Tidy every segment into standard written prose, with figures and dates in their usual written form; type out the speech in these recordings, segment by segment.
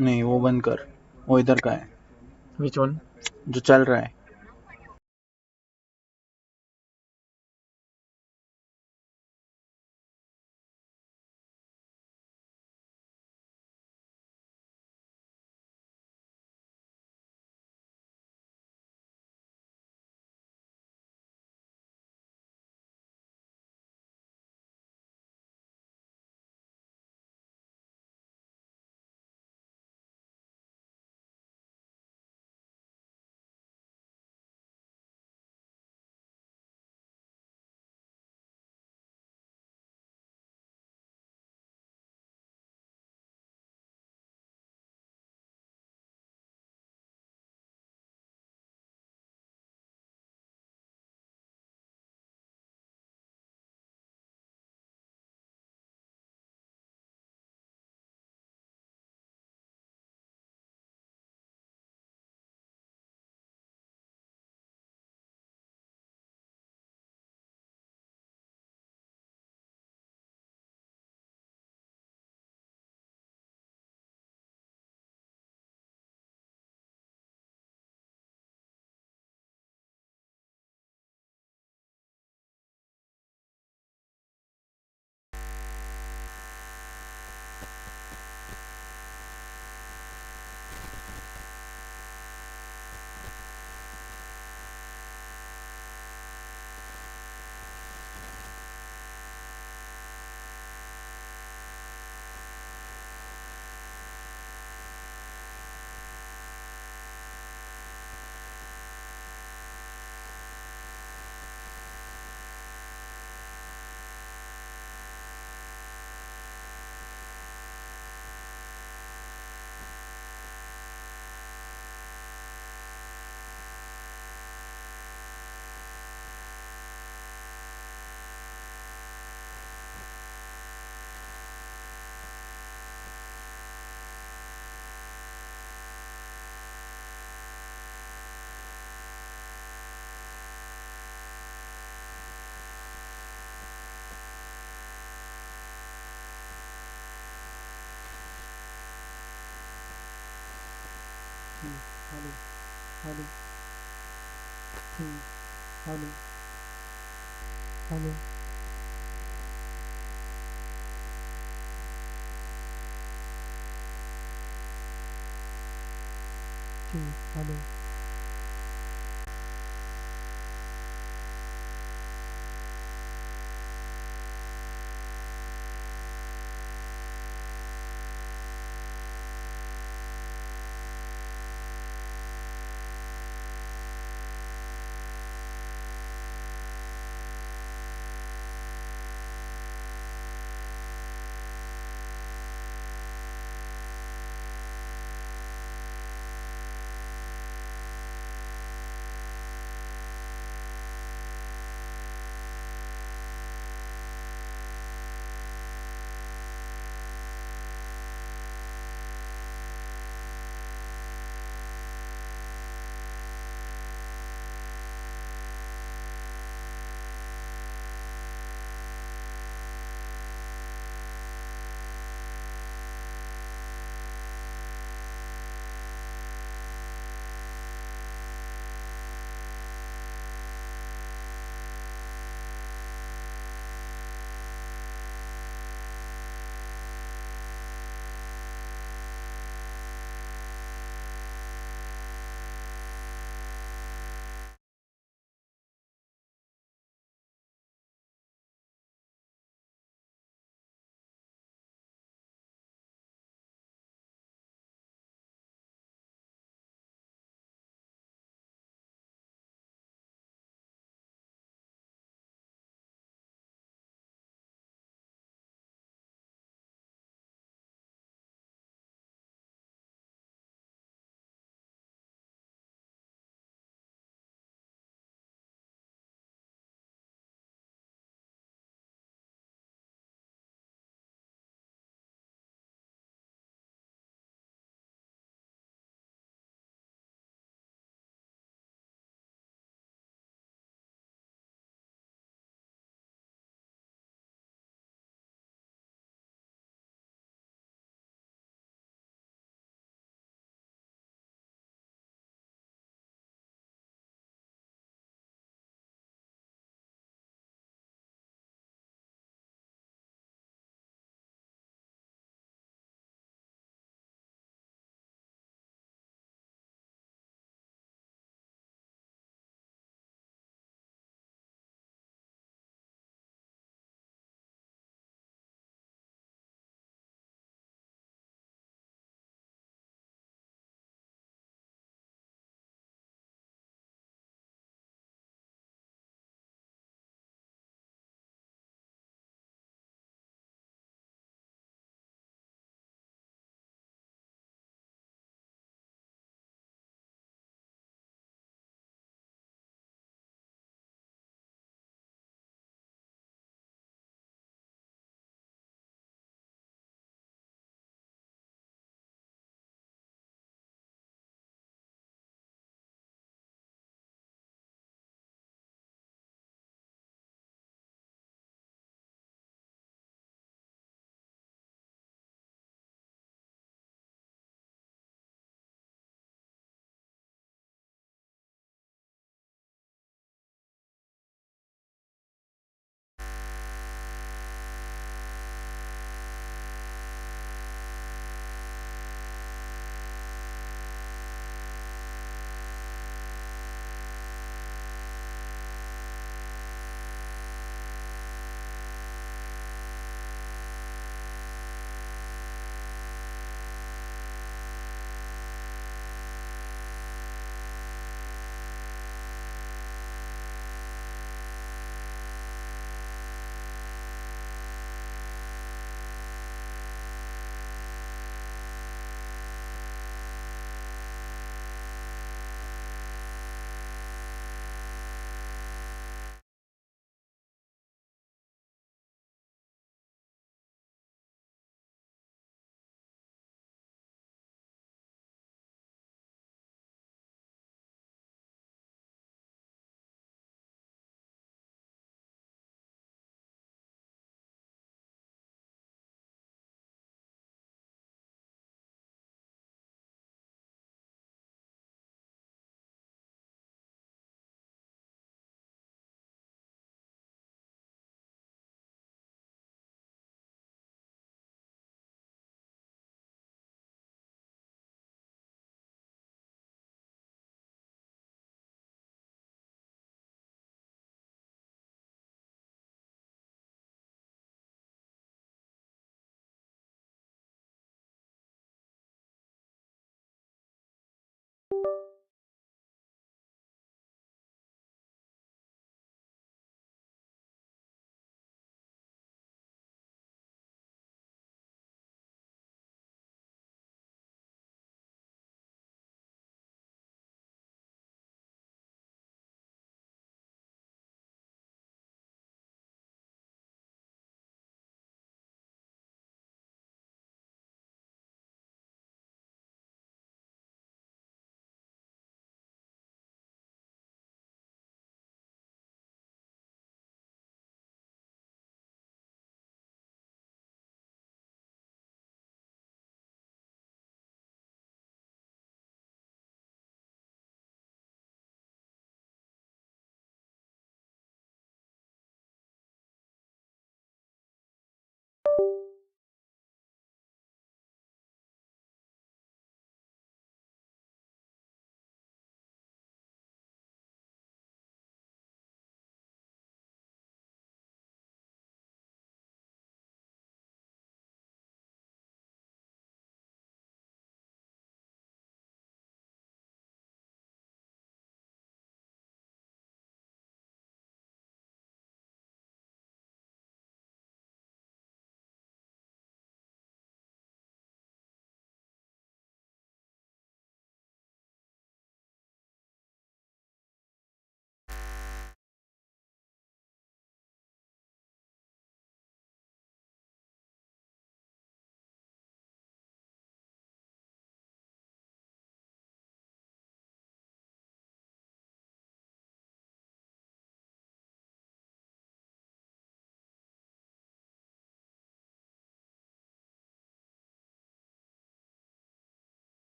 नहीं, वो बंद कर। वो इधर का है Which one? जो चल रहा है। Hello, hello, hello, hello. Hello.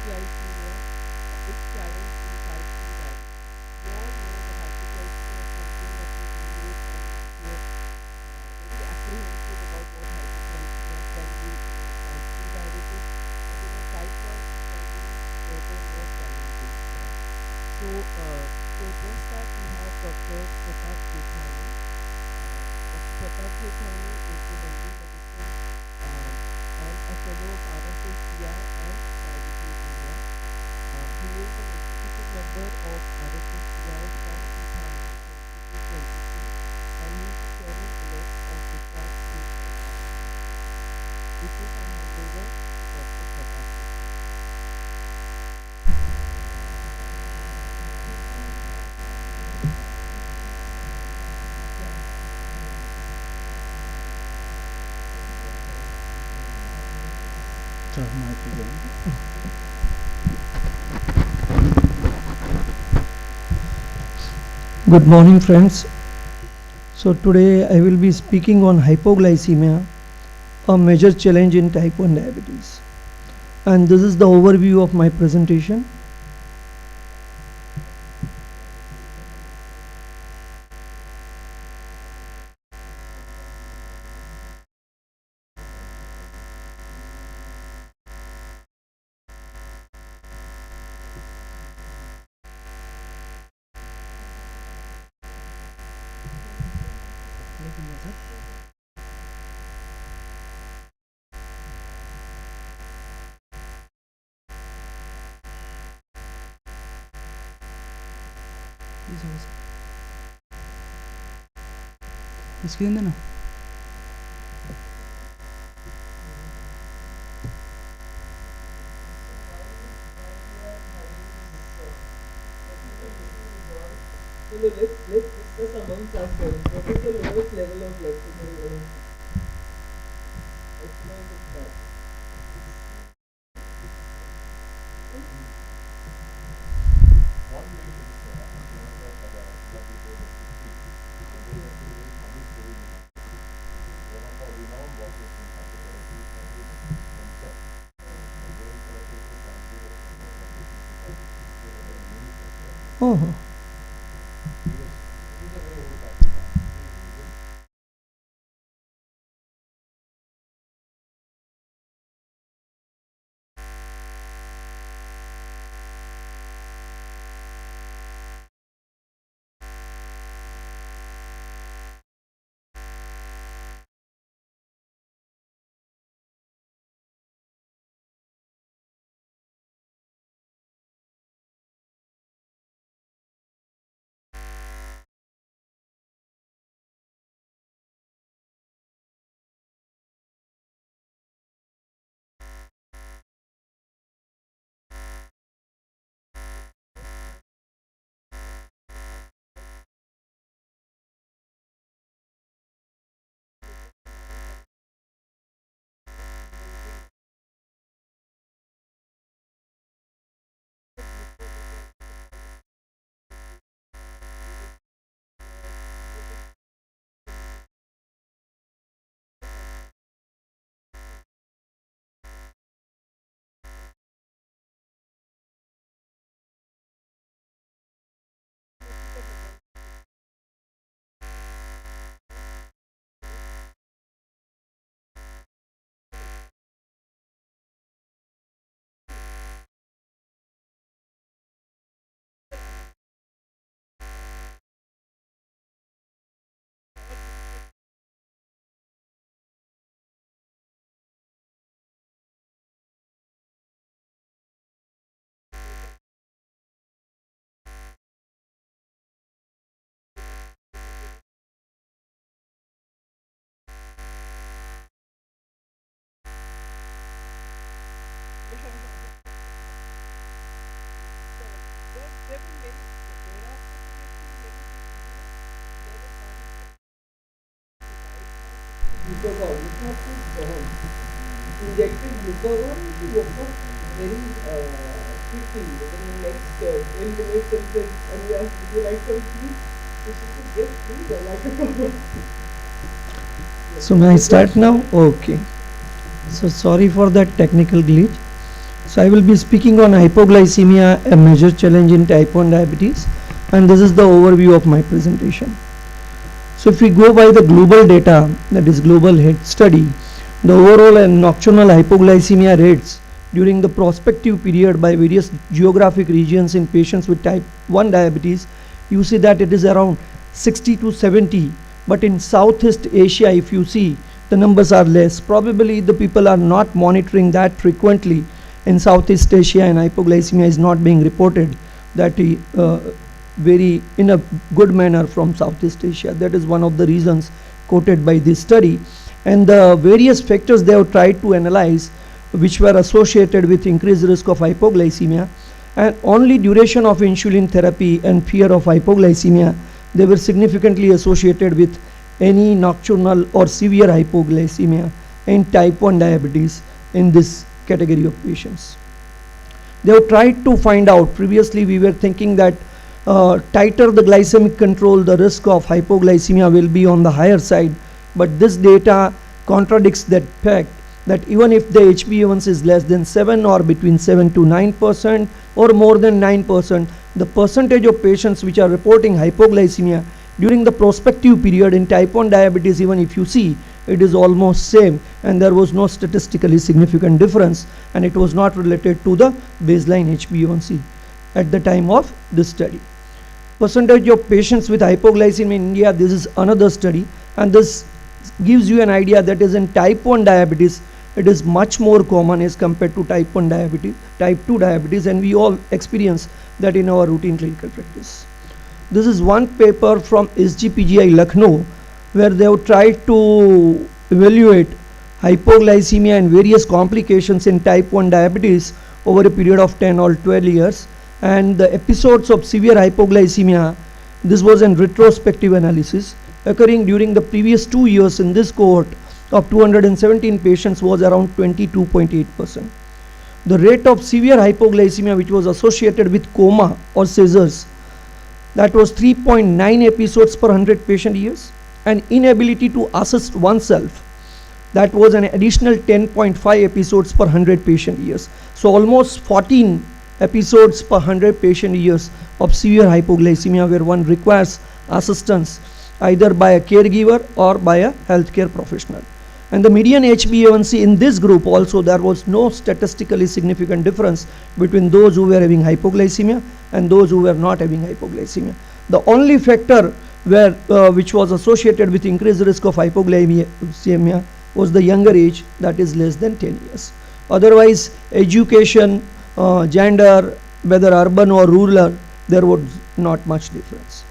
hypoglycemia, a big challenge in type 2 diabetes. We all know that hypoglycemia is something that we relate and we are very apprehensive about what hypoglycemia can be in a type 2 diabetes, but in a type 1 it can be further more challenging. To address that, we have Dr. Pratap Jethani. Dr. Pratap Jethani is in MD Medicine and a fellow of RSSCI and Society in India. He is an executive member of RSSCI from 2020 to 23 and he is the chairman elect of Discharge Group of RSSCI. With this, I hand over to Dr. Pratap Jethani. So, mic is on. Good morning, friends. So today I will be speaking on hypoglycemia, a major challenge in type 1 diabetes. And this is the overview of my presentation. Screen देना. So let's discuss amongst ourselves what is the lowest level of blood sugar. Explain that. Oh, Glucagon, it's not too strong. Injected glucagon, she woke up very quickly within the next 10 minutes and said, and we asked, would you like some tea? So she said, yes, please, I like a problem. so may I start now? Okay. So sorry for that technical glitch. So I will be speaking on hypoglycemia, a major challenge in type 1 diabetes, and this is the overview of my presentation. So if we go by the global data, that is global head study, the overall and nocturnal hypoglycemia rates during the prospective period by various geographic regions in patients with type 1 diabetes, you see that it is around 60 to 70, but in Southeast Asia, if you see, the numbers are less. Probably the people are not monitoring that frequently in Southeast Asia, and hypoglycemia is not being reported that very in a good manner from Southeast Asia. That is one of the reasons quoted by this study. And the various factors they have tried to analyze which were associated with increased risk of hypoglycemia, and only duration of insulin therapy and fear of hypoglycemia, they were significantly associated with any nocturnal or severe hypoglycemia in type 1 diabetes in this category of patients. They have tried to find out, previously we were thinking that tighter the glycemic control, the risk of hypoglycemia will be on the higher side, but this data contradicts that fact, that even if the HbA1c is less than 7 or between 7 to 9% or more than 9%, the percentage of patients which are reporting hypoglycemia during the prospective period in type 1 diabetes, even if you see, it is almost same, and there was no statistically significant difference, and it was not related to the baseline HbA1c at the time of this study. Percentage of patients with hypoglycemia in India, this is another study, and this gives you an idea that is in type 1 diabetes, it is much more common as compared to type 1 diabetes, type 2 diabetes, and we all experience that in our routine clinical practice. This is one paper from SGPGI Lucknow, where they have tried to evaluate hypoglycemia and various complications in type 1 diabetes over a period of 10 or 12 years. And the episodes of severe hypoglycemia, this was in retrospective analysis, occurring during the previous 2 years in this cohort of 217 patients was around 22.8%. The rate of severe hypoglycemia which was associated with coma or seizures, that was 3.9 episodes per 100 patient years, and inability to assist oneself, that was an additional 10.5 episodes per 100 patient years. So almost 14 episodes per 100 patient years of severe hypoglycemia where one requires assistance either by a caregiver or by a healthcare professional. And the median HbA1c in this group also, there was no statistically significant difference between those who were having hypoglycemia and those who were not having hypoglycemia. The only factor where which was associated with increased risk of hypoglycemia was the younger age, that is less than 10 years. Otherwise, education, gender, whether urban or rural, there was not much difference.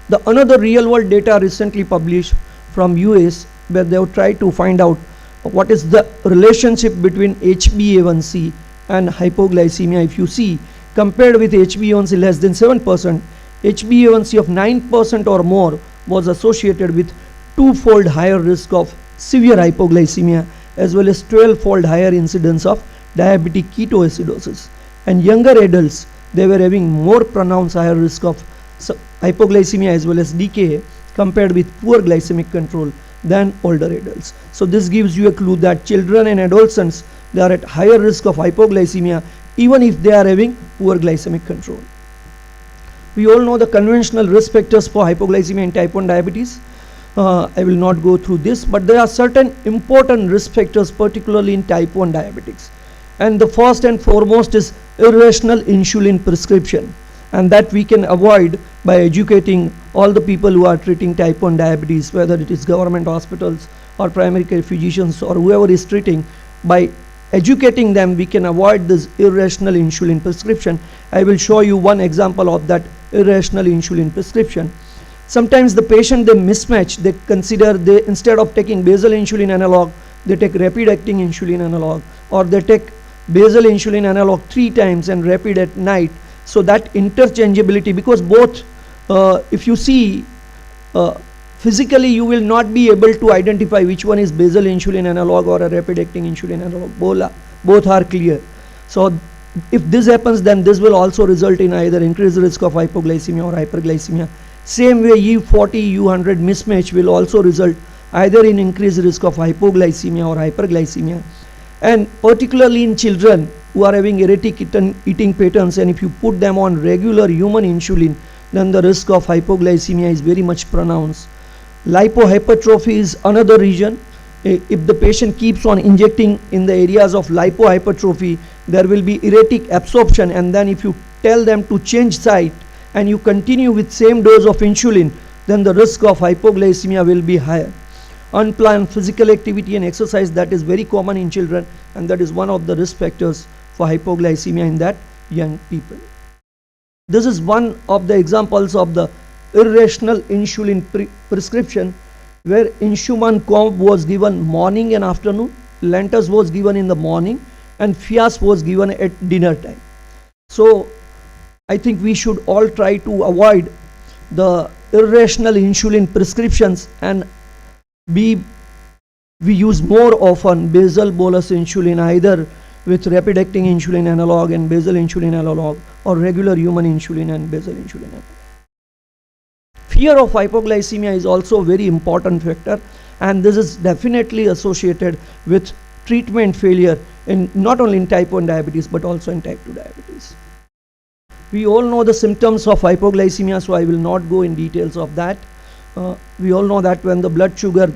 The another real world data recently published from US, where they have tried to find out what is the relationship between HbA1c and hypoglycemia. If you see, compared with HbA1c less than 7%, HbA1c of 9% or more was associated with 2-fold higher risk of severe hypoglycemia as well as 12-fold higher incidence of diabetic ketoacidosis. And younger adults, they were having more pronounced higher risk of hypoglycemia as well as DKA compared with poor glycemic control than older adults. So this gives you a clue that children and adolescents, they are at higher risk of hypoglycemia even if they are having poor glycemic control. We all know the conventional risk factors for hypoglycemia in type 1 diabetes. I will not go through this, but there are certain important risk factors, particularly in type 1 diabetics. And the first and foremost is irrational insulin prescription, and that we can avoid by educating all the people who are treating type 1 diabetes, whether it is government hospitals or primary care physicians or whoever is treating. By educating them, we can avoid this irrational insulin prescription. I will show you one example of that irrational insulin prescription. Sometimes the patient, they mismatch, they consider they instead of taking basal insulin analog, they take rapid acting insulin analog, or they take basal insulin analog 3 times and rapid at night. So that interchangeability, because both if you see physically you will not be able to identify which one is basal insulin analog or a rapid acting insulin analog. Both are clear. So if this happens, then this will also result in either increased risk of hypoglycemia or hyperglycemia. Same way U40, U100 mismatch will also result either in increased risk of hypoglycemia or hyperglycemia. And particularly in children who are having erratic eating patterns, and if you put them on regular human insulin, then the risk of hypoglycemia is very much pronounced. Lipo Hypertrophy is another reason. If the patient keeps on injecting in the areas of lipo hypertrophy, there will be erratic absorption, and then if you tell them to change site and you continue with same dose of insulin, then the risk of hypoglycemia will be higher. Unplanned physical activity and exercise, that is very common in children, and that is one of the risk factors for hypoglycemia in that young people. This is one of the examples of the irrational insulin prescription, where insuman comb was given morning and afternoon, lentus was given in the morning, and fias was given at dinner time. So I think we should all try to avoid the irrational insulin prescriptions, and we use more often basal bolus insulin, either with rapid acting insulin analog and basal insulin analog, or regular human insulin and basal insulin analog. Fear of hypoglycemia is also a very important factor, and this is definitely associated with treatment failure in not only in type 1 diabetes but also in type 2 diabetes. We all know the symptoms of hypoglycemia, so I will not go in details of that. We all know that when the blood sugar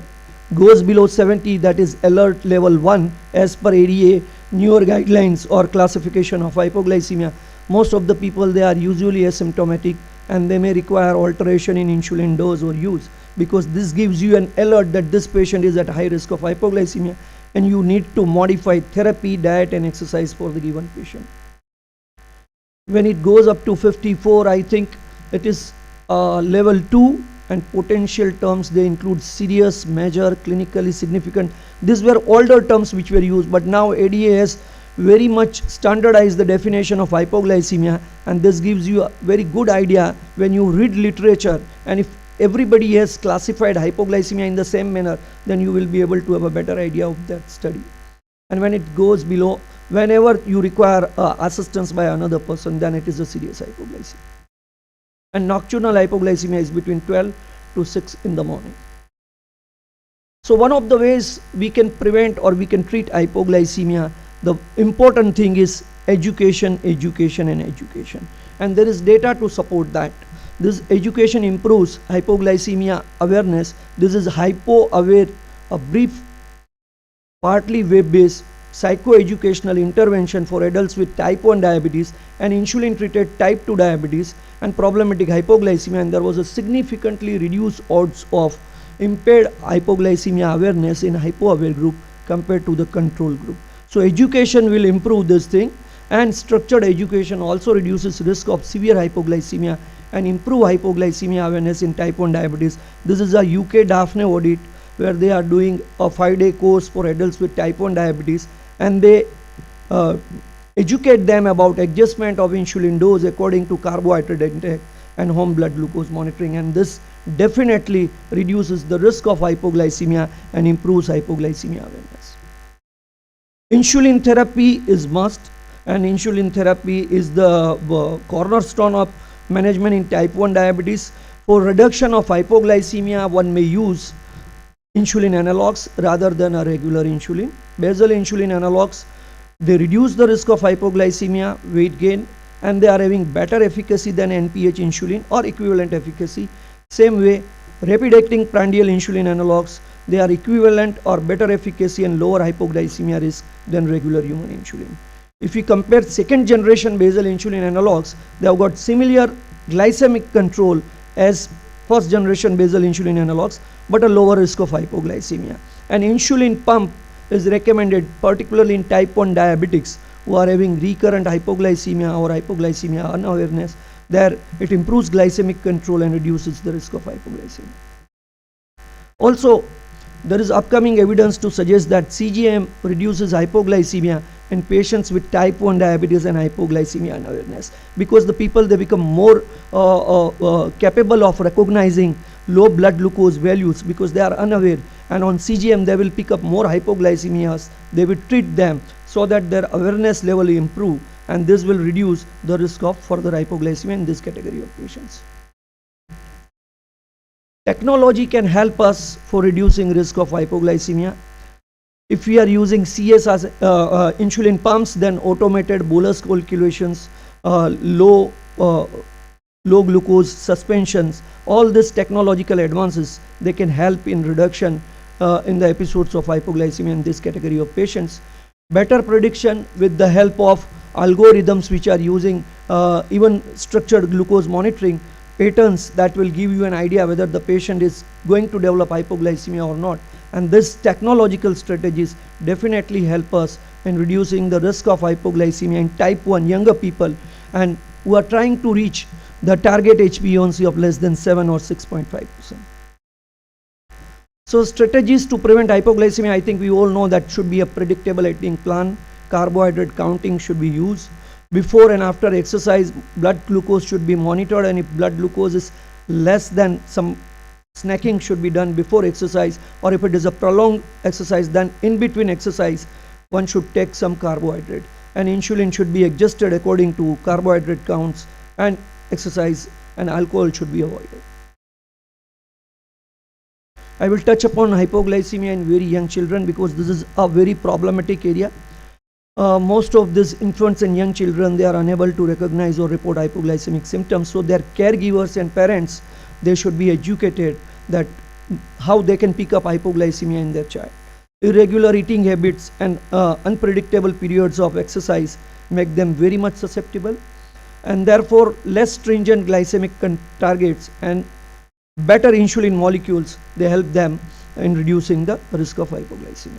goes below 70, that is alert level 1 as per ADA newer guidelines or classification of hypoglycemia. Most of the people, they are usually asymptomatic, and they may require alteration in insulin dose or use, because this gives you an alert that this patient is at high risk of hypoglycemia, and you need to modify therapy, diet and exercise for the given patient. When it goes up to 54, I think it is level 2, and potential terms, they include serious, major, clinically significant. These were older terms which were used, but now ADA has very much standardized the definition of hypoglycemia, and this gives you a very good idea when you read literature, and if everybody has classified hypoglycemia in the same manner, then you will be able to have a better idea of that study. And when it goes below, whenever you require assistance by another person, then it is a serious hypoglycemia. And nocturnal hypoglycemia is between 12 to 6 in the morning. So one of the ways we can prevent or we can treat hypoglycemia, the important thing is education, education and education. And there is data to support that. This education improves hypoglycemia awareness. This is Hypo Aware, a brief, partly web-based psychoeducational intervention for adults with type 1 diabetes and insulin-treated type 2 diabetes and problematic hypoglycemia, and there was a significantly reduced odds of impaired hypoglycemia awareness in hypo-aware group compared to the control group. So education will improve this thing, and structured education also reduces risk of severe hypoglycemia and improve hypoglycemia awareness in type 1 diabetes. This is a UK Daphne audit where they are doing a 5-day course for adults with type 1 diabetes, and they educate them about adjustment of insulin dose according to carbohydrate intake and home blood glucose monitoring, and this definitely reduces the risk of hypoglycemia and improves hypoglycemia awareness. Insulin therapy is must, and insulin therapy is the cornerstone of management in type 1 diabetes. For reduction of hypoglycemia, one may use insulin analogs rather than a regular insulin. Basal insulin analogs, they reduce the risk of hypoglycemia, weight gain, and they are having better efficacy than NPH insulin or equivalent efficacy. Same way, rapid acting prandial insulin analogs, they are equivalent or better efficacy and lower hypoglycemia risk than regular human insulin. If we compare second generation basal insulin analogs, they have got similar glycemic control as first generation basal insulin analogs, but a lower risk of hypoglycemia. An insulin pump is recommended particularly in type 1 diabetics who are having recurrent hypoglycemia or hypoglycemia unawareness. There it improves glycemic control and reduces the risk of hypoglycemia. Also, there is upcoming evidence to suggest that CGM reduces hypoglycemia in patients with type 1 diabetes and hypoglycemia unawareness, because the people, they become more capable of recognizing low blood glucose values because they are unaware, and on CGM they will pick up more hypoglycemias. They will treat them so that their awareness level improve, and this will reduce the risk of further hypoglycemia in this category of patients. Technology can help us for reducing risk of hypoglycemia. If we are using CS as insulin pumps, then automated bolus calculations, low glucose suspensions, all these technological advances, they can help in reduction in the episodes of hypoglycemia in this category of patients. Better prediction with the help of algorithms which are using even structured glucose monitoring patterns that will give you an idea whether the patient is going to develop hypoglycemia or not. And these technological strategies definitely help us in reducing the risk of hypoglycemia in type 1 younger people and who are trying to reach the target HbA1c of less than 7 or 6.5%. So strategies to prevent hypoglycemia, I think we all know that should be a predictable eating plan. Carbohydrate counting should be used. Before and after exercise, blood glucose should be monitored, and if blood glucose is less than, some snacking should be done before exercise, or if it is a prolonged exercise, then in between exercise one should take some carbohydrate, and insulin should be adjusted according to carbohydrate counts, and exercise and alcohol should be avoided. I will touch upon hypoglycemia in very young children because this is a very problematic area. Most of these infants and young children, they are unable to recognize or report hypoglycemic symptoms, so their caregivers and parents, they should be educated that how they can pick up hypoglycemia in their child. Irregular eating habits and unpredictable periods of exercise make them very much susceptible, and therefore less stringent glycemic targets and better insulin molecules, they help them in reducing the risk of hypoglycemia.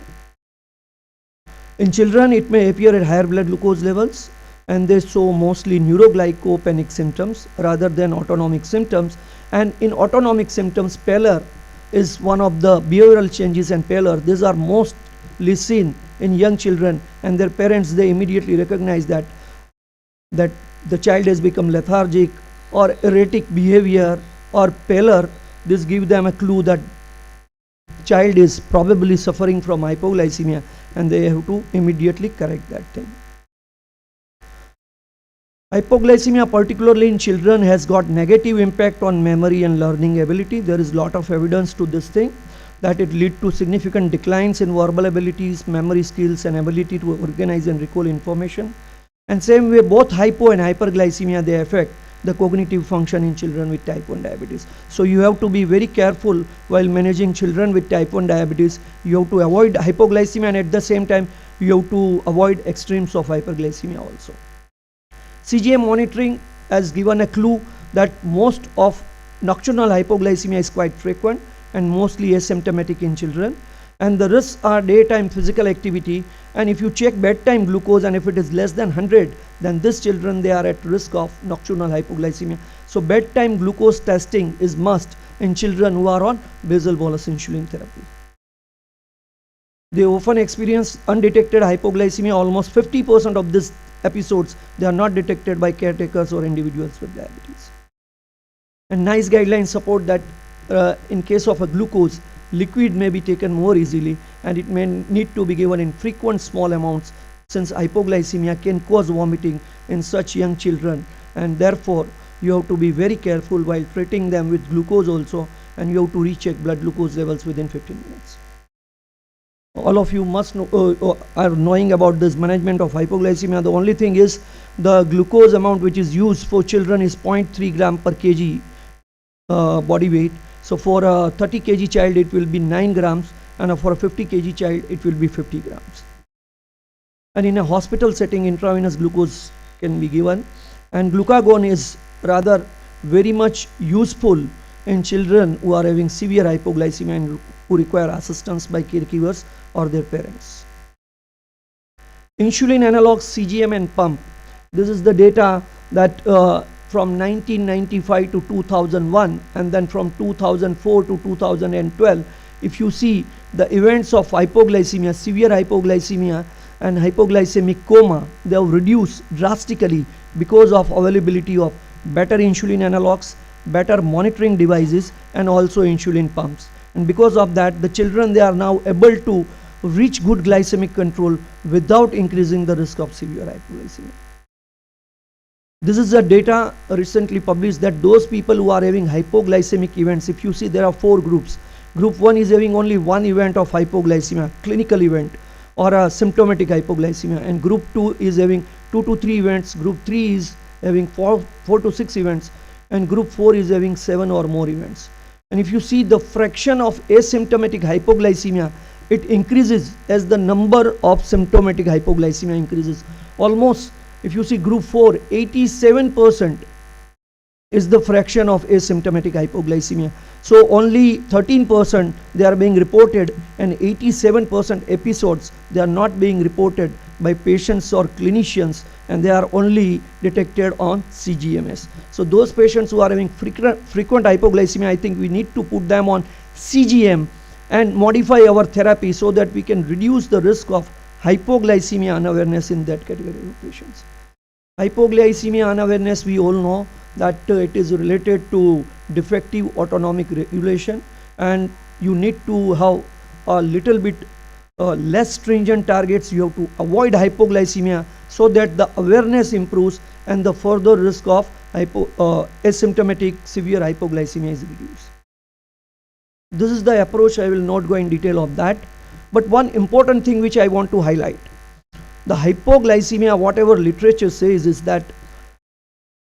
In children, it may appear at higher blood glucose levels, and they show mostly neuroglycopenic symptoms rather than autonomic symptoms. And in autonomic symptoms, pallor is one of the behavioral changes, and pallor, these are mostly seen in young children, and their parents, they immediately recognize that the child has become lethargic or erratic behavior or pallor. This gives them a clue that child is probably suffering from hypoglycemia, and they have to immediately correct that thing. Hypoglycemia, particularly in children, has got negative impact on memory and learning ability. There is lot of evidence to this thing, that it leads to significant declines in verbal abilities, memory skills, and ability to organize and recall information. And same way, both hypo and hyperglycemia, they affect the cognitive function in children with type 1 diabetes. So you have to be very careful while managing children with type 1 diabetes. You have to avoid hypoglycemia, and at the same time you have to avoid extremes of hyperglycemia also. CGM monitoring has given a clue that most of nocturnal hypoglycemia is quite frequent and mostly asymptomatic in children, and the risks are daytime physical activity, and if you check bedtime glucose and if it is less than 100, then these children, they are at risk of nocturnal hypoglycemia. So bedtime glucose testing is must in children who are on basal bolus insulin therapy. They often experience undetected hypoglycemia. Almost 50% of these episodes, they are not detected by caretakers or individuals with diabetes. And NICE guidelines support that in case of a glucose, liquid may be taken more easily, and it may need to be given in frequent small amounts, since hypoglycemia can cause vomiting in such young children, and therefore you have to be very careful while treating them with glucose also, and you have to recheck blood glucose levels within 15 minutes. All of you must know, are knowing about this management of hypoglycemia. The only thing is the glucose amount which is used for children is 0.3 gram per kg body weight. So for a 30 kg child it will be 9 grams, and for a 50 kg child it will be 50 grams. And in a hospital setting, intravenous glucose can be given, and glucagon is rather very much useful in children who are having severe hypoglycemia and who require assistance by caregivers or their parents. Insulin analogs, CGM and pump. This is the data that from 1995 to 2001, and then from 2004 to 2012, if you see the events of hypoglycemia, severe hypoglycemia and hypoglycemic coma, they have reduced drastically because of availability of better insulin analogs, better monitoring devices, and also insulin pumps. And because of that, the children, they are now able to reach good glycemic control without increasing the risk of severe hypoglycemia. This is the data recently published that those people who are having hypoglycemic events, if you see there are 4 groups. Group 1 is having only one event of hypoglycemia, clinical event. or a symptomatic hypoglycemia, and group 2 is having 2 to 3 events, group 3 is having 4 to 6 events, and group 4 is having 7 or more events. And if you see the fraction of asymptomatic hypoglycemia, it increases as the number of symptomatic hypoglycemia increases. Almost, if you see group 4, 87% is the fraction of asymptomatic hypoglycemia. So only 13% they are being reported, and 87% episodes they are not being reported by patients or clinicians, and they are only detected on CGMS. So those patients who are having frequent hypoglycemia, I think we need to put them on CGM and modify our therapy so that we can reduce the risk of hypoglycemia unawareness in that category of patients. Hypoglycemia unawareness, we all know that it is related to defective autonomic regulation, and you need to have a little bit less stringent targets. You have to avoid hypoglycemia so that the awareness improves and the further risk of asymptomatic severe hypoglycemia is reduced. This is the approach. I will not go in detail of that, but one important thing which I want to highlight, the hypoglycemia, whatever literature says, is that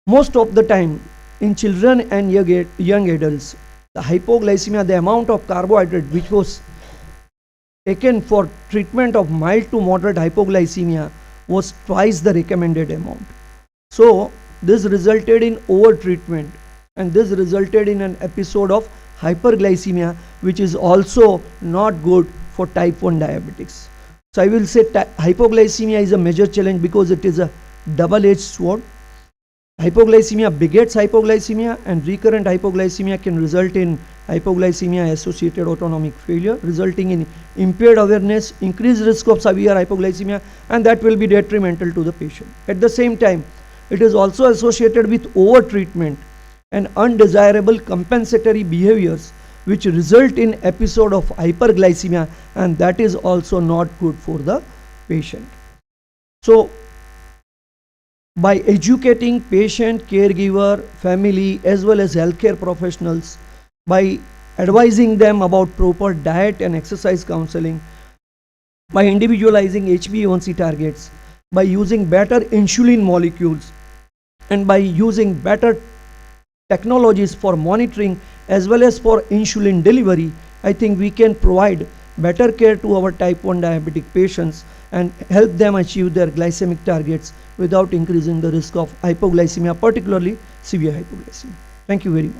most of the time in children and young adults, the hypoglycemia, the amount of carbohydrate which was taken for treatment of mild to moderate hypoglycemia was twice the recommended amount. So this resulted in over treatment, and this resulted in an episode of hyperglycemia, which is also not good for type 1 diabetics. So I will say hypoglycemia is a major challenge because it is a double-edged sword. Hypoglycemia begets hypoglycemia, and recurrent hypoglycemia can result in hypoglycemia associated autonomic failure, resulting in impaired awareness, increased risk of severe hypoglycemia, and that will be detrimental to the patient. At the same time, it is also associated with over treatment and undesirable compensatory behaviors which result in episode of hyperglycemia, and that is also not good for the patient. So by educating patient, caregiver, family, as well as healthcare professionals, by advising them about proper diet and exercise counseling, by individualizing HbA1c targets, by using better insulin molecules, and by using better technologies for monitoring as well as for insulin delivery, I think we can provide better care to our type 1 diabetic patients and help them achieve their glycemic targets without increasing the risk of hypoglycemia, particularly severe hypoglycemia. Thank you very much.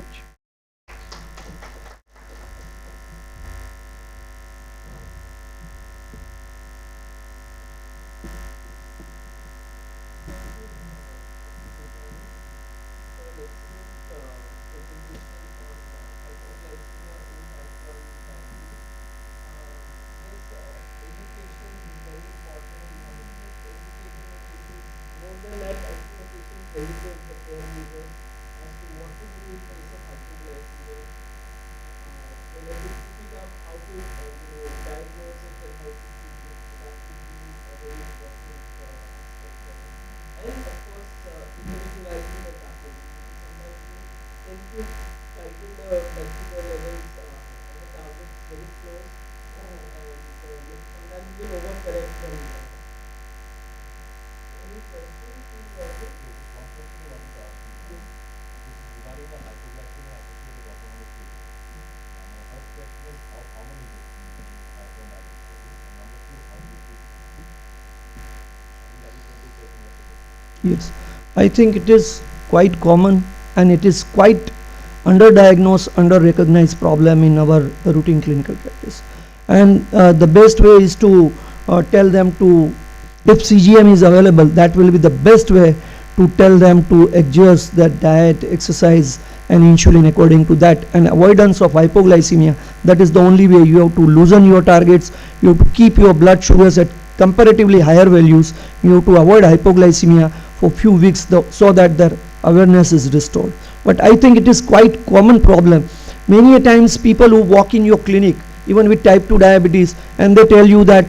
Yes, I think it is quite common, and it is quite underdiagnosed, under-recognized problem in our routine clinical practice. And the best way is to tell them to, if CGM is available, that will be the best way to tell them to adjust their diet, exercise, and insulin according to that, and avoidance of hypoglycemia. That is the only way. You have to loosen your targets, you have to keep your blood sugars at comparatively higher values, you have to avoid hypoglycemia for few weeks so that their awareness is restored. But I think it is quite common problem. Many a times people who walk in your clinic, even with type 2 diabetes, and they tell you that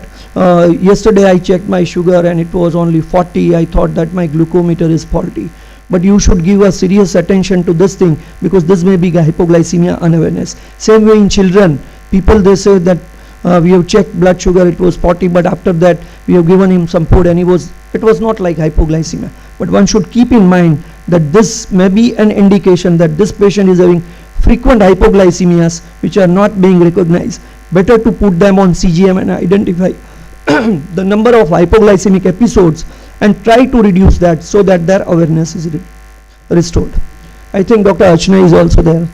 yesterday I checked my sugar and it was only 40, I thought that my glucometer is faulty. But you should give a serious attention to this thing, because this may be hypoglycemia unawareness. Same way in children, people, they say that We have checked blood sugar, it was 40, but after that we have given him some food and it was not like hypoglycemia. But one should keep in mind that this may be an indication that this patient is having frequent hypoglycemias which are not being recognized. Better to put them on CGM and identify the number of hypoglycemic episodes and try to reduce that so that their awareness is restored. I think Dr. Archana is also there.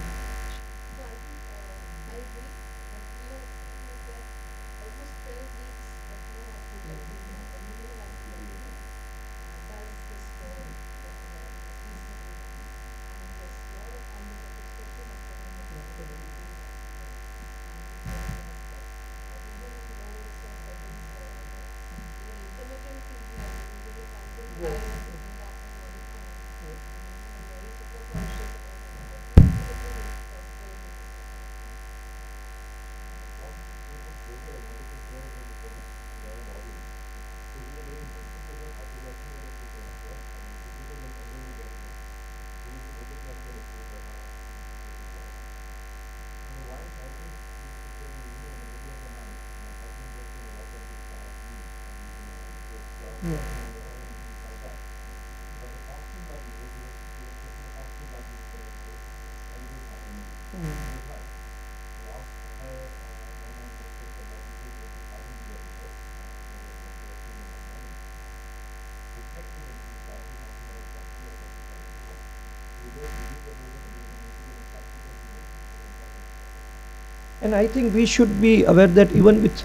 And I think we should be aware that even with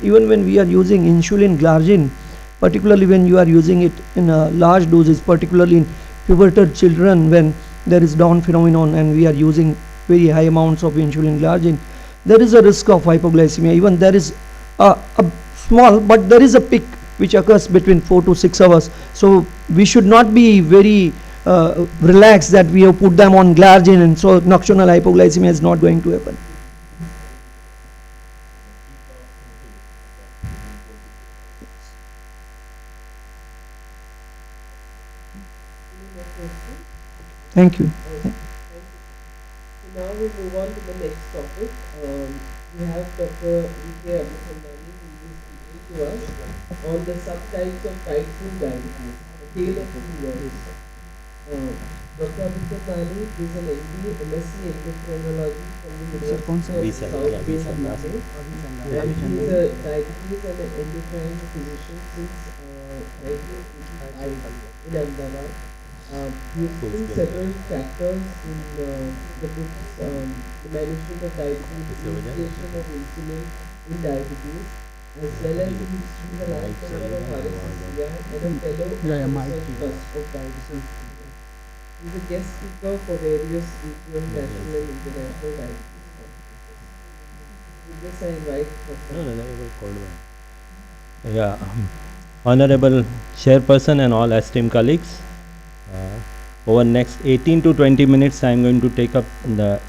even when we are using insulin glargine, particularly when you are using it in a large doses, particularly in pubertal children when there is Down phenomenon and we are using very high amounts of insulin glargine, there is a risk of hypoglycemia. Even there is a small, but there is a peak which occurs between 4 to 6 hours. So we should not be very relaxed that we have put them on glargine and so nocturnal hypoglycemia is not going to happen. Thank you. So now we move on to the next topic. We have Dr. Lipo Hypertrophy who will be speaking to us on the subtypes of type 2 diabetes, a tale of two worlds. Dr. Hypertrophy is an MD, MSc Endocrinology from the University of South Bay, London. And he is a diabetes and an endocrine physician since 1985 in Ahmedabad. He has written several chapters in the books The Management of Diabetes, Modification of Insulin in Diabetes, as well as the History of the Lifetime of Hypoglycemia and a fellow of the Research Trust of Diabetes. He is a guest speaker for various regional, national and international diabetes conferences. With this I invite Dr. Yeah, Honorable Chairperson and all esteemed colleagues, over next 18 to 20 minutes I am going to take up the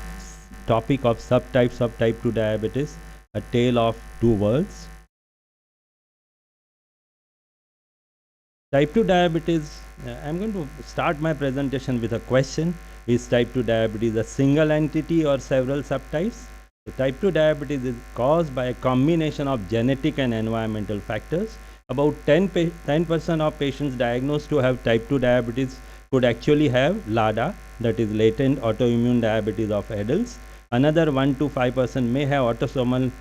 topic of subtypes of type 2 diabetes, a tale of two worlds. Type 2 diabetes, I am going to start my presentation with a question. Is type 2 diabetes a single entity or several subtypes? So type 2 diabetes is caused by a combination of genetic and environmental factors. About 10% of patients diagnosed to have type 2 diabetes could actually have LADA, that is latent autoimmune diabetes of adults. Another 1 to 5% may have autosomal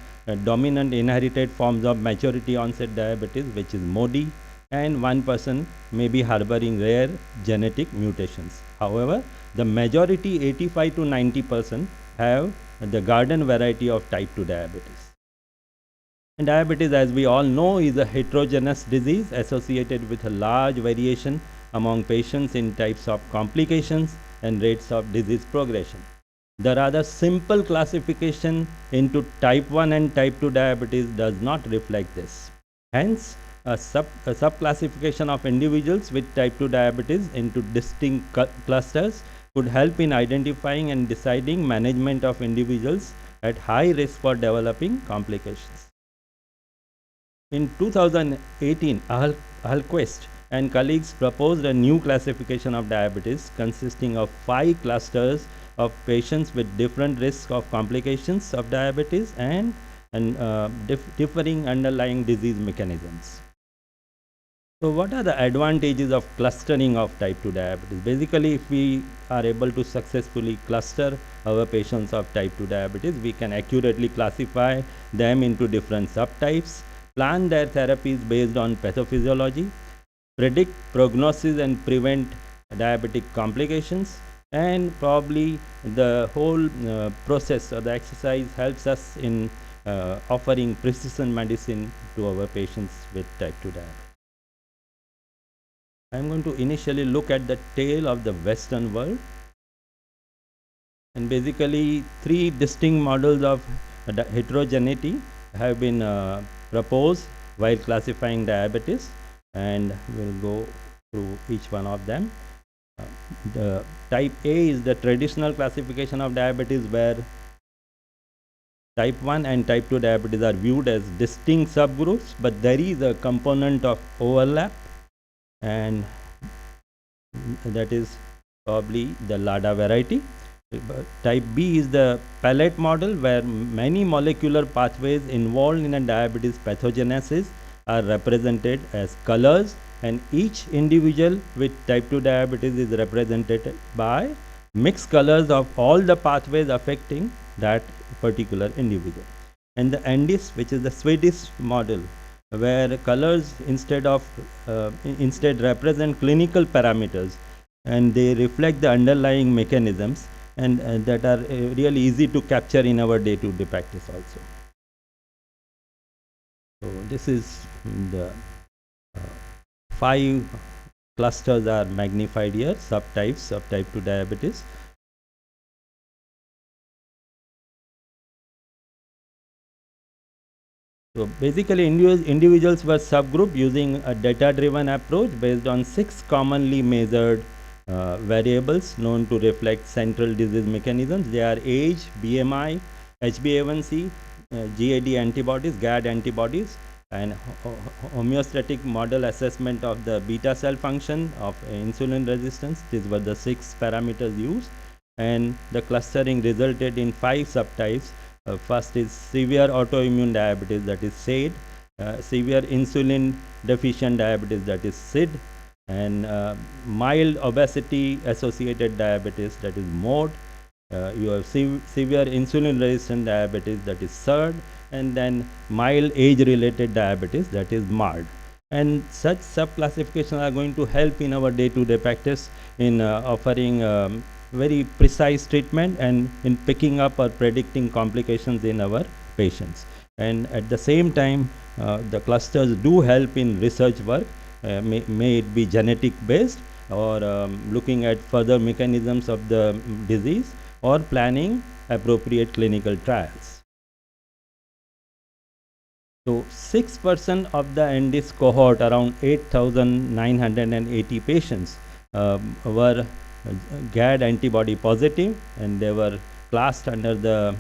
dominant inherited forms of maturity onset diabetes, which is MODI, and 1% may be harboring rare genetic mutations. However, the majority 85 to 90% have the garden variety of type 2 diabetes. And diabetes, as we all know, is a heterogeneous disease associated with a large variation among patients in types of complications and rates of disease progression. The rather simple classification into type 1 and type 2 diabetes does not reflect this. Hence, a subclassification of individuals with type 2 diabetes into distinct clusters could help in identifying and deciding management of individuals at high risk for developing complications. In 2018, Ahlquist and colleagues proposed a new classification of diabetes consisting of 5 clusters of patients with different risks of complications of diabetes and and differing underlying disease mechanisms. So what are the advantages of clustering of type 2 diabetes? Basically, if we are able to successfully cluster our patients of type 2 diabetes, we can accurately classify them into different subtypes, plan their therapies based on pathophysiology, predict prognosis and prevent diabetic complications, and probably the whole process or the exercise helps us in offering precision medicine to our patients with type 2 diabetes. I am going to initially look at the tail of the Western world, and basically 3 distinct models of heterogeneity have been proposed while classifying diabetes, and we'll go through each one of them. The type A is the traditional classification of diabetes, where type 1 and type 2 diabetes are viewed as distinct subgroups, but there is a component of overlap, and that is probably the LADA variety. Type B is the palette model, where many molecular pathways involved in a diabetes pathogenesis are represented as colors, and each individual with type 2 diabetes is represented by mixed colors of all the pathways affecting that particular individual. And the NDIS, which is the Swedish model, where colors instead represent clinical parameters, and they reflect the underlying mechanisms, and that are really easy to capture in our day-to-day practice also. So this is the 5 clusters are magnified here, subtypes of type 2 diabetes. So basically individuals were subgrouped using a data-driven approach based on 6 commonly measured variables known to reflect central disease mechanisms. They are age, BMI, HbA1c, GAD antibodies, GAD antibodies, and homeostatic model assessment of the beta cell function of insulin resistance. These were the 6 parameters used, and the clustering resulted in 5 subtypes. First is severe autoimmune diabetes, that is SAID, severe insulin deficient diabetes, that is SID, and mild obesity associated diabetes, that is MOD. You have severe insulin resistant diabetes, that is SIRD, and then mild age related diabetes, that is MARD. And such sub-classifications are going to help in our day-to-day practice in offering very precise treatment and in picking up or predicting complications in our patients. And at the same time, the clusters do help in research work, may it be genetic based, or looking at further mechanisms of the disease, or planning appropriate clinical trials. So 6% of the NDIS cohort, around 8,980 patients, were GAD antibody positive, and they were classed under the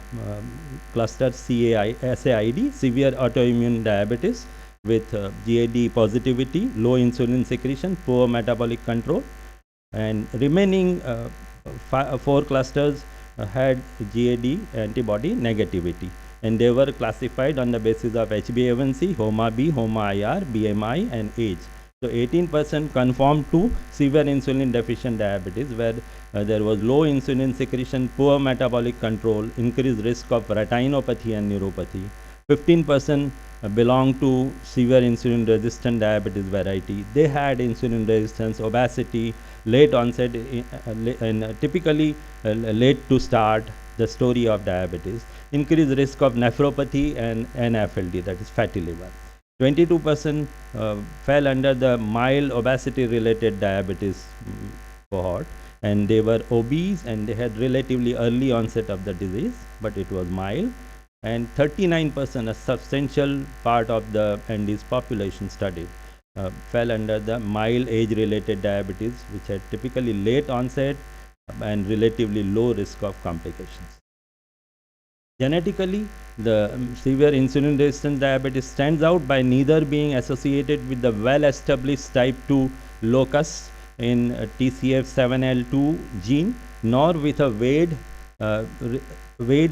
cluster SAID, severe autoimmune diabetes, with GAD positivity, low insulin secretion, poor metabolic control, and remaining 4 clusters had GAD antibody negativity, and they were classified on the basis of HbA1c, HOMA-B, HOMA-IR, BMI, and age. So 18% conformed to severe insulin deficient diabetes, where there was low insulin secretion, poor metabolic control, increased risk of retinopathy and neuropathy. 15% belonged to severe insulin resistant diabetes variety. They had insulin resistance, obesity, late onset, and typically late to start the story of diabetes, increased risk of nephropathy and NAFLD, that is fatty liver. 22% fell under the mild obesity related diabetes cohort, and they were obese and they had relatively early onset of the disease, but it was mild. And 39%, a substantial part of the NDIS population studied, fell under the mild age related diabetes, which had typically late onset and relatively low risk of complications. Genetically, the severe insulin resistant diabetes stands out by neither being associated with the well-established type 2 locus in TCF7L2 gene, nor with a weight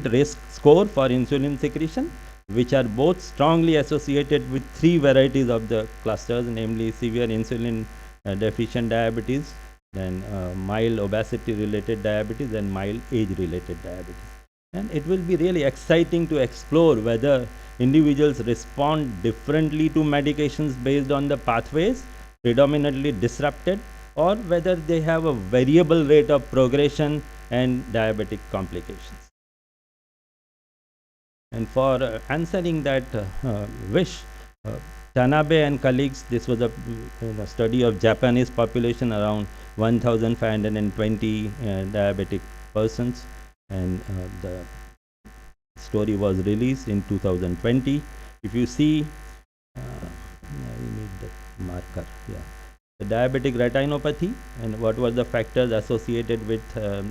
risk score for insulin secretion. which are both strongly associated with three varieties of the clusters, namely severe insulin deficient diabetes, then mild obesity related diabetes, and mild age related diabetes. And it will be really exciting to explore whether individuals respond differently to medications based on the pathways predominantly disrupted, or whether they have a variable rate of progression and diabetic complications. And for answering that wish, Tanabe and colleagues, this was a study of Japanese population around 1520 diabetic persons, and the story was released in 2020. If you see, we need the marker, yeah, the diabetic retinopathy and what were the factors associated with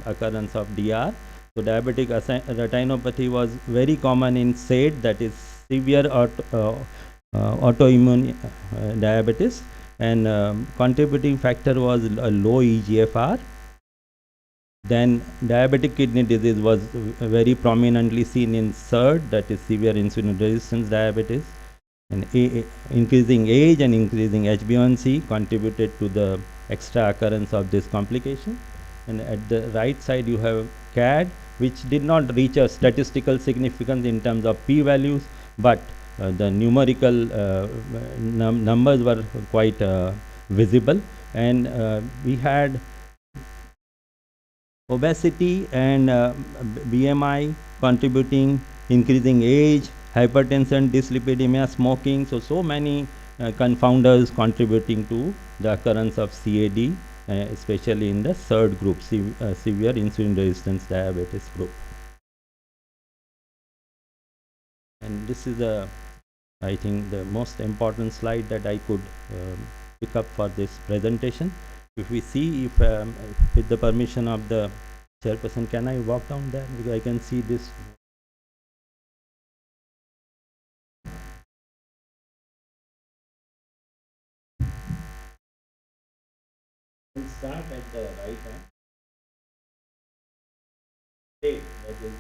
occurrence of DR. So diabetic retinopathy was very common in SAID, that is severe autoimmune diabetes, and contributing factor was a low EGFR. Then diabetic kidney disease was very prominently seen in SIRD, that is severe insulin resistance diabetes, and increasing age and increasing HbA1c contributed to the extra occurrence of this complication. And at the right side you have CAD, which did not reach a statistical significance in terms of p-values, but the numerical numbers were quite visible, and we had obesity and BMI contributing, increasing age, hypertension, dyslipidemia, smoking, so many confounders contributing to the occurrence of CAD, especially in the third group, severe insulin resistance diabetes group. And this is I think the most important slide that I could pick up for this presentation. If we see, if with the permission of the chairperson, can I walk down there, because I can see this. We'll start at the right hand. State, that is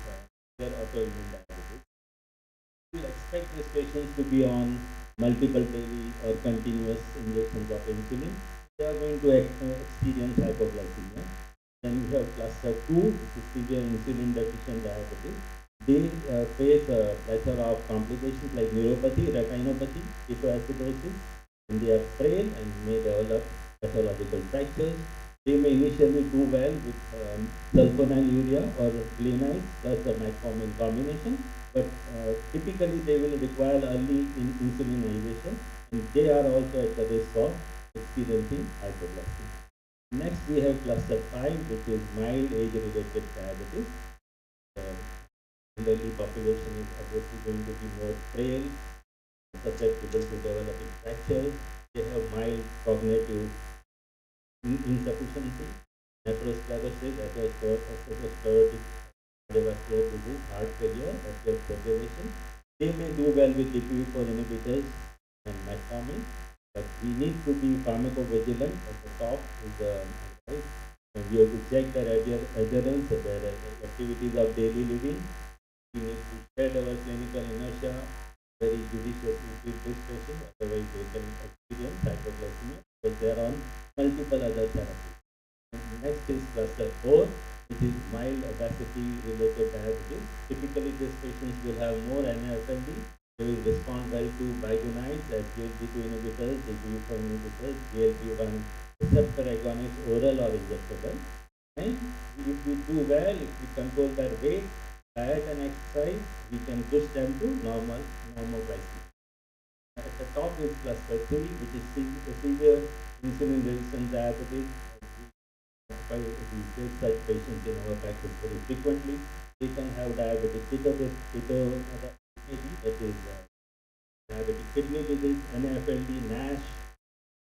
severe autoimmune diabetes. We will expect these patients to be on multiple daily or continuous injections of insulin. They are going to experience hypoglycemia. Then we have cluster 2, which is severe insulin deficient diabetes. They face a plethora of complications like neuropathy, retinopathy, ketoacidosis, and they are frail and may develop pathological fractures. They may initially do well with sulfonylurea or glenide plus the metformin combination, but typically they will require early insulinization, and they are also at the risk of experiencing hypoglycemia. Next we have cluster 5, which is mild age-related diabetes. Elderly population is obviously going to be more frail, susceptible to developing fractures. They have mild cognitive insufficiency, atherosclerosis, atherosclerotic cardiovascular disease, heart failure, atrial fibrillation. They may do well with DPP-4 inhibitors and metformin, but we need to be pharmacovigilant. At the top is the advice. We have to check their adherence, their activities of daily living. We need to shed our clinical inertia very judiciously with this patient, otherwise they can experience hypoglycemia because they are on multiple other therapies. And next is cluster 4, which is mild obesity related diabetes. Typically these patients will have more NAFLD. They will respond well to bigonides, SGLT2 inhibitors, DPP-4 inhibitors, GLP-1 receptor agonists, oral or injectable. And if we do well, if we control their weight, diet and exercise, we can push them to normal glycemia. At the top is cluster 3, which is severe insulin resistant diabetes. We take such patients in our practice very frequently. They can have diabetic ketoacidosis, that is diabetic kidney disease, NAFLD, NASH,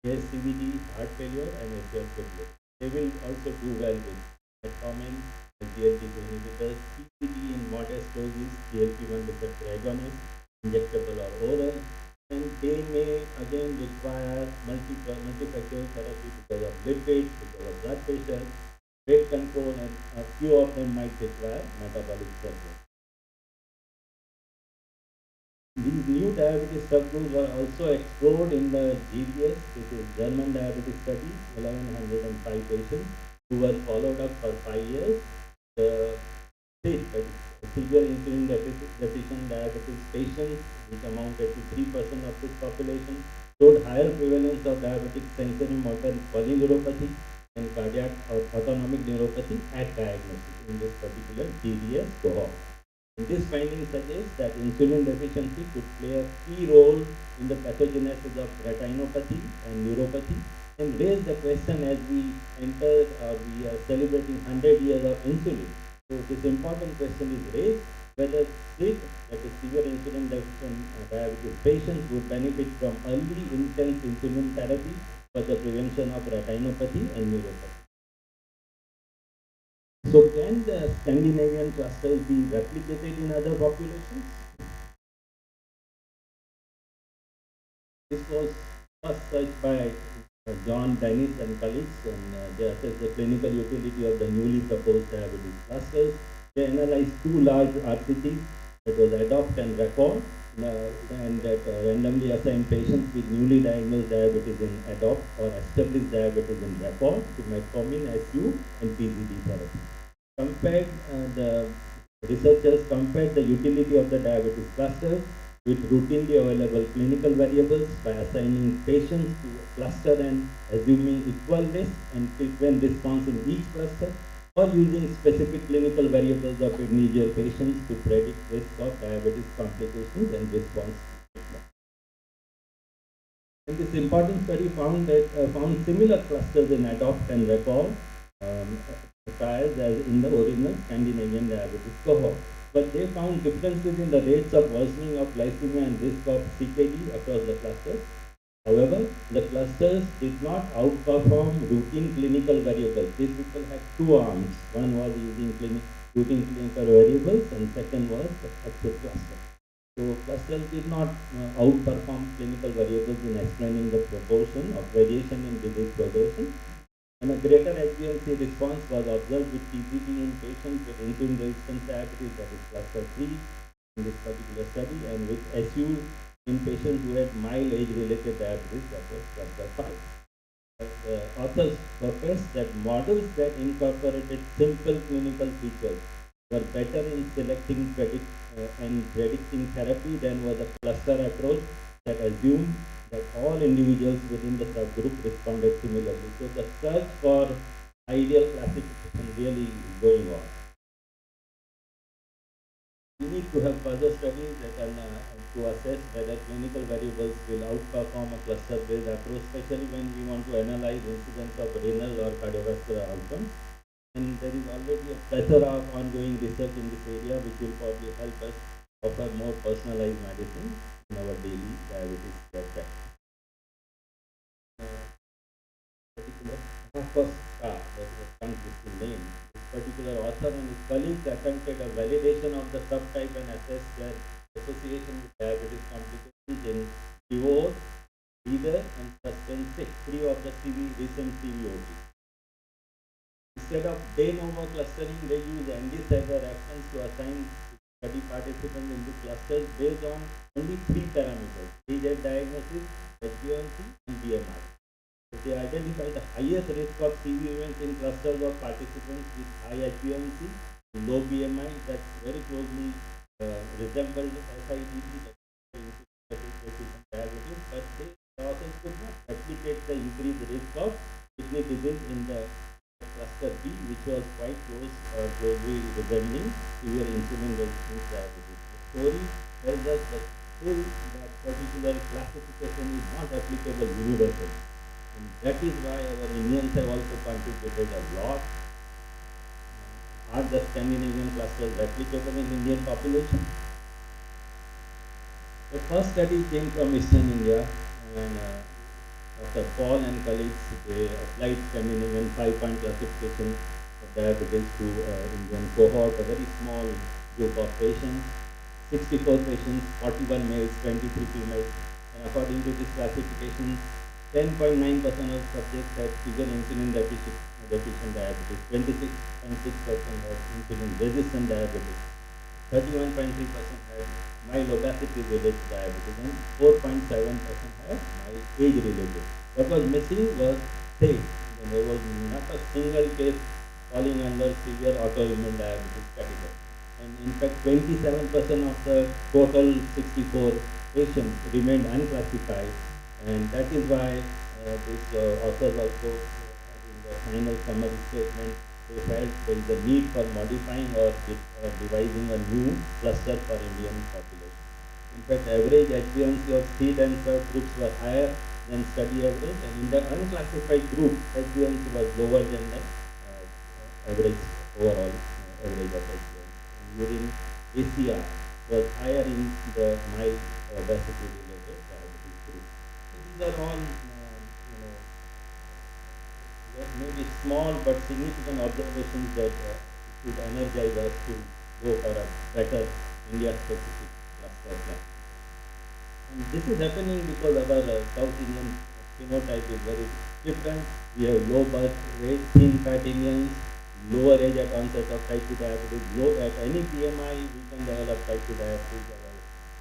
ASCVD, heart failure, and atrial fibrillation. They will also do well with metformin, SGLT2 inhibitors, PCD in modest doses, GLP-1 receptor agonists, injectable or oral, and they may again require multifactorial therapy because of lipids, because of blood pressure, weight control, and a few of them might require metabolic surgery. These new diabetes subgroups were also explored in the GDS, which is German Diabetes Study, 1105 patients who were followed up for 5 years. The severe insulin deficient diabetes patients, which amounted to 3% of this population, showed higher prevalence of diabetic sensory motor polyneuropathy and cardiac or autonomic neuropathy at diagnosis in this particular GDS cohort. This finding suggests that insulin deficiency could play a key role in the pathogenesis of retinopathy and neuropathy, and raise the question as we enter or we are celebrating 100 years of insulin. So this important question is raised whether SID, that is severe insulin deficient diabetes patients, would benefit from early intense insulin therapy for the prevention of retinopathy and neuropathy. So can the Scandinavian clusters be replicated in other populations? This was first searched by John Dennis and colleagues, and they assessed the clinical utility of the newly proposed diabetes clusters. They analyzed two large RCTs, that was adopt and record, and that randomly assigned patients with newly diagnosed diabetes in adopt or established diabetes in record to metformin, SU, and PGD therapy. The researchers compared the utility of the diabetes clusters with routinely available clinical variables by assigning patients to a cluster and assuming equal risk and treatment response in each cluster, or using specific clinical variables of individual patients to predict risk of diabetes complications and response to treatment. And this important study found similar clusters in adopt and recall trials as in the original Scandinavian diabetes cohort. But they found differences in the rates of worsening of glycemia and risk of CKD across the clusters. However, the clusters did not outperform routine clinical variables. These people had two arms. One was using routine clinical variables, and second was the actual cluster. So clusters did not outperform clinical variables in explaining the proportion of variation in disease progression. And a greater HbA1c response was observed with TCT in patients with insulin resistant diabetes, that is cluster 3 in this particular study, and with SU in patients who had mild age-related diabetes, that was cluster 5. Authors professed that models that incorporated simple clinical features were better in selecting and predicting therapy than was a cluster approach that assumed that all individuals within the subgroup responded similarly. So the search for ideal classification really is going on. We need to have further studies that can to assess whether clinical variables will outperform a cluster-based approach, especially when we want to analyze incidence of renal or cardiovascular outcomes. And there is already a plethora of ongoing research in this area, which will probably help us offer more personalized medicine in our daily diabetes care practice. That is a tongue-twisting name. This particular author and his colleagues attempted a validation of the subtype and assessed their association with diabetes complications in PO, leader, and sustain 6, 3 of the recent CVOT. Instead of de novo clustering, they use Andes as a reference to assign study participants into clusters based on only 3 parameters: age at diagnosis, HbA1c, and BMI. So they identify the highest risk of CV events in clusters of participants with high HbA1c, low BMI that very closely resembled SIDD, diabetes, but they also could not replicate the increased risk of kidney disease in the cluster B, which was quite closely resembling severe insulin resistance diabetes. The story tells us that still that particular classification is not applicable universally. And that is why our Indians have also contributed a lot. Are the Scandinavian clusters replicable in Indian population? The first study came from Eastern India, and Dr. Paul and colleagues, they applied Scandinavian 5-point classification of diabetes to Indian cohort, a very small group of patients, 64 patients, 41 males, 23 females, and according to this classification, 10.9% of subjects had severe insulin deficient diabetes, 26.6% had insulin resistant diabetes, 31.3% had mild obesity-related diabetes, and 4.7% had mild age-related. What was missing was stage. There was not a single case falling under severe autoimmune diabetes category. And in fact, 27% of the total 64 patients remained unclassified, and that is why this authors also, in the final summary statement, they felt there is a need for modifying or devising a new cluster for Indian population. In fact, average HbA1c of seed and served groups were higher than study average, and in the unclassified group, HbA1c was lower than the average overall average of HbA1c. Urine ACR was higher in the mild obesity-related diabetes group. So these are all, maybe small but significant observations that should energize us to go for a better India-specific cluster plan. And this is happening because our South Indian phenotype is very different. We have low birth rate, thin fat Indians, lower age at onset of type 2 diabetes, low at any BMI we can develop type 2 diabetes. Our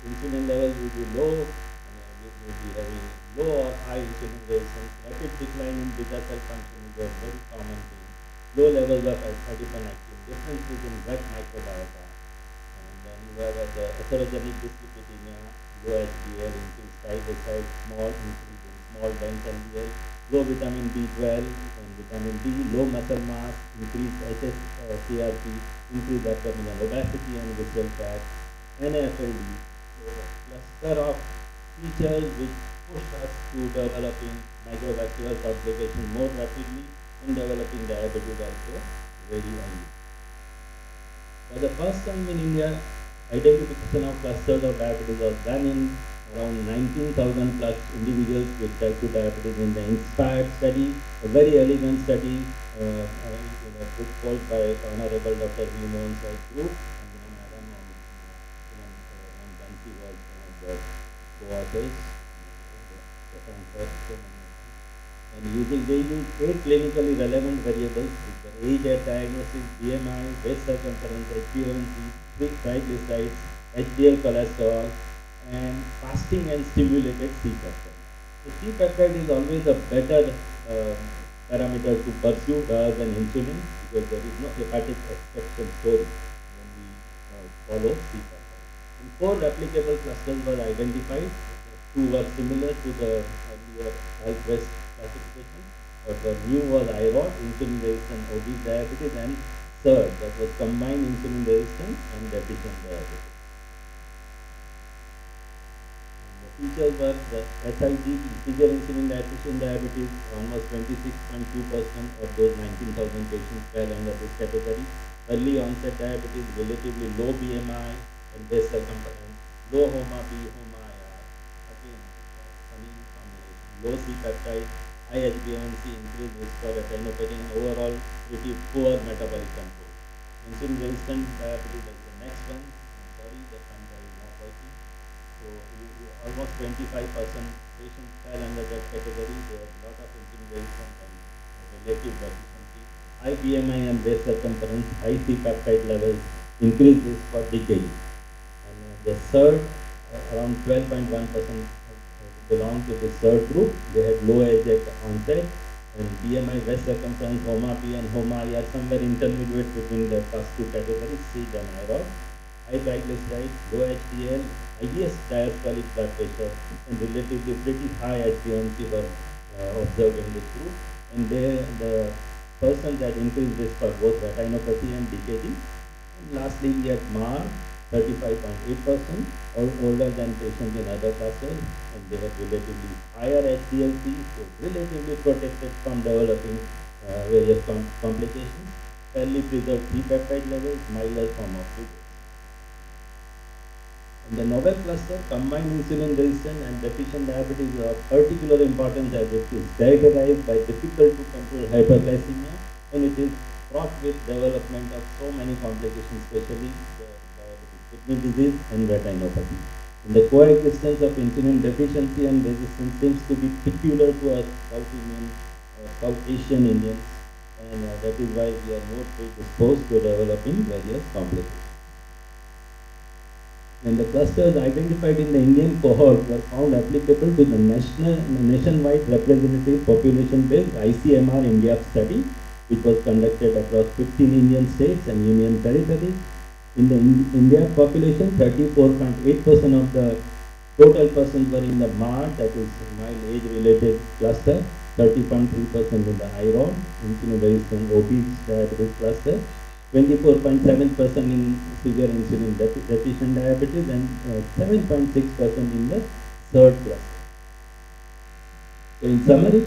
insulin levels will be low, we will be having low or high insulin resistance. Rapid decline in beta cell function is a very common thing. Low levels of adiponectin, differences in gut microbiota, and then you have the atherogenic dyslipidemia, low HDL, increased triglycerides, small increase in small dense LDL, low vitamin B12 and vitamin D, low muscle mass, increased HSCRP, increased abdominal obesity and visceral fat, NAFLD. So a cluster of features which push us to developing microvascular complications more rapidly and developing diabetes also very early. For the first time in India, identification of clusters of diabetes was done in around 19,000 plus individuals with type 2 diabetes in the INSPIRED study, a very elegant study put forth by Honorable Dr. V. Mohan Sai's group, and Madam and Bansi was one of the co-authors. And they use 8 clinically relevant variables, which were age at diagnosis, BMI, waist circumference, HbA1c, triglycerides, HDL cholesterol, and fasting and stimulated C-peptide. So C-peptide is always a better parameter to pursue rather than insulin, because there is no hepatic extraction story when we follow C-peptide. And 4 replicable clusters were identified. 2 were similar to the earlier Health-West classification. What was new was IROD, insulin resistant obese diabetes, and third, that was combined insulin resistant and deficient diabetes. Features were the SIDD, severe insulin deficient diabetes, almost 26.2% of those 19,000 patients fell under this category. Early onset diabetes, relatively low BMI and waist circumference, low HOMA-B, HOMA-IR, again, funny combination, low C-peptide, high HbA1c, increased risk for retinopathy, and overall pretty poor metabolic control. Insulin resistant diabetes is the next one. I'm sorry, the thumbs are not working. So almost 25% patients fell under that category. There are a lot of insulin resistance and relative deficiency. High BMI and waist circumference, high C-peptide levels, increased risk for decay. And the third, around 12.1% belong to the third group. They had low age at onset, and BMI, waist circumference, HOMA-B and HOMA-I are somewhere intermediate between the first 2 categories, SID and IROD. High triglycerides, low HDL, highest diastolic blood pressure, and relatively pretty high HbA1c were observed in this group. And the persons had increased risk for both retinopathy and DKD. And lastly, we had MAR, 35.8%, older than patients in other classes, and they had relatively higher HDL-C, so relatively protected from developing various complications, fairly preserved C-peptide levels, milder form of disease. In the novel cluster, combined insulin resistant and deficient diabetes are of particular importance as it is characterized by difficult to control hyperglycemia, and it is fraught with development of so many complications, especially the diabetic kidney disease and retinopathy. And the coexistence of insulin deficiency and resistance seems to be peculiar to us South Asian Indians, and that is why we are more predisposed to developing various complications. And the clusters identified in the Indian cohort were found applicable to the nationwide representative population-based ICMR India study, which was conducted across 15 Indian states and union territories. In the India population, 34.8% of the total persons were in the MAR, that is mild age-related cluster, 30.3% in the IROD, insulin-resistant obese diabetes cluster, 24.7% in severe insulin deficient diabetes, and 7.6% in the third cluster. So in summary,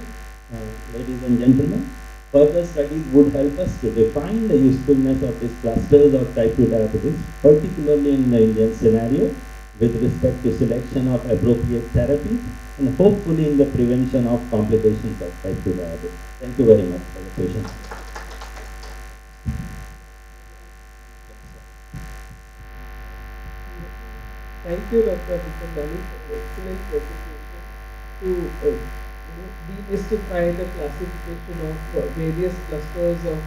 ladies and gentlemen, further studies would help us to define the usefulness of these clusters of type 2 diabetes, particularly in the Indian scenario, with respect to selection of appropriate therapies and hopefully in the prevention of complications of type 2 diabetes. Thank you very much for your patience. Thank you, Dr. Pitfalls, for the excellent presentation to demystify the classification of various clusters of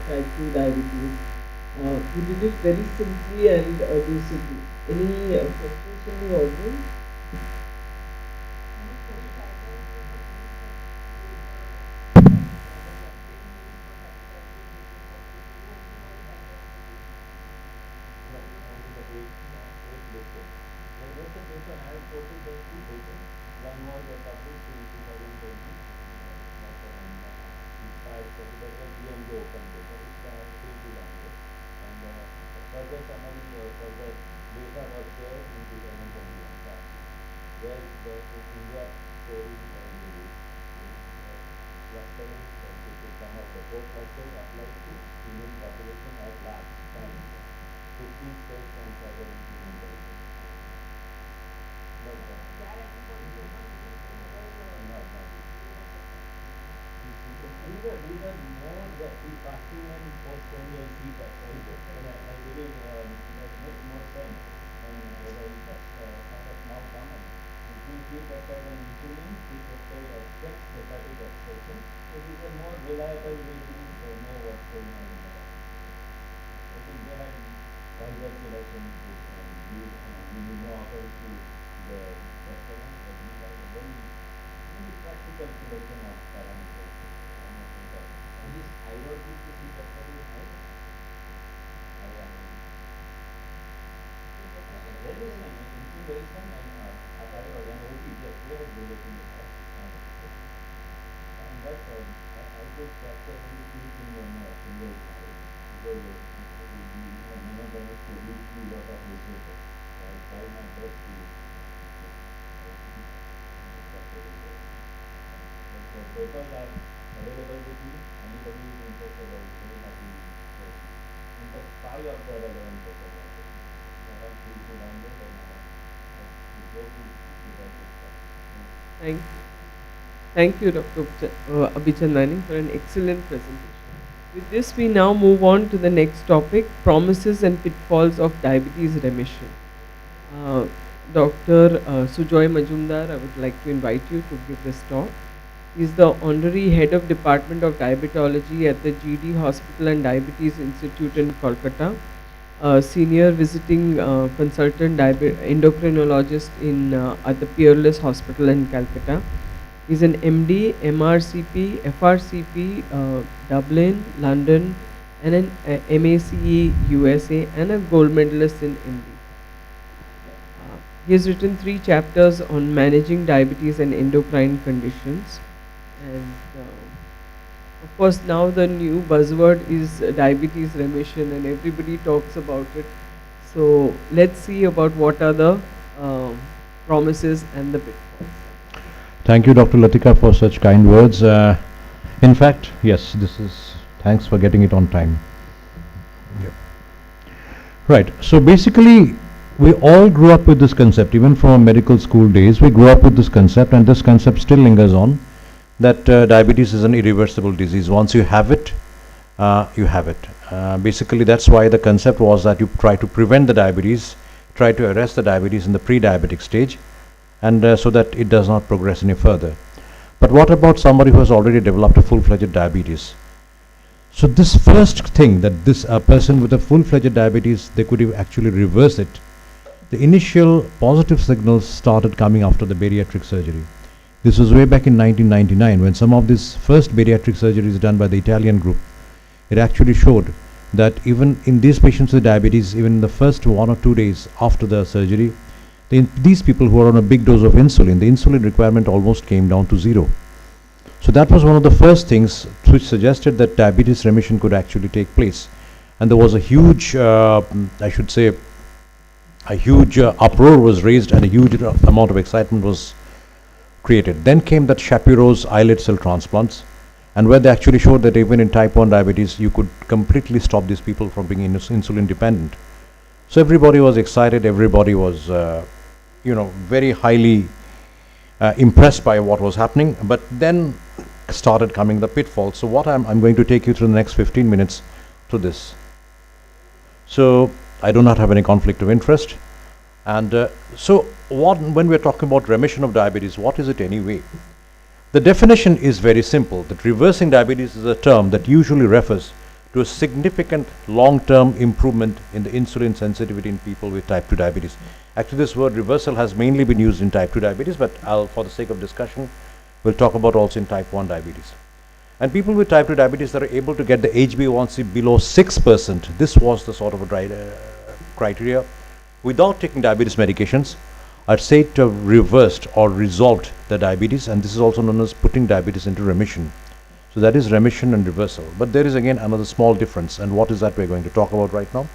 type 2 diabetes. You did it very simply and lucidly. Any questions from the audience? Thank you, Dr. Abhichandani, for an excellent presentation. With this, we now move on to the next topic, promises and pitfalls of diabetes remission. Dr. Sujoy Majumdar, I would like to invite you to give this talk. He is the Honorary Head of Department of Diabetology at the GD Hospital and Diabetes Institute in Kolkata, Senior Visiting Consultant Endocrinologist at the Peerless Hospital in Calcutta. He is an MD, MRCP, FRCP, Dublin, London, and an MACE USA, and a gold medalist in MD. He has written 3 chapters on managing diabetes and endocrine conditions. And of course, now the new buzzword is diabetes remission, and everybody talks about it. So let's see about what are the promises and the pitfalls. Thank you, Dr. Latika, for such kind words. In fact, yes, thanks for getting it on time. Yep. Right, so basically, we all grew up with this concept, even from our medical school days, we grew up with this concept, and this concept still lingers on, that diabetes is an irreversible disease. Once you have it, you have it. Basically, that's why the concept was that you try to prevent the diabetes, try to arrest the diabetes in the pre-diabetic stage, and so that it does not progress any further. But what about somebody who has already developed a full-fledged diabetes? So this first thing, that this person with a full-fledged diabetes, they could actually reverse it, the initial positive signals started coming after the bariatric surgery. This was way back in 1999 when some of these first bariatric surgeries done by the Italian group. It actually showed that even in these patients with diabetes, even in the first 1 or 2 days after the surgery, these people who are on a big dose of insulin, the insulin requirement almost came down to zero. So that was one of the first things which suggested that diabetes remission could actually take place. And there was a huge, I should say, a huge uproar was raised and a huge amount of excitement was created. Then came that Shapiro's islet cell transplants, and where they actually showed that even in type 1 diabetes, you could completely stop these people from being insulin dependent. So everybody was excited, everybody was, very highly impressed by what was happening, but then started coming the pitfalls. So what I'm going to take you through the next 15 minutes through this. So I do not have any conflict of interest. And when we're talking about remission of diabetes, what is it anyway? The definition is very simple, that reversing diabetes is a term that usually refers to a significant long-term improvement in the insulin sensitivity in people with type 2 diabetes. Actually, this word reversal has mainly been used in type 2 diabetes, but for the sake of discussion, we'll talk about also in type 1 diabetes. And people with type 2 diabetes that are able to get the HbA1c below 6%, this was the sort of a criteria, without taking diabetes medications, are said to have reversed or resolved the diabetes, and this is also known as putting diabetes into remission. So that is remission and reversal. But there is again another small difference, and what is that we're going to talk about right now.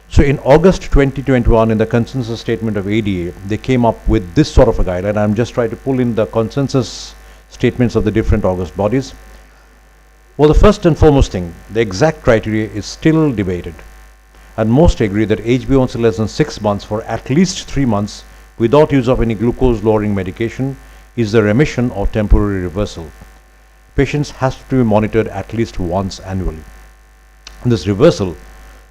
So in August 2021, in the consensus statement of ADA, they came up with this sort of a guideline. I'm just trying to pull in the consensus statements of the different August bodies. Well, the first and foremost thing, the exact criteria is still debated. And most agree that HbA1c less than 6 months for at least 3 months without use of any glucose lowering medication is the remission or temporary reversal. Patients have to be monitored at least once annually. And this reversal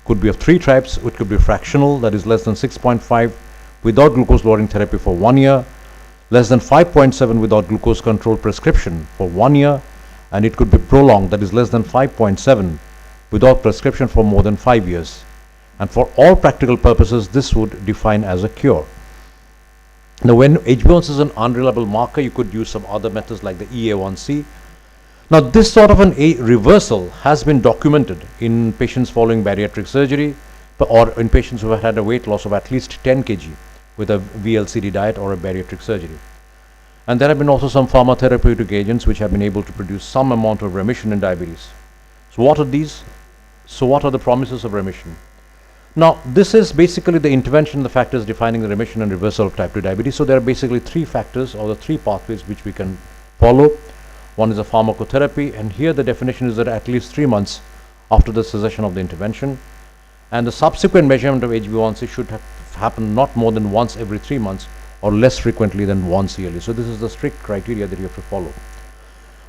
could be of 3 types. It could be fractional, that is less than 6.5 without glucose lowering therapy for 1 year, less than 5.7 without glucose control prescription for 1 year, and it could be prolonged, that is less than 5.7 without prescription for more than 5 years. And for all practical purposes, this would define as a cure. Now, when HbA1c is an unreliable marker, you could use some other methods like the EA1C. Now, this sort of a reversal has been documented in patients following bariatric surgery or in patients who have had a weight loss of at least 10 kg with a VLCD diet or a bariatric surgery. And there have been also some pharmacotherapeutic agents which have been able to produce some amount of remission in diabetes. So what are these? So what are the promises of remission? Now, this is basically the intervention, the factors defining the remission and reversal of type 2 diabetes. So there are basically 3 factors or the 3 pathways which we can follow. One is a pharmacotherapy, and here the definition is that at least 3 months after the cessation of the intervention. And the subsequent measurement of HbA1c should happen not more than once every 3 months or less frequently than once yearly. So this is the strict criteria that you have to follow.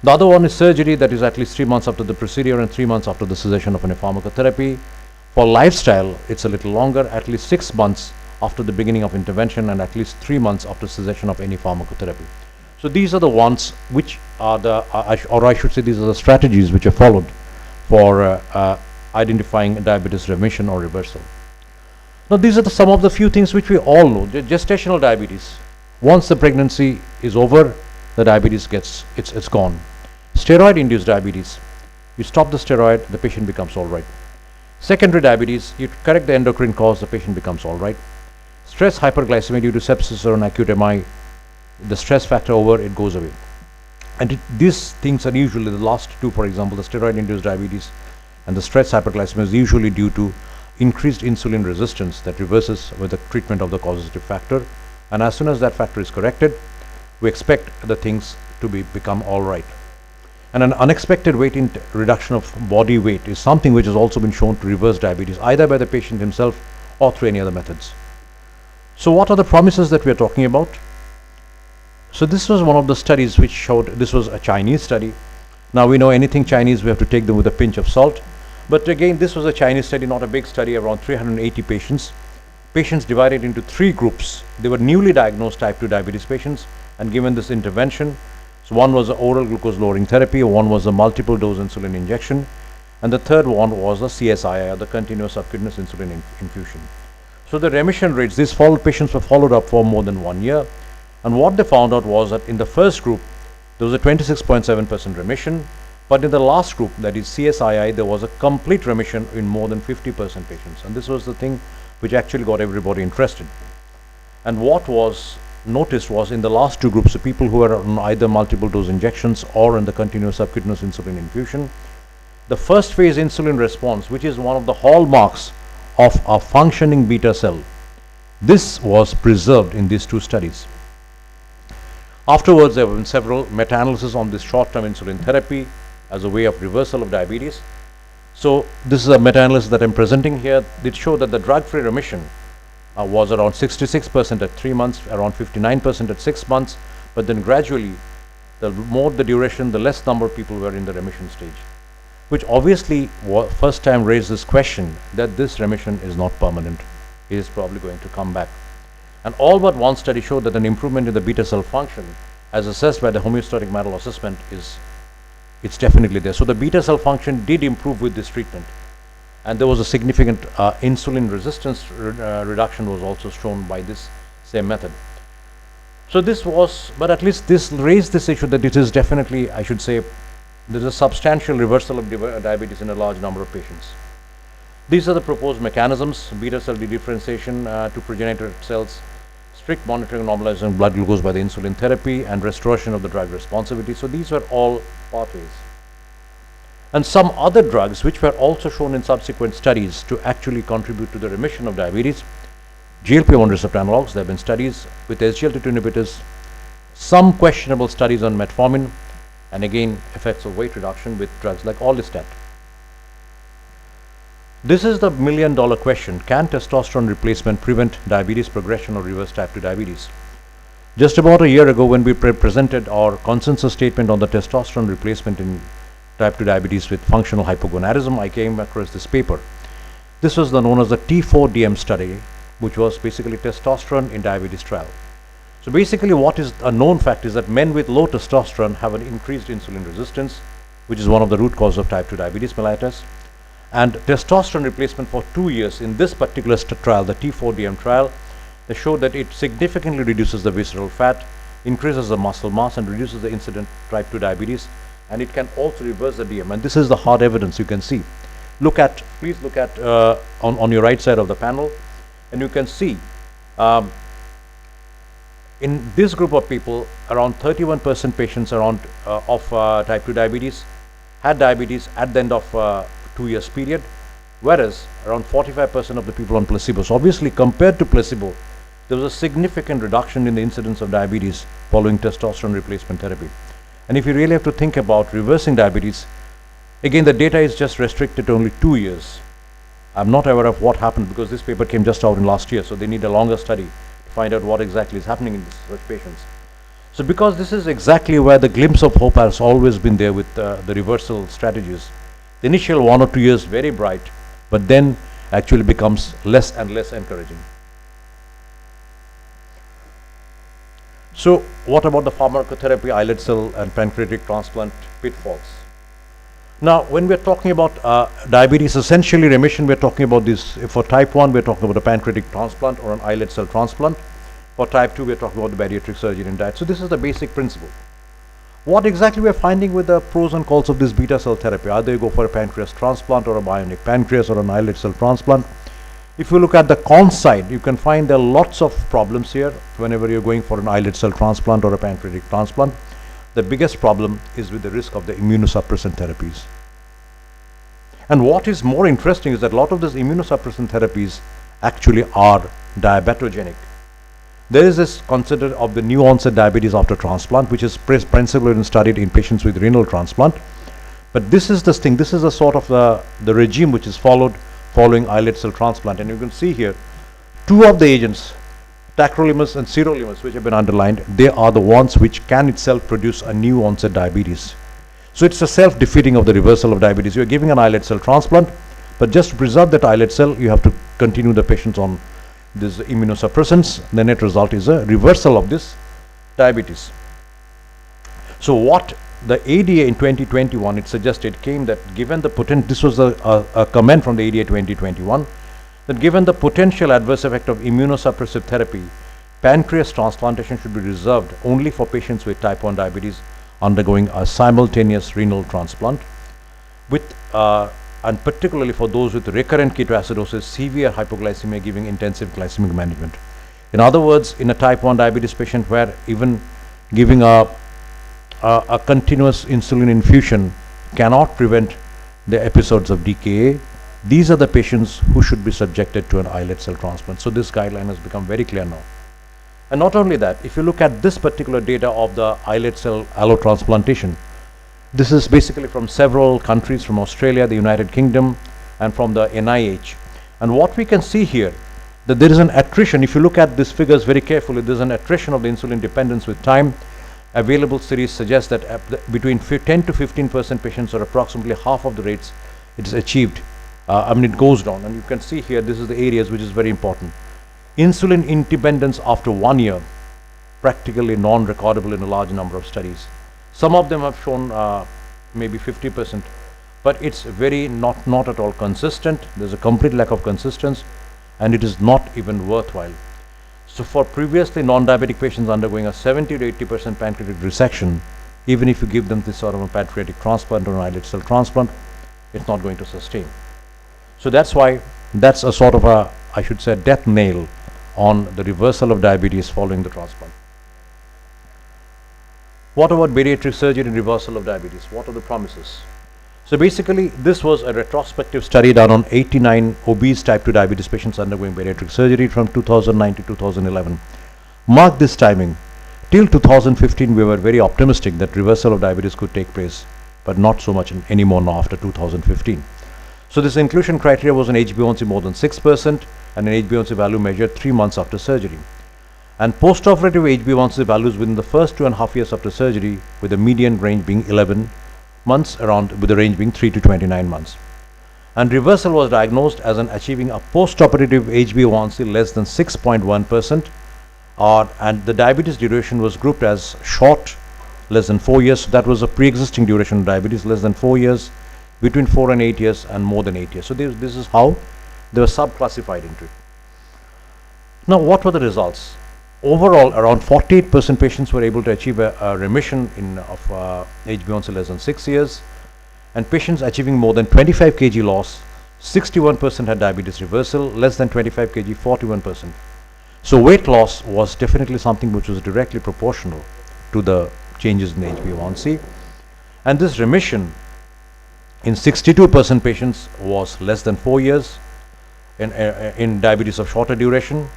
The other one is surgery, that is at least 3 months after the procedure and 3 months after the cessation of any pharmacotherapy. For lifestyle, it's a little longer, at least 6 months after the beginning of intervention and at least 3 months after cessation of any pharmacotherapy. So these are the ones which are the, or I should say these are the strategies which are followed for identifying diabetes remission or reversal. Now these are some of the few things which we all know. Gestational diabetes, once the pregnancy is over, the diabetes it's gone. Steroid induced diabetes, you stop the steroid, the patient becomes alright. Secondary diabetes, you correct the endocrine cause, the patient becomes alright. Stress hyperglycemia due to sepsis or an acute MI, the stress factor over, it goes away. And these things are usually the last 2, for example, the steroid induced diabetes and the stress hyperglycemia is usually due to increased insulin resistance that reverses with the treatment of the causative factor. And as soon as that factor is corrected, we expect the things to become alright. And an unexpected reduction of body weight is something which has also been shown to reverse diabetes, either by the patient himself or through any other methods. So what are the promises that we are talking about? So this was one of the studies which showed, this was a Chinese study. Now we know anything Chinese, we have to take them with a pinch of salt. But again, this was a Chinese study, not a big study, around 380 patients. Patients divided into 3 groups. They were newly diagnosed type 2 diabetes patients and given this intervention. So one was the oral glucose lowering therapy, one was a multiple dose insulin injection, and the third one was the CSII, the continuous subcutaneous insulin infusion. So the remission rates, these patients were followed up for more than 1 year, and what they found out was that in the first group there was a 26.7% remission, but in the last group, that is CSII, there was a complete remission in more than 50% patients, and this was the thing which actually got everybody interested. And what was noticed was in the last two groups, the people who were on either multiple dose injections or in the continuous subcutaneous insulin infusion, the first phase insulin response, which is one of the hallmarks of a functioning beta cell, this was preserved in these two studies. Afterwards, there have been several meta-analyses on this short-term insulin therapy as a way of reversal of diabetes. So this is a meta-analysis that I'm presenting here. It showed that the drug-free remission was around 66% at 3 months, around 59% at 6 months, but then gradually, the more the duration, the less number of people were in the remission stage, which obviously first time raised this question that this remission is not permanent. It is probably going to come back. And all but one study showed that an improvement in the beta cell function, as assessed by the homeostatic model assessment, it's definitely there. So the beta cell function did improve with this treatment, and there was a significant insulin resistance reduction was also shown by this same method. So this was, but at least this raised this issue that it is definitely, I should say, there is a substantial reversal of diabetes in a large number of patients. These are the proposed mechanisms: beta cell dedifferentiation to progenitor cells, strict monitoring and normalizing blood glucose by the insulin therapy, and restoration of the drug responsivity. So these were all pathways. And some other drugs which were also shown in subsequent studies to actually contribute to the remission of diabetes: GLP-1 receptor analogs. There have been studies with SGLT2 inhibitors, some questionable studies on metformin, and again effects of weight reduction with drugs like orlistat. This is the million-dollar question: can testosterone replacement prevent diabetes progression or reverse type 2 diabetes? Just about a year ago, when we presented our consensus statement on the testosterone replacement in type 2 diabetes with functional hypogonadism, I came across this paper. This was known as the T4DM study, which was basically testosterone in diabetes trial. So basically what is a known fact is that men with low testosterone have an increased insulin resistance, which is one of the root causes of type 2 diabetes mellitus. And testosterone replacement for 2 years in this particular trial, the T4DM trial, they showed that it significantly reduces the visceral fat, increases the muscle mass, and reduces the incident type 2 diabetes, and it can also reverse the DM. And this is the hard evidence you can see. Please look at on your right side of the panel, and you can see in this group of people, around 31% patients of type 2 diabetes had diabetes at the end of 2 years period, whereas around 45% of the people on placebo. So obviously, compared to placebo, there was a significant reduction in the incidence of diabetes following testosterone replacement therapy. And if you really have to think about reversing diabetes, again, the data is just restricted to only 2 years. I'm not aware of what happened because this paper came just out in last year, so they need a longer study to find out what exactly is happening in such patients. So because this is exactly where the glimpse of hope has always been there with the reversal strategies, the initial 1 or 2 years very bright, but then actually becomes less and less encouraging. So what about the pharmacotherapy, islet cell and pancreatic transplant pitfalls? Now, when we're talking about diabetes, essentially remission, we're talking about this. For type 1, we're talking about a pancreatic transplant or an islet cell transplant. For type 2, we're talking about the bariatric surgery and diet. So this is the basic principle. What exactly we're finding with the pros and cons of this beta cell therapy? Either you go for a pancreas transplant or a bionic pancreas or an islet cell transplant. If you look at the con side, you can find there are lots of problems here whenever you're going for an islet cell transplant or a pancreatic transplant. The biggest problem is with the risk of the immunosuppressant therapies. And what is more interesting is that a lot of these immunosuppressant therapies actually are diabetogenic. There is this concept of the new onset diabetes after transplant, which is principally studied in patients with renal transplant. But this is this thing, this is a sort of the regime which is following islet cell transplant. And you can see here, 2 of the agents, tacrolimus and sirolimus, which have been underlined, they are the ones which can itself produce a new onset diabetes. So it's a self-defeating of the reversal of diabetes. You're giving an islet cell transplant, but just to preserve that islet cell, you have to continue the patients on these immunosuppressants. The net result is a reversal of this diabetes. So what the ADA in 2021, it suggested, came that given the this was a comment from the ADA 2021, that given the potential adverse effect of immunosuppressive therapy, pancreas transplantation should be reserved only for patients with type 1 diabetes undergoing a simultaneous renal transplant, with and particularly for those with recurrent ketoacidosis, severe hypoglycemia giving intensive glycemic management. In other words, in a type 1 diabetes patient where even giving a continuous insulin infusion cannot prevent the episodes of DKA, these are the patients who should be subjected to an islet cell transplant. So this guideline has become very clear now. And not only that, if you look at this particular data of the islet cell allotransplantation, this is basically from several countries, from Australia, the United Kingdom, and from the NIH. And what we can see here, that there is an attrition. If you look at these figures very carefully, there is an attrition of the insulin dependence with time. Available series suggest that between 10 to 15% patients, or approximately half of the rates, it is achieved. It goes down, and you can see here, this is the areas which is very important. Insulin independence after 1 year, practically non-recordable in a large number of studies. Some of them have shown maybe 50%, but it's very not at all consistent. There's a complete lack of consistency, and it is not even worthwhile. So for previously non-diabetic patients undergoing a 70 to 80% pancreatic resection, even if you give them this sort of a pancreatic transplant or an islet cell transplant, it's not going to sustain. So that's why that's a sort of a, I should say, death nail on the reversal of diabetes following the transplant. What about bariatric surgery and reversal of diabetes? What are the promises? So basically, this was a retrospective study done on 89 obese type 2 diabetes patients undergoing bariatric surgery from 2009 to 2011. Mark this timing. Till 2015, we were very optimistic that reversal of diabetes could take place, but not so much anymore now after 2015. So this inclusion criteria was an HbA1c more than 6% and an HbA1c value measured 3 months after surgery. And post-operative HbA1c values within the first 2.5 years after surgery, with the median range being 11 months, with the range being 3 to 29 months. And reversal was diagnosed as an achieving a post-operative HbA1c less than 6.1%, and the diabetes duration was grouped as short, less than 4 years. So that was a pre-existing duration of diabetes, less than 4 years, between 4 and 8 years, and more than 8 years. So this is how they were sub-classified into it. Now, what were the results? Overall, around 48% patients were able to achieve a remission of HbA1c less than 6 years, and patients achieving more than 25 kg loss, 61% had diabetes reversal, less than 25 kg, 41%. So weight loss was definitely something which was directly proportional to the changes in the HbA1c, and this remission in 62% patients was less than 4 years in diabetes of shorter duration,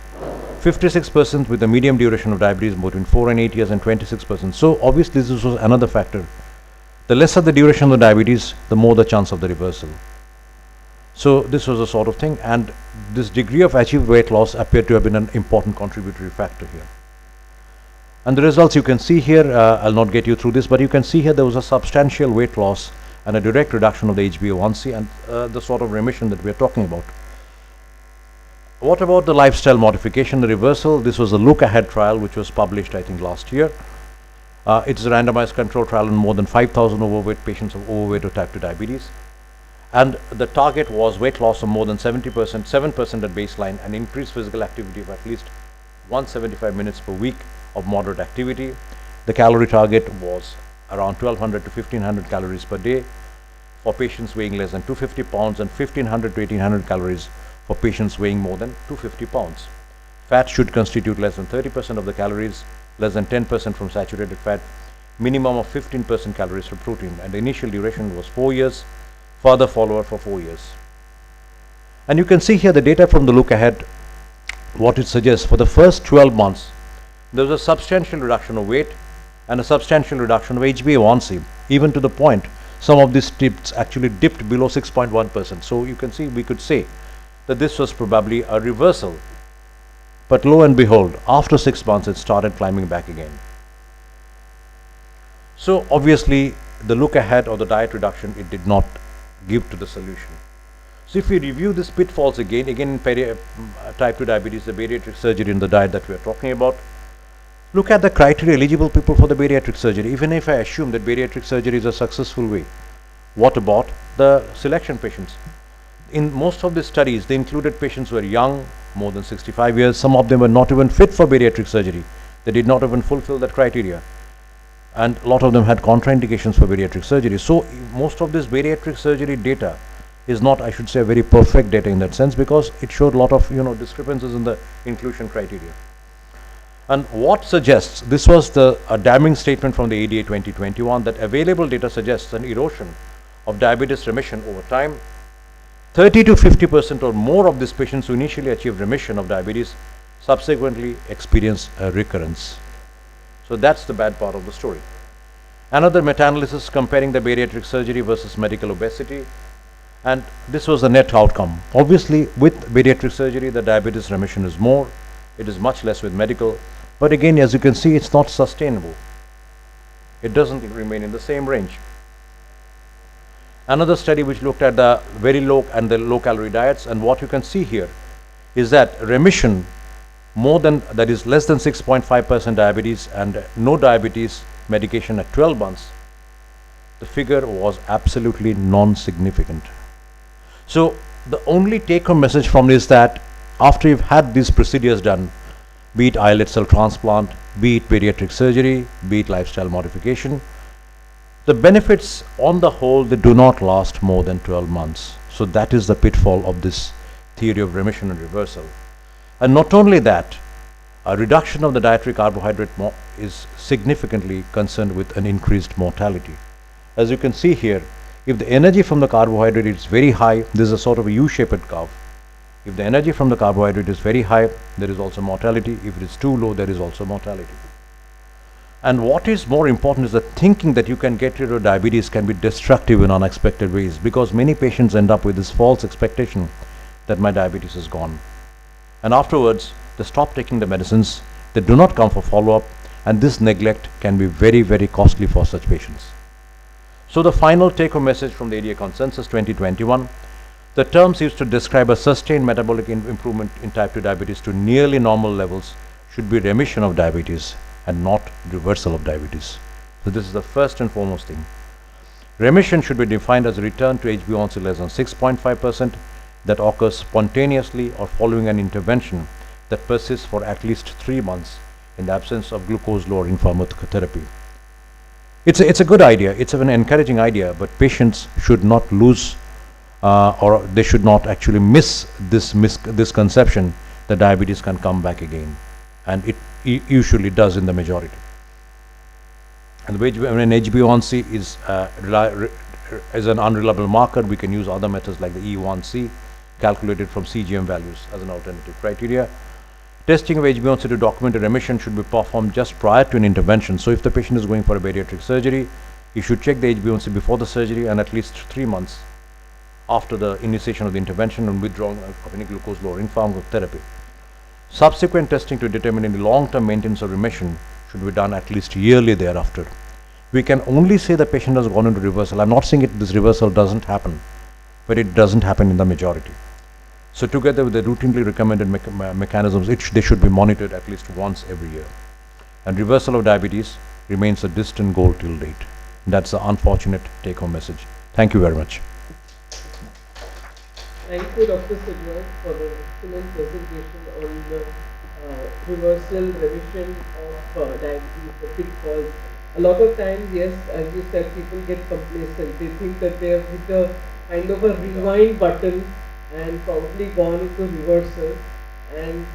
56% with a medium duration of diabetes between 4 and 8 years, and 26%. So obviously this was another factor. The lesser the duration of the diabetes, the more the chance of the reversal. So this was a sort of thing, and this degree of achieved weight loss appeared to have been an important contributory factor here. And the results you can see here, I'll not get you through this, but you can see here there was a substantial weight loss and a direct reduction of the HbA1c and the sort of remission that we are talking about. What about the lifestyle modification, the reversal? This was a look-ahead trial which was published, I think, last year. It's a randomized control trial on more than 5,000 overweight patients of overweight or type 2 diabetes. And the target was weight loss of more than 70%, 7% at baseline, and increased physical activity of at least 175 minutes per week of moderate activity. The calorie target was around 1200 to 1500 calories per day for patients weighing less than 250 pounds, and 1500 to 1800 calories for patients weighing more than 250 pounds. Fat should constitute less than 30% of the calories, less than 10% from saturated fat, minimum of 15% calories for protein, and the initial duration was 4 years, further follow-up for 4 years. And you can see here the data from the look ahead, what it suggests. For the first 12 months, there was a substantial reduction of weight and a substantial reduction of HbA1c, even to the point some of these tips actually dipped below 6.1%. So you can see, we could say that this was probably a reversal, but lo and behold, after 6 months it started climbing back again. So obviously the look ahead or the diet reduction, it did not give to the solution. So if we review these pitfalls again in type 2 diabetes, the bariatric surgery and the diet that we are talking about, look at the criteria eligible people for the bariatric surgery. Even if I assume that bariatric surgery is a successful way, what about the selection patients? in most of the studies, they included patients who were young, more than 65 years. Some of them were not even fit for bariatric surgery. They did not even fulfill that criteria. And a lot of them had contraindications for bariatric surgery. So most of this bariatric surgery data is not, I should say, very perfect data in that sense, because it showed a lot of discrepancies in the inclusion criteria. And what suggests, this was a damning statement from the ADA 2021, that available data suggests an erosion of diabetes remission over time. 30 to 50% or more of these patients who initially achieved remission of diabetes subsequently experience a recurrence. So that's the bad part of the story. Another meta-analysis comparing the bariatric surgery versus medical obesity, and this was the net outcome. Obviously, with bariatric surgery, the diabetes remission is more. It is much less with medical. But again, as you can see, it's not sustainable. It doesn't remain in the same range. Another study which looked at the very low and the low calorie diets, and what you can see here is that remission that is less than 6.5% diabetes and no diabetes medication at 12 months, the figure was absolutely non-significant. So the only take-home message from this is that after you've had these procedures done, be it islet cell transplant, be it bariatric surgery, be it lifestyle modification, the benefits on the whole, they do not last more than 12 months. So that is the pitfall of this theory of remission and reversal. And not only that, a reduction of the dietary carbohydrate is significantly concerned with an increased mortality. As you can see here, if the energy from the carbohydrate is very high, this is a sort of a U-shaped curve. If the energy from the carbohydrate is very high, there is also mortality. If it is too low, there is also mortality. And what is more important is that thinking that you can get rid of diabetes can be destructive in unexpected ways, because many patients end up with this false expectation that my diabetes is gone. And afterwards, they stop taking the medicines, they do not come for follow-up, and this neglect can be very, very costly for such patients. So the final take-home message from the ADA Consensus 2021, the terms used to describe a sustained metabolic improvement in type 2 diabetes to nearly normal levels should be remission of diabetes and not reversal of diabetes. So this is the first and foremost thing. Remission should be defined as a return to HbA1c less than 6.5% that occurs spontaneously or following an intervention that persists for at least 3 months in the absence of glucose-lowering pharmacotherapy. It's a good idea, it's an encouraging idea, but patients should not lose or they should not actually miss this conception that diabetes can come back again, and it usually does in the majority. And when HbA1c is an unreliable marker, we can use other methods like the E1C calculated from CGM values as an alternative criteria. Testing of HbA1c to document a remission should be performed just prior to an intervention. So if the patient is going for a bariatric surgery, you should check the HbA1c before the surgery and at least 3 months after the initiation of the intervention and withdrawal of any glucose-lowering pharmacotherapy. Subsequent testing to determine any long-term maintenance of remission should be done at least yearly thereafter. We can only say the patient has gone into reversal. I'm not saying this reversal doesn't happen, but it doesn't happen in the majority. So together with the routinely recommended mechanisms, they should be monitored at least once every year. And reversal of diabetes remains a distant goal till date. That's the unfortunate take-home message. Thank you very much. Thank you, Dr. Sridhar, for the excellent presentation on the reversal, remission of diabetes, the pitfalls. A lot of times, yes, as you said, people get complacent. They think that they have hit a kind of a rewind button and probably gone into reversal, and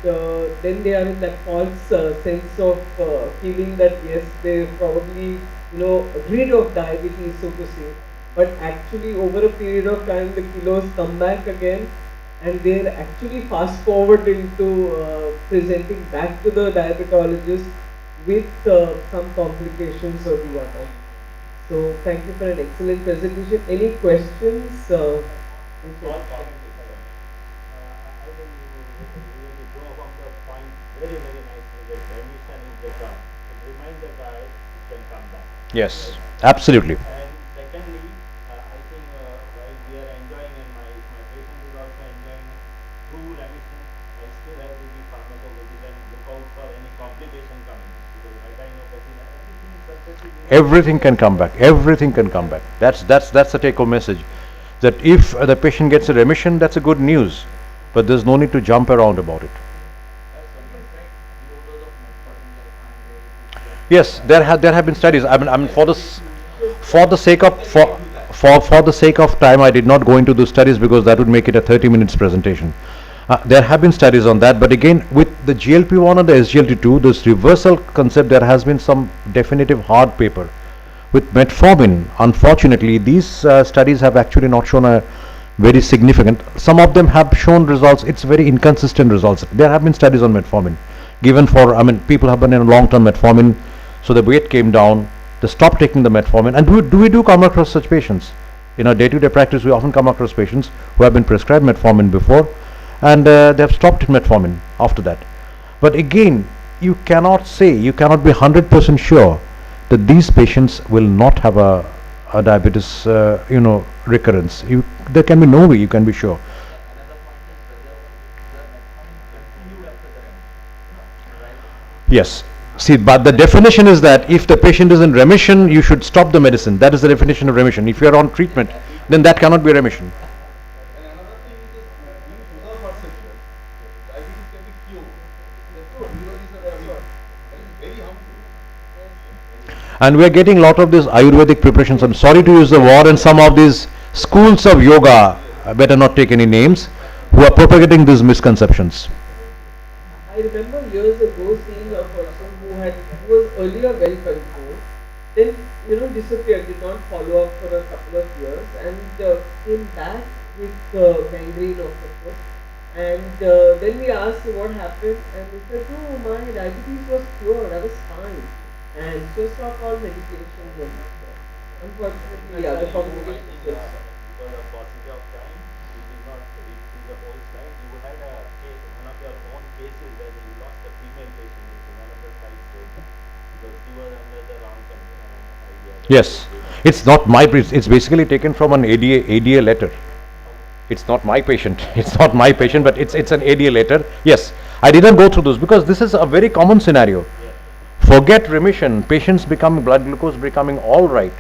then they are in that false sense of feeling that yes, they're probably rid of diabetes, so to say. But actually over a period of time the kilos come back again, and they're actually fast forward into presenting back to the diabetologist with some complications or the other. So thank you for an excellent presentation. Any questions? Yes, absolutely. And secondly, I think while we are enjoying and my patient is also enjoying through remission, I still have to be pharmacovigilant, look out for any complication coming, because everything is Everything can come back. Everything can come back. That's the take-home message. that if the patient gets a remission, that's a good news, but there's no need to jump around about it. Yes, there have been studies. I mean, for the sake of for the sake of time, I did not go into those studies because that would make it a 30 minutes presentation. There have been studies on that, but again, with the GLP-1 and the SGLT2, this reversal concept, there has been some definitive hard paper. With metformin, unfortunately, these studies have actually not shown a very significant. Some of them have shown results. It's very inconsistent results. There have been studies on metformin given for, I mean, people have been in long-term metformin, so the weight came down. They stopped taking the metformin. And we do come across such patients in our day-to-day practice. We often come across patients who have been prescribed metformin before, and they have stopped metformin after that. But again, you cannot be 100% sure that these patients will not have a diabetes, recurrence. There can be no way you can be sure. Yes. See, but the definition is that if the patient is in remission, you should stop the medicine. That is the definition of remission. If you are on treatment, then that cannot be remission. And another thing is sugar perception. Diabetes can be cured. Therefore, sugar is a drug. That is very harmful. And we are getting a lot of these Ayurvedic preparations. I'm sorry to use the word, and some of these schools of yoga, I better not take any names, who are propagating these misconceptions. I remember years ago seeing a person who was earlier well controlled, then disappeared, did not follow up for a couple of years, and came back with gangrene of the foot. And then we asked him what happened, and he said, "No, my diabetes was cured. I was fine." And so stop all medications and unfortunately, yeah, the complications will stop. For the paucity of time, you did not read through the whole slide. You had a case, one of your own cases where you lost a female patient in one of the slides because she was under the wrong idea. Yes, it's not my it's basically taken from an ADA letter. It's not my patient. It's not my patient, but it's an ADA letter. Yes, I didn't go through those because this is a very common scenario. Forget remission, patients becoming blood glucose becoming all right.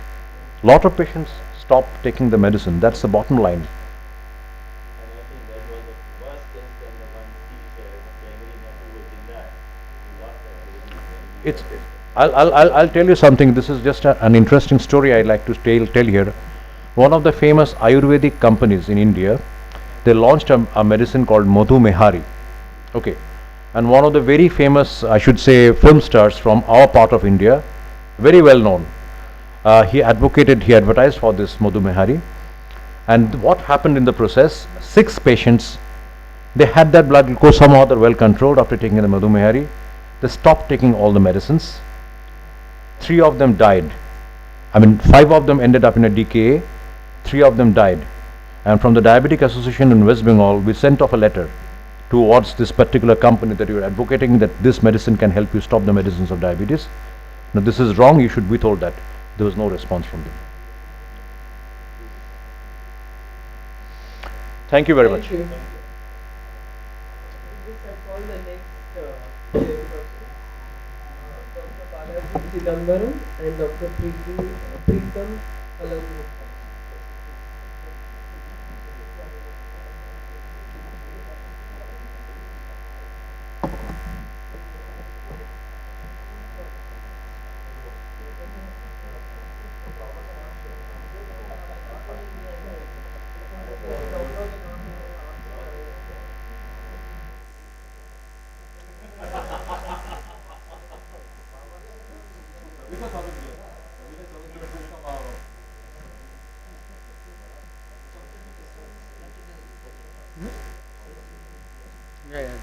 Lot of patients stop taking the medicine. That's the bottom line. And I think that was the worst case than the one he shared, gangrene who was in that. He lost that lady. I'll tell you something. This is just an interesting story I'd like to tell here. One of the famous Ayurvedic companies in India, they launched a medicine called Madhumehari. Okay. And one of the very famous, I should say, film stars from our part of India, very well known. He advertised for this Madhumehari. And what happened in the process, 6 patients, they had their blood glucose somehow other well controlled after taking the Madhumehari. They stopped taking all the medicines. 3 of them died. 5 of them ended up in a DKA, 3 of them died. And from the Diabetic Association in West Bengal, we sent off a letter towards this particular company that you are advocating that this medicine can help you stop the medicines of diabetes. Now this is wrong, you should be told that. There was no response from them. Thank you very much. Thank you. I call the next Dr. Bariatric Chidambaram and Dr. Preetam Kalagu.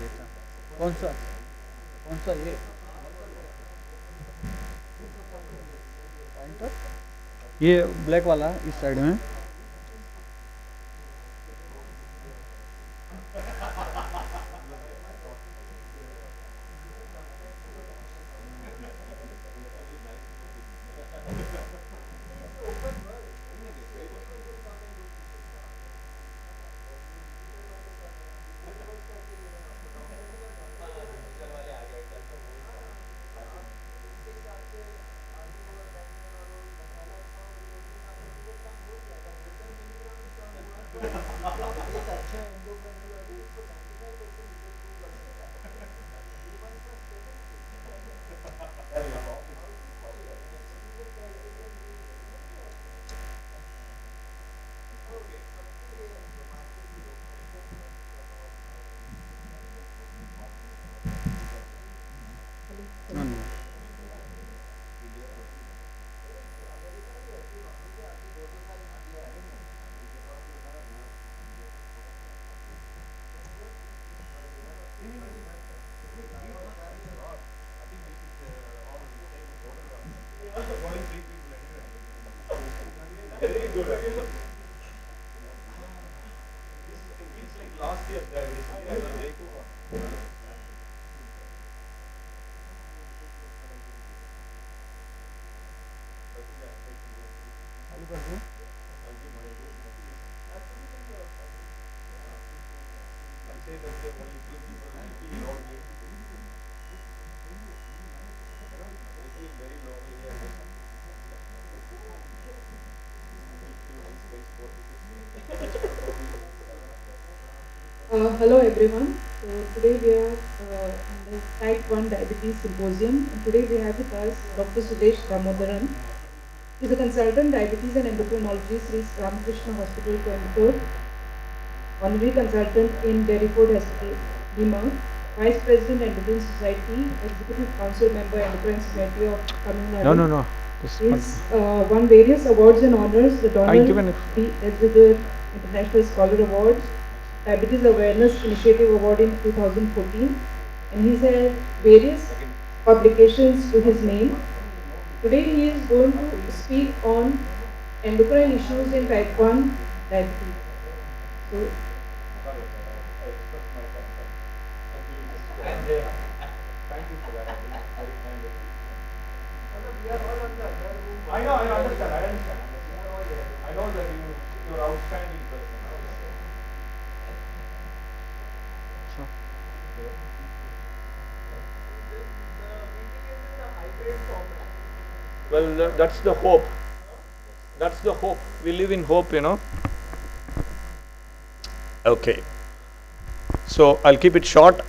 देता कौन सा ये ये black वाला इस side में No, no. Last year's diabetes. Hello everyone. So today we are in the Type 1 Diabetes Symposium, and today we have with us Dr. Sudesh Damodaran. He is a consultant diabetes and endocrinologist, Sri Ramakrishna Hospital, Coimbatore, honorary consultant in Derriford Hospital, Lima, Vice President Endocrine Society, Executive Council Member Endocrine Society of Tamil Nadu. No. This He's won various awards and honors, the Donald given D. Edgewater International Scholar Awards, Diabetes Awareness Initiative Award in 2014, and he's had various publications to his name. Today he is going to speak on endocrine issues in type 1 diabetes. So, Thank you for that. I think very kind of you. I know, I understand. I know that you're outstanding person. Well, that's the hope. That's the hope. We live in hope, you know. Okay. So I'll keep it short.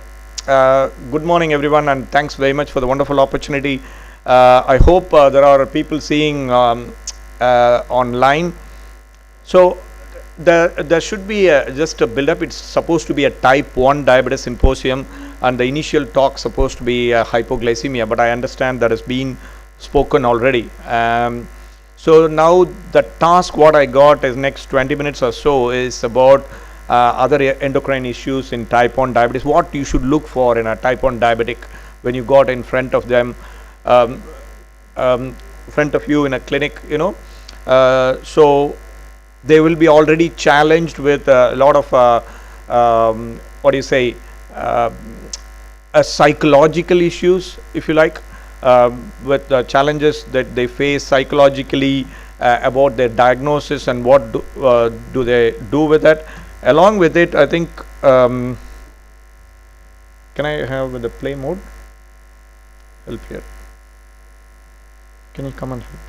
Good morning, everyone, and thanks very much for the wonderful opportunity. I hope there are people seeing online. So there should be just a build-up. It's supposed to be a type 1 diabetes symposium, and the initial talk supposed to be hypoglycemia, but I understand that has been spoken already. So now the task what I got is next 20 minutes or so is about other endocrine issues in type 1 diabetes, what you should look for in a type 1 diabetic when you got in front of them, front of you in a clinic, you know. So they will be already challenged with a lot of what do you say, psychological issues, if you like, with the challenges that they face psychologically about their diagnosis and what do they do with it. Along with it, I think, can I have the play mode? Help here. Can you come and help?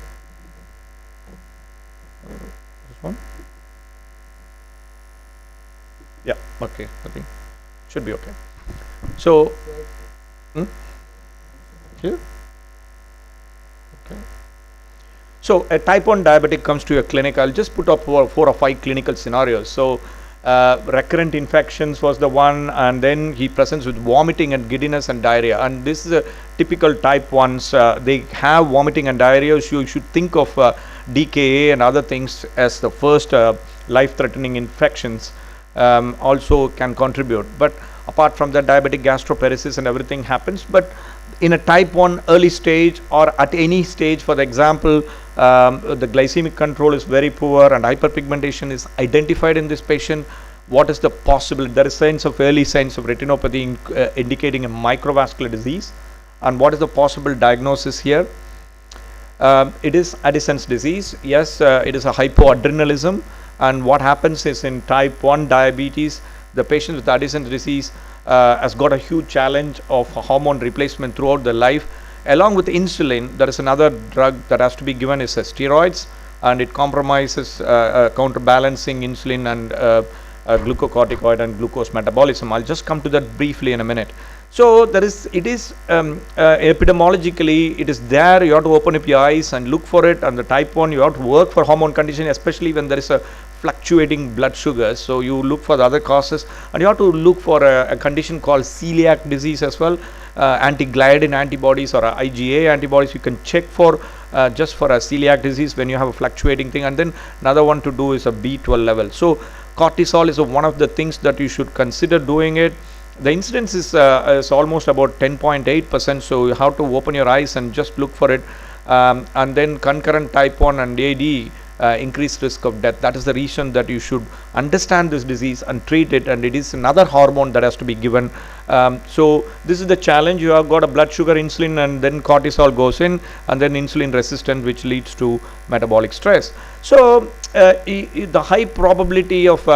This one? Yeah, okay, I think should be okay. So, here? Okay. So, a type 1 diabetic comes to your clinic. I'll just put up 4 or 5 clinical scenarios. So, recurrent infections was the one, and then he presents with vomiting and giddiness and diarrhea, and this is a typical type 1s. They have vomiting and diarrhea, so you should think of DKA and other things as the first life-threatening infections. Also can contribute, but apart from that, diabetic gastroparesis and everything happens. But in a type 1 early stage or at any stage, for example, the glycemic control is very poor and hyperpigmentation is identified in this patient. What is the possible? There is early signs of retinopathy indicating a microvascular disease. And what is the possible diagnosis here? It is Addison's disease. Yes, it is a hypoadrenalism. And what happens is in type 1 diabetes, the patient with Addison's disease has got a huge challenge of hormone replacement throughout their life. Along with insulin, there is another drug that has to be given is steroids, and it compromises counterbalancing insulin and glucocorticoid and glucose metabolism. I'll just come to that briefly in a minute. So there is, it is epidemiologically, it is there. You have to open up your eyes and look for it. And the type 1, you have to work for hormone condition, especially when there is a fluctuating blood sugar. So you look for the other causes, and you have to look for a condition called celiac disease as well. Anti-gliadin antibodies or IgA antibodies you can check for just for a celiac disease when you have a fluctuating thing. And then another one to do is a B12 level. So cortisol is one of the things that you should consider doing it. The incidence is almost about 10.8%, so you have to open your eyes and just look for it. And then concurrent type 1 and AD, increased risk of death. That is the reason that you should understand this disease and treat it, and it is another hormone that has to be given. So this is the challenge. You have got a blood sugar, insulin, and then cortisol goes in, and then insulin resistance, which leads to metabolic stress. So the high probability of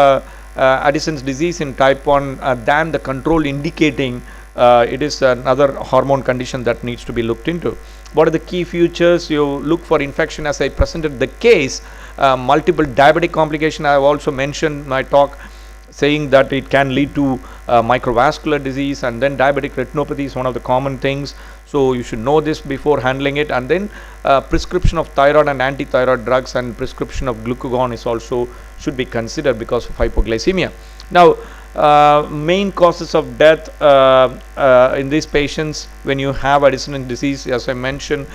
Addison's disease in type 1 than the control indicating it is another hormone condition that needs to be looked into. What are the key features? You look for infection, as I presented the case, multiple diabetic complication. I have also mentioned my talk saying that it can lead to microvascular disease, and then diabetic retinopathy is one of the common things. So you should know this before handling it. And then prescription of thyroid and anti-thyroid drugs and prescription of glucagon is also should be considered because of hypoglycemia. Now, main causes of death in these patients when you have Addison's disease, as I mentioned,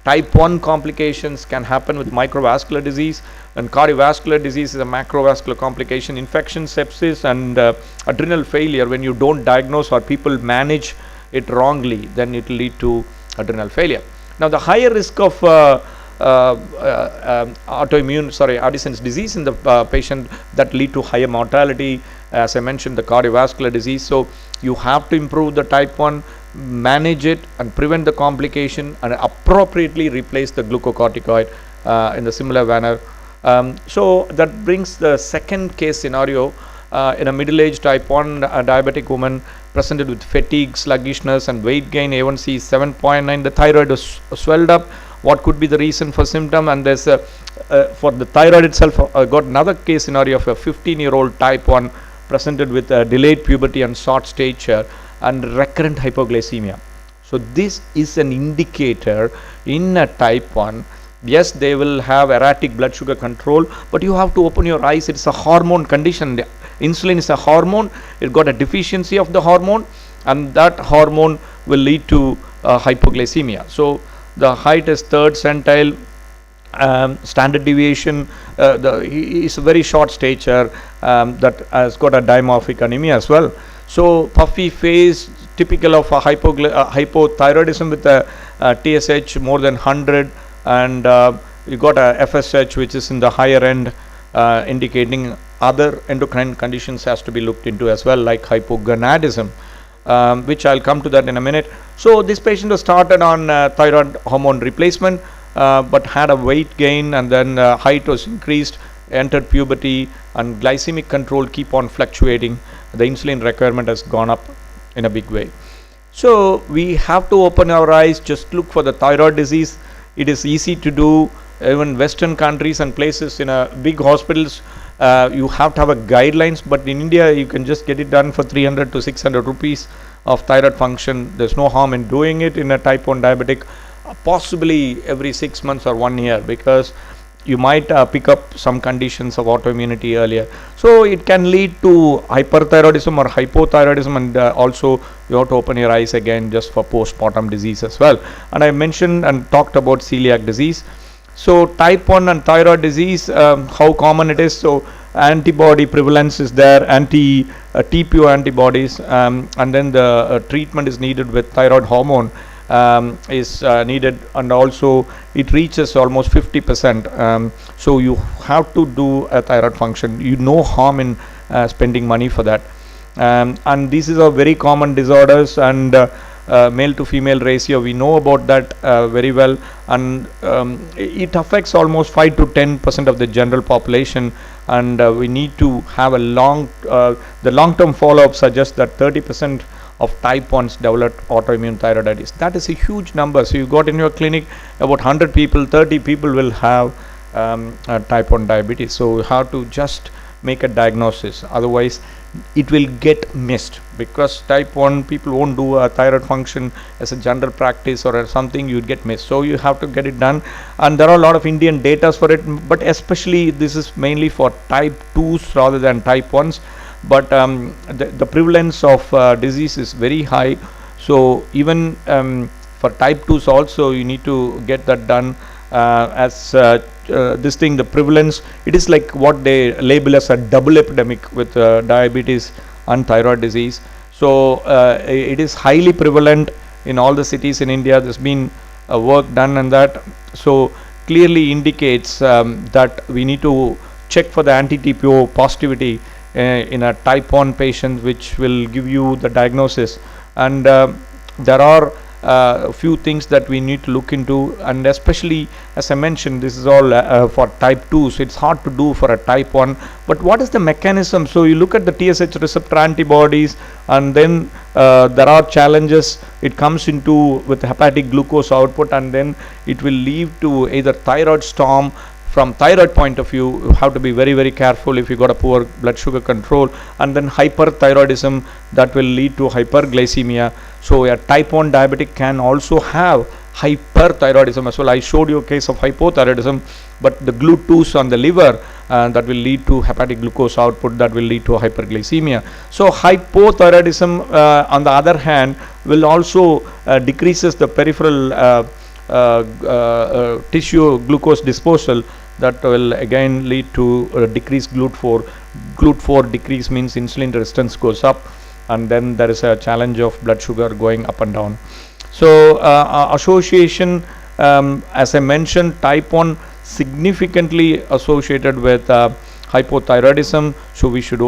type 1 complications can happen with microvascular disease, and cardiovascular disease is a macrovascular complication. Infection, sepsis, and adrenal failure, when you don't diagnose or people manage it wrongly, then it will lead to adrenal failure. Now, the higher risk of Addison's disease in the patient that lead to higher mortality, as I mentioned, the cardiovascular disease. So you have to improve the type 1, manage it and prevent the complication, and appropriately replace the glucocorticoid in the similar manner. So that brings the second case scenario in a middle-aged type 1 diabetic woman presented with fatigue, sluggishness, and weight gain. A1C is 7.9. The thyroid is swelled up. What could be the reason for symptom? And there's for the thyroid itself, I got another case scenario of a 15-year-old type 1 presented with delayed puberty and short stature and recurrent hypoglycemia. So this is an indicator in a type 1. Yes, they will have erratic blood sugar control, but you have to open your eyes. It's a hormone condition. The insulin is a hormone. It got a deficiency of the hormone, and that hormone will lead to hypoglycemia. So the height is 3rd centile, standard deviation, he is a very short stature, that has got a dimorphic anemia as well. So puffy face, typical of a hypothyroidism with a TSH more than 100, and you got a FSH which is in the higher end, indicating other endocrine conditions has to be looked into as well, like hypogonadism, which I'll come to that in a minute. So this patient was started on thyroid hormone replacement, but had a weight gain, and then height was increased, entered puberty, and glycemic control keep on fluctuating. The insulin requirement has gone up in a big way. So we have to open our eyes, just look for the thyroid disease. It is easy to do. Even Western countries and places in big hospitals, you have to have a guidelines, but in India you can just get it done for 300 to 600 rupees of thyroid function. There's no harm in doing it in a type 1 diabetic, possibly every 6 months or 1 year, because you might pick up some conditions of autoimmunity earlier. So it can lead to hyperthyroidism or hypothyroidism, and also you have to open your eyes again just for postpartum disease as well. And I mentioned and talked about celiac disease. So type 1 and thyroid disease, how common it is. So antibody prevalence is there, TPO antibodies, and then the treatment is needed with thyroid hormone is needed, and also it reaches almost 50%. So you have to do a thyroid function. No harm in spending money for that. And these are very common disorders, and male to female ratio, we know about that very well, and it affects almost 5 to 10% of the general population, and we need to have a the long-term follow-up suggests that 30% of type 1s develop autoimmune thyroiditis. That is a huge number. So you got in your clinic about 100 people, 30 people will have type 1 diabetes. So you have to just make a diagnosis, otherwise it will get missed, because type 1 people won't do a thyroid function as a general practice or something, you'd get missed. So you have to get it done, and there are a lot of Indian data for it, but especially this is mainly for type 2s rather than type 1s. But the prevalence of disease is very high, so even for type 2s also you need to get that done. As this thing, the prevalence, it is like what they label as a double epidemic with diabetes and thyroid disease. So it is highly prevalent in all the cities in India. There's been work done on that, so clearly indicates that we need to check for the anti-TPO positivity in a type 1 patient, which will give you the diagnosis. And there are a few things that we need to look into, and especially, as I mentioned, this is all for type 2, so it's hard to do for a type 1. But what is the mechanism? So you look at the TSH receptor antibodies, and then there are challenges. It comes into with hepatic glucose output, and then it will lead to either thyroid storm. From thyroid point of view, you have to be very, very careful if you got a poor blood sugar control, and then hyperthyroidism, that will lead to hyperglycemia. So a type 1 diabetic can also have hyperthyroidism as well. I showed you a case of hypothyroidism, but the GLUT2s on the liver, that will lead to hepatic glucose output, that will lead to hyperglycemia. So hypothyroidism on the other hand will also decreases the peripheral tissue glucose disposal, that will again lead to decreased GLUT4. GLUT4 decrease means insulin resistance goes up, and then there is a challenge of blood sugar going up and down. So association, as I mentioned, type 1 significantly associated with hypothyroidism, so we should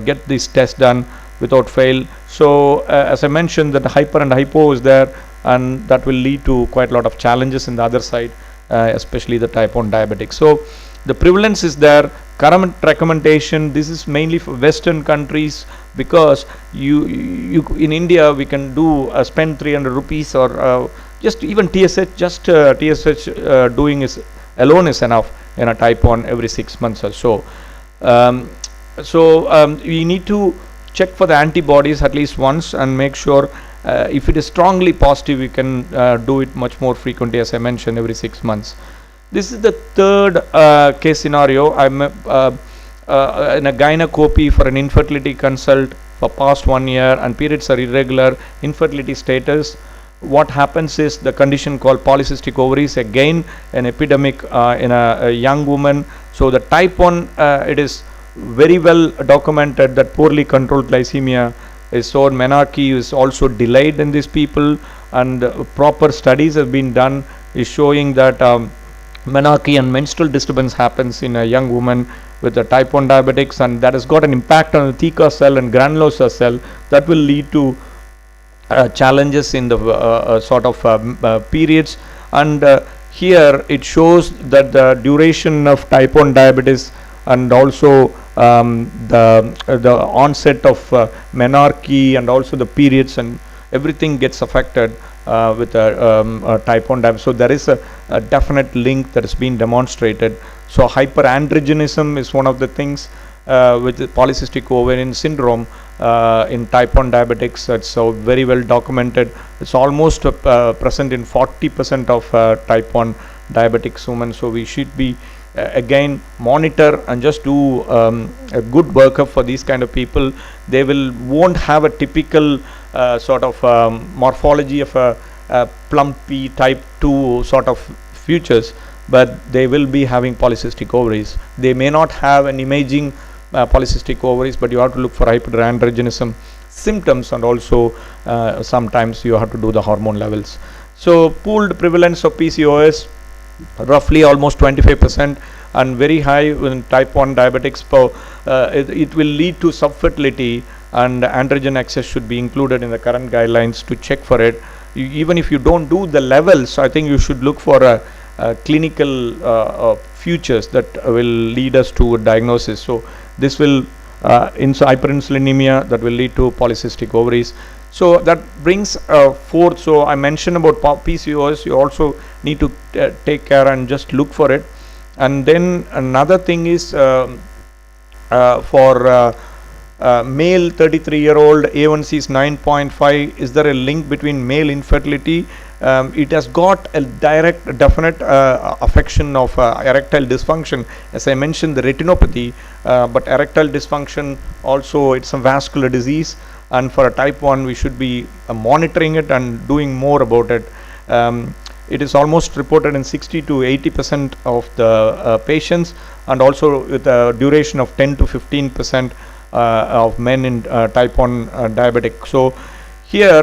get this test done without fail. So as I mentioned, that the hyper and hypo is there, and that will lead to quite a lot of challenges in the other side, especially the type 1 diabetic. So the prevalence is there. Current recommendation, this is mainly for Western countries, because you in India we can do spend 300 rupees, or just even TSH, just TSH doing is alone is enough in a type 1 every 6 months or so. We need to check for the antibodies at least once, and make sure if it is strongly positive, we can do it much more frequently, as I mentioned, every 6 months. This is the third case scenario. I'm in a gynecopy for an infertility consult for past 1 year, and periods are irregular, infertility status. What happens is the condition called polycystic ovaries, again an epidemic in a young woman. So the type 1, it is very well documented that poorly controlled glycemia is so, menarche is also delayed in these people, and proper studies have been done is showing that menarche and menstrual disturbance happens in a young woman with the type 1 diabetics, and that has got an impact on the theca cell and granulosa cell, that will lead to challenges in the sort of periods. And here it shows that the duration of type 1 diabetes, and also the onset of menarche, and also the periods, and everything gets affected with a type 1 diabetes. So there is a definite link that has been demonstrated. So hyperandrogenism is one of the things with the polycystic ovarian syndrome in type 1 diabetics. It's so very well documented. It's almost present in 40% of type 1 diabetics women. So we should be again monitor and just do a good workup for these kind of people. They won't have a typical sort of morphology of a plumpy type 2 sort of features, but they will be having polycystic ovaries. They may not have an imaging polycystic ovaries, but you have to look for hyperandrogenism symptoms, and also sometimes you have to do the hormone levels. So pooled prevalence of PCOS, roughly almost 25%, and very high in type 1 diabetics. It will lead to subfertility, and androgen excess should be included in the current guidelines to check for it. Even if you don't do the levels, I think you should look for a clinical features that will lead us to a diagnosis. So this will hyperinsulinemia, that will lead to polycystic ovaries. So that brings forth. So I mentioned about PCOS. You also need to take care and just look for it. And then another thing is for male 33-year-old, A1C is 9.5. Is there a link between male infertility? It has got a direct, definite affection of erectile dysfunction. As I mentioned, the retinopathy, but erectile dysfunction also, it's a vascular disease. And for a type 1, we should be monitoring it and doing more about it. It is almost reported in 60 to 80% of the patients, and also with a duration of 10 to 15% of men in type 1 diabetic. So here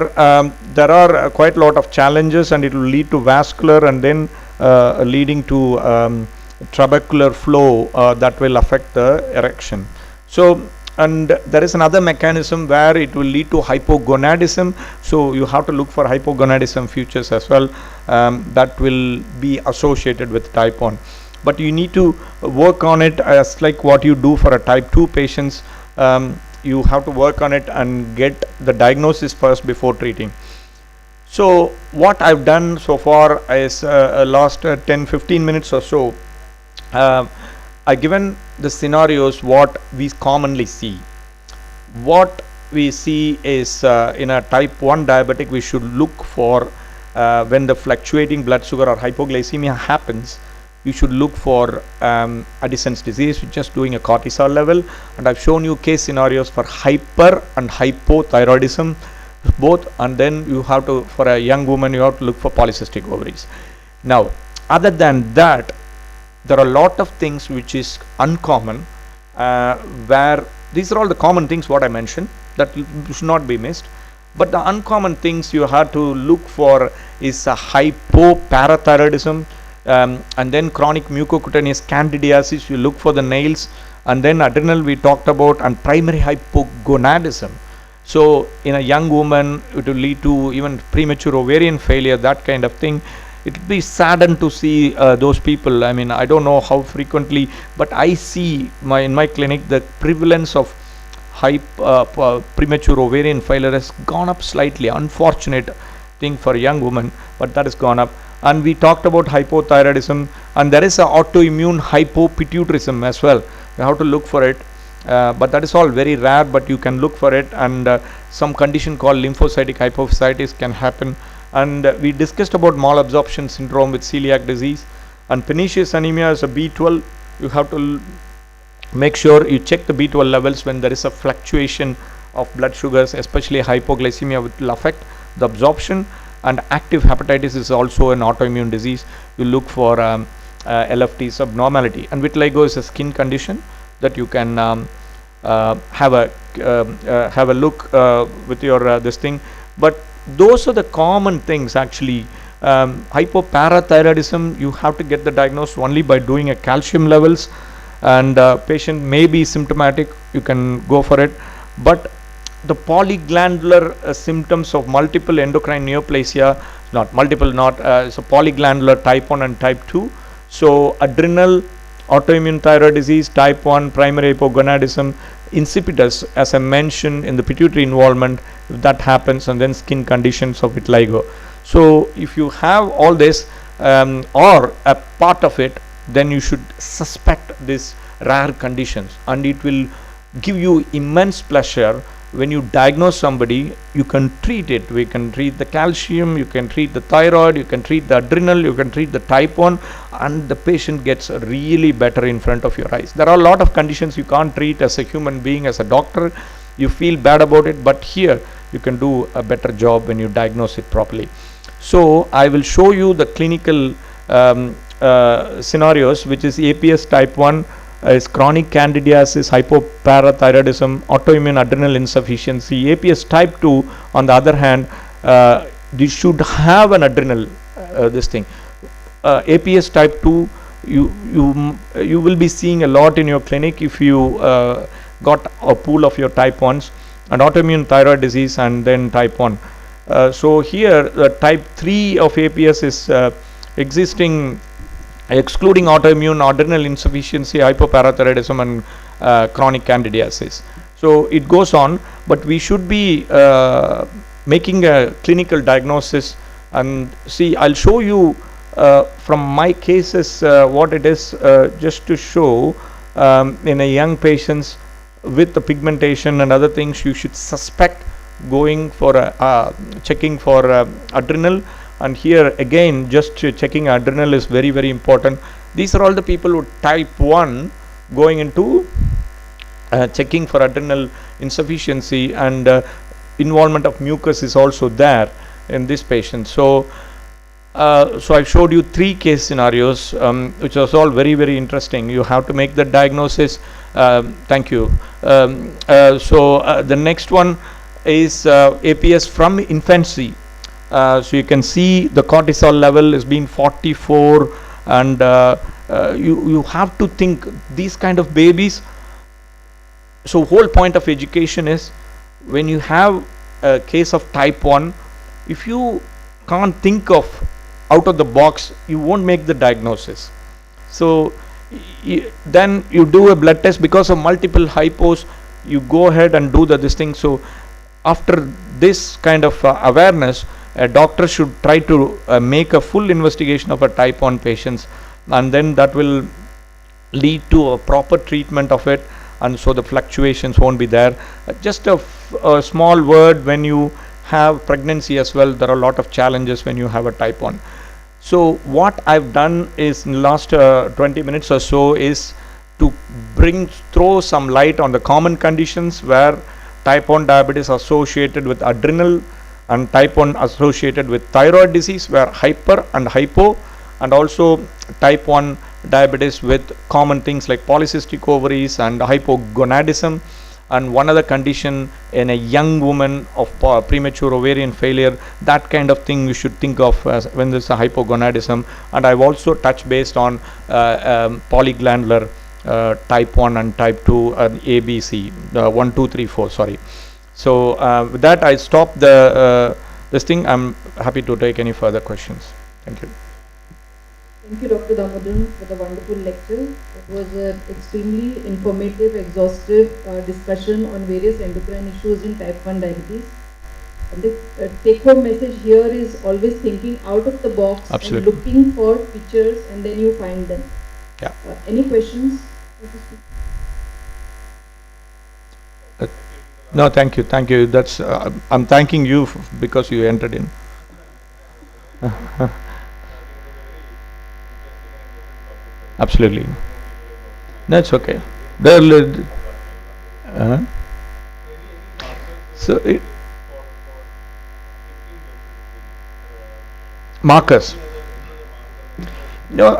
there are quite a lot of challenges, and it will lead to vascular and then leading to trabecular flow that will affect the erection. So, and there is another mechanism where it will lead to hypogonadism. So you have to look for hypogonadism features as well, that will be associated with type 1. But you need to work on it as like what you do for a type 2 patients. You have to work on it and get the diagnosis first before treating. So what I've done so far is last 10-15 minutes or so, I've given the scenarios what we commonly see. What we see is in a type 1 diabetic, we should look for when the fluctuating blood sugar or hypoglycemia happens, you should look for Addison's disease, just doing a cortisol level. And I've shown you case scenarios for hyper and hypothyroidism both, and then you have to, for a young woman, you have to look for polycystic ovaries. Now, other than that, there are a lot of things which is uncommon, where these are all the common things what I mentioned that should not be missed. But the uncommon things you have to look for is a hypoparathyroidism, and then chronic mucocutaneous candidiasis, you look for the nails, and then adrenal we talked about, and primary hypogonadism. So in a young woman, it will lead to even premature ovarian failure, that kind of thing. It will be saddened to see those people. I mean, I don't know how frequently, but I see in my clinic the prevalence of premature ovarian failure has gone up slightly. Unfortunate thing for a young woman, but that has gone up. And we talked about hypothyroidism, and there is a autoimmune hypopituitarism as well. You have to look for it, but that is all very rare, but you can look for it. And some condition called lymphocytic hypophysitis can happen. And we discussed about malabsorption syndrome with celiac disease, and pernicious anemia is a B12. You have to make sure you check the B12 levels when there is a fluctuation of blood sugars, especially hypoglycemia, which will affect the absorption. And active hepatitis is also an autoimmune disease. You look for LFT subnormality. And vitiligo is a skin condition that you can have a look with your this thing. But those are the common things actually. Hypoparathyroidism, you have to get the diagnosis only by doing a calcium levels, and patient may be symptomatic, you can go for it. But the polyglandular symptoms of multiple endocrine neoplasia, it's a polyglandular type 1 and type 2. So adrenal, autoimmune thyroid disease, type 1, primary hypogonadism, insipidus, as I mentioned, in the pituitary involvement, if that happens, and then skin conditions of vitiligo. So if you have all this or a part of it, then you should suspect these rare conditions, and it will give you immense pleasure. When you diagnose somebody, you can treat it. We can treat the calcium, you can treat the thyroid, you can treat the adrenal, you can treat the type 1, and the patient gets really better in front of your eyes. There are a lot of conditions you can't treat as a human being, as a doctor. You feel bad about it, but here you can do a better job when you diagnose it properly. So I will show you the clinical scenarios, which is APS type 1, is chronic candidiasis, hypoparathyroidism, autoimmune adrenal insufficiency. APS type 2, on the other hand, you should have an adrenal this thing. APS type 2, you will be seeing a lot in your clinic if you got a pool of your type 1s, and autoimmune thyroid disease, and then type 1. So here type 3 of APS is existing, excluding autoimmune adrenal insufficiency, hypoparathyroidism, and chronic candidiasis. So it goes on, but we should be making a clinical diagnosis. And see, I'll show you from my cases, what it is, just to show, in a young patients with the pigmentation and other things, you should suspect going for checking for adrenal. And here again, just checking adrenal is very, very important. These are all the people who type 1 going into checking for adrenal insufficiency, and involvement of mucus is also there in this patient. So I showed you 3 case scenarios, which was all very, very interesting. You have to make the diagnosis. Thank you. The next one is APS from infancy. So you can see the cortisol level is being 44, and you have to think these kind of babies. So whole point of education is, when you have a case of type 1, if you can't think of out of the box, you won't make the diagnosis. So then you do a blood test because of multiple hypos, you go ahead and do this thing. So after this kind of awareness, a doctor should try to make a full investigation of a type 1 patients, and then that will lead to a proper treatment of it, and so the fluctuations won't be there. Just a small word, when you have pregnancy as well, there are a lot of challenges when you have a type 1. So what I've done is, in the last 20 minutes or so, is to throw some light on the common conditions where type 1 diabetes associated with adrenal, and type 1 associated with thyroid disease, where hyper and hypo, and also type 1 diabetes with common things like polycystic ovaries and hypogonadism, and one other condition in a young woman of premature ovarian failure. That kind of thing you should think of as when there's a hypogonadism. And I've also touched based on polyglandular type 1 and type 2 and ABC, 1, 2, 3, 4, sorry. So with that, I stop this thing. I'm happy to take any further questions. Thank you. Thank you, Dr. Damodaran, for the wonderful lecture. It was an extremely informative, exhaustive discussion on various endocrine issues in type 1 diabetes. And the take-home message here is always thinking out of the box. Absolutely. And looking for features, and then you find them. Yeah. Any questions? No, thank you. Thank you. That's I'm thanking you because you entered in. Absolutely. That's okay. So markers. No,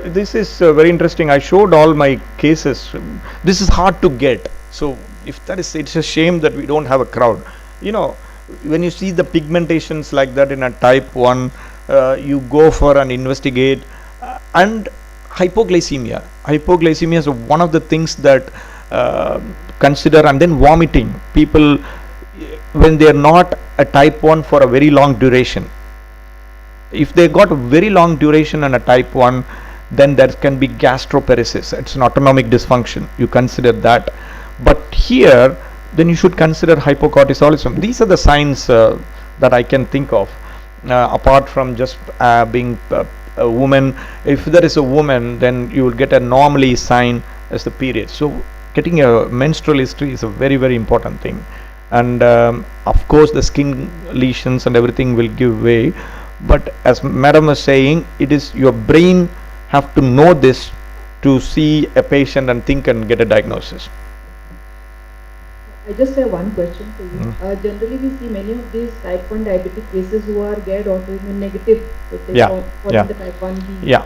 this is very interesting. I showed all my cases. This is hard to get. So if that is, it's a shame that we don't have a crowd. You know, when you see the pigmentations like that in a type 1, you go for an investigate. And hypoglycemia. Hypoglycemia is one of the things that consider. And then vomiting. People, when they are not a type 1 for a very long duration, if they got a very long duration and a type 1, then there can be gastroparesis. It's an autonomic dysfunction. You consider that. But here, then you should consider hypocortisolism. These are the signs that I can think of, apart from just being a woman. If there is a woman, then you will get a normally sign as the period. So getting a menstrual history is a very, very important thing. And of course the skin lesions and everything will give way. But as madam was saying, it is your brain have to know this to see a patient and think and get a diagnosis. I just have one question for you. Generally, we see many of these type 1 diabetic cases who are get autoimmune negative, so they fall in the type 1B. Yeah.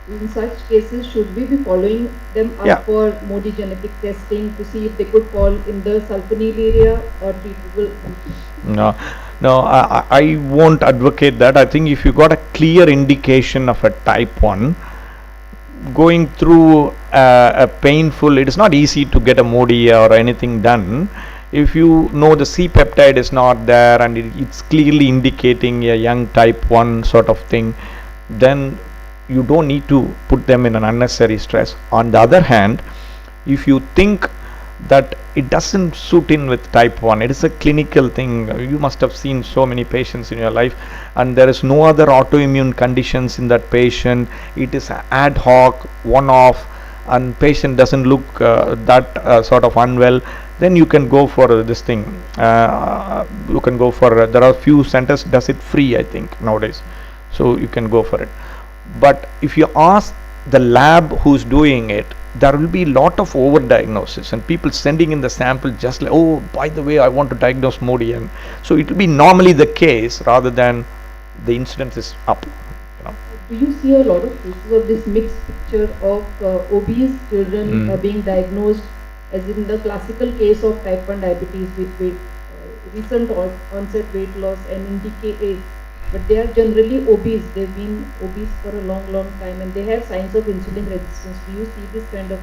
In such cases, should we be following them up for more genetic testing to see if they could fall in the sulfonyl area or treatable? No, I won't advocate that. I think if you got a clear indication of a type 1, going through a painful, it is not easy to get a MODIA or anything done. If you know the C peptide is not there and it's clearly indicating a young type 1 sort of thing, then you don't need to put them in an unnecessary stress. On the other hand, if you think that it doesn't suit in with type 1. It is a clinical thing. You must have seen so many patients in your life, and there is no other autoimmune conditions in that patient. It is ad hoc, one off, and patient doesn't look that sort of unwell. Then you can go for this thing. You can go for there are few centers does it free, I think, nowadays, so you can go for it. But if you ask the lab who's doing it, there will be a lot of overdiagnosis and people sending in the sample just like, oh, by the way, I want to diagnose Modi, and so it will be normally the case rather than the incidence is up. Do you see a lot of cases of this mixed picture of obese children being diagnosed as in the classical case of type 1 diabetes with recent onset weight loss and in decay, but they are generally obese. They've been obese for a long time and they have signs of insulin resistance. Do you see this kind of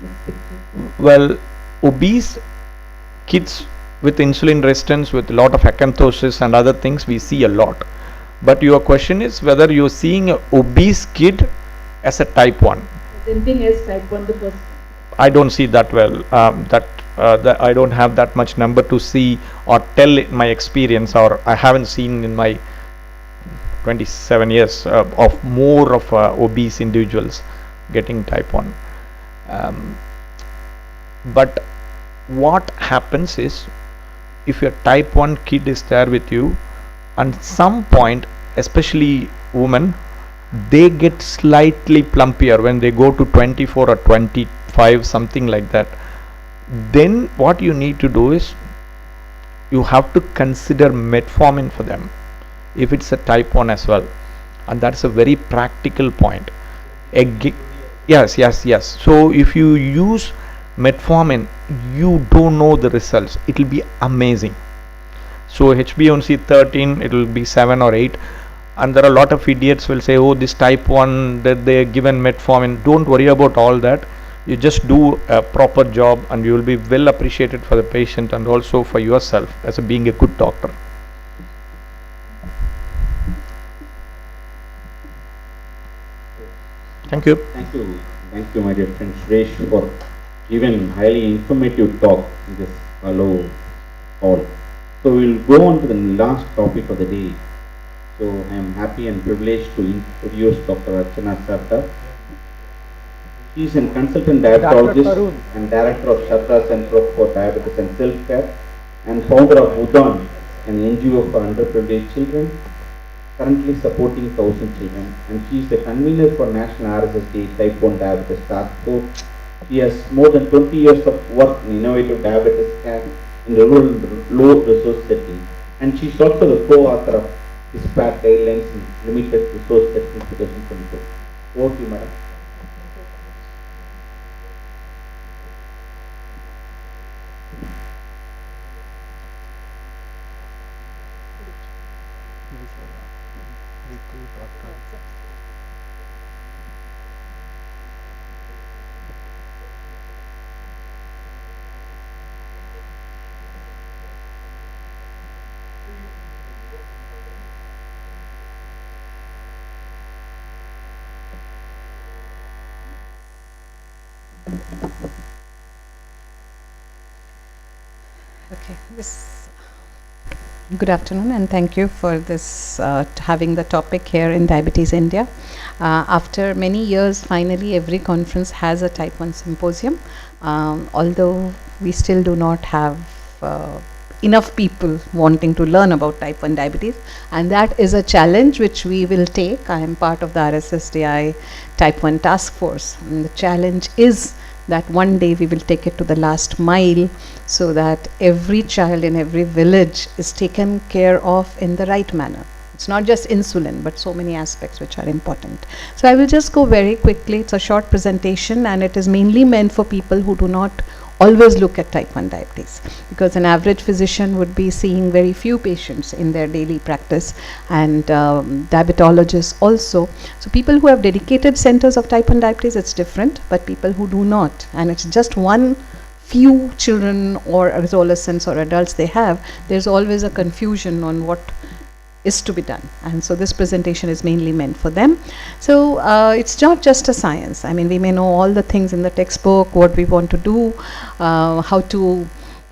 mixed picture? Well, obese kids with insulin resistance with a lot of acanthosis and other things we see a lot. But your question is whether you're seeing an obese kid as a type 1. Same thing as type 1 the first. I don't see that well. That I don't have that much number to see or tell in my experience, or I haven't seen in my 27 years of more of obese individuals getting type 1. But what happens is, if your type 1 kid is there with you, and some point, especially women, they get slightly plumpier when they go to 24 or 25, something like that. Then what you need to do is you have to consider metformin for them if it's a type 1 as well, and that's a very practical point. Yes. So if you use metformin, you don't know the results. It will be amazing. So HbA1c 13, it will be 7 or 8, and there are a lot of idiots will say, oh, this type 1 that they are given metformin. Don't worry about all that. You just do a proper job and you will be well appreciated for the patient and also for yourself as being a good doctor. Thank you. Thank you, my dear friend Suresh, for giving highly informative talk in this Hello Hall. So we'll go on to the last topic of the day. So I am happy and privileged to introduce Dr. Archana Sarda. She is a consultant diabetologist and director of Shraddha Center for Diabetes and Self-Care and founder of Udon, an NGO for underprivileged children, currently supporting 1,000 children. And she is the convener for National RSSD Type 1 Diabetes Task Force. She has more than 20 years of work in innovative diabetes care in rural low resource setting. And she is also the co-author of ISPAT guidelines in limited resource setting 2024. Over to you, madam. Okay, good afternoon and thank you for this having the topic here in Diabetes India. After many years, finally every conference has a type 1 symposium, although we still do not have enough people wanting to learn about type 1 diabetes, and that is a challenge which we will take. I am part of the RSSDI type 1 task force, and the challenge is that one day we will take it to the last mile so that every child in every village is taken care of in the right manner. It's not just insulin, but so many aspects which are important. So I will just go very quickly. It's a short presentation and it is mainly meant for people who do not always look at type 1 diabetes, because an average physician would be seeing very few patients in their daily practice, and diabetologists also. So people who have dedicated centers of type 1 diabetes, it's different, but people who do not, and it's just one few children or adolescents or adults they have, there's always a confusion on what is to be done, and so this presentation is mainly meant for them. So it's not just a science. I mean, we may know all the things in the textbook, what we want to do, how to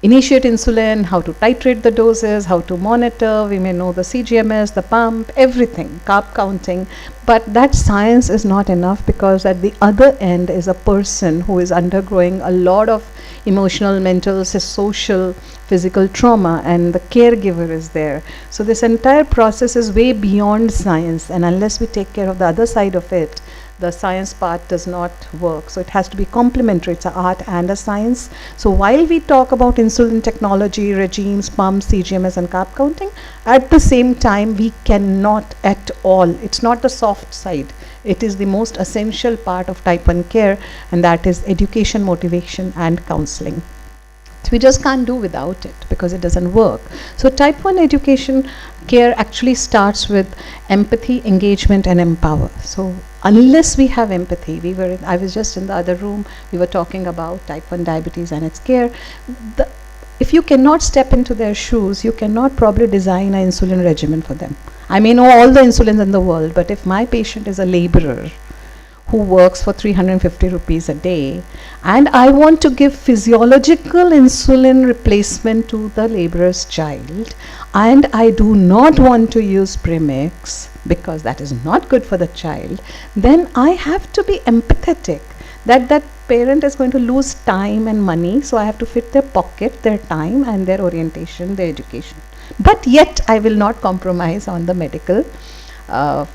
initiate insulin, how to titrate the doses, how to monitor, we may know the CGMS, the pump, everything, carb counting, but that science is not enough, because at the other end is a person who is undergoing a lot of emotional, mental, social, physical trauma, and the caregiver is there. So this entire process is way beyond science, and unless we take care of the other side of it, the science part does not work. So it has to be complementary. It's an art and a science. So while we talk about insulin technology, regimes, pumps, CGMS and carb counting, at the same time we cannot at all, it's not the soft side, it is the most essential part of type 1 care, and that is education, motivation and counseling. So we just can't do without it, because it doesn't work. So type 1 education care actually starts with empathy, engagement and empower. So unless we have empathy, I was just in the other room, we were talking about type 1 diabetes and its care. If you cannot step into their shoes, you cannot probably design an insulin regimen for them. I may know all the insulins in the world, but if my patient is a laborer who works for 350 rupees a day, and I want to give physiological insulin replacement to the laborer's child, and I do not want to use premix because that is not good for the child, then I have to be empathetic that that parent is going to lose time and money, so I have to fit their pocket, their time and their orientation, their education. But yet I will not compromise on the medical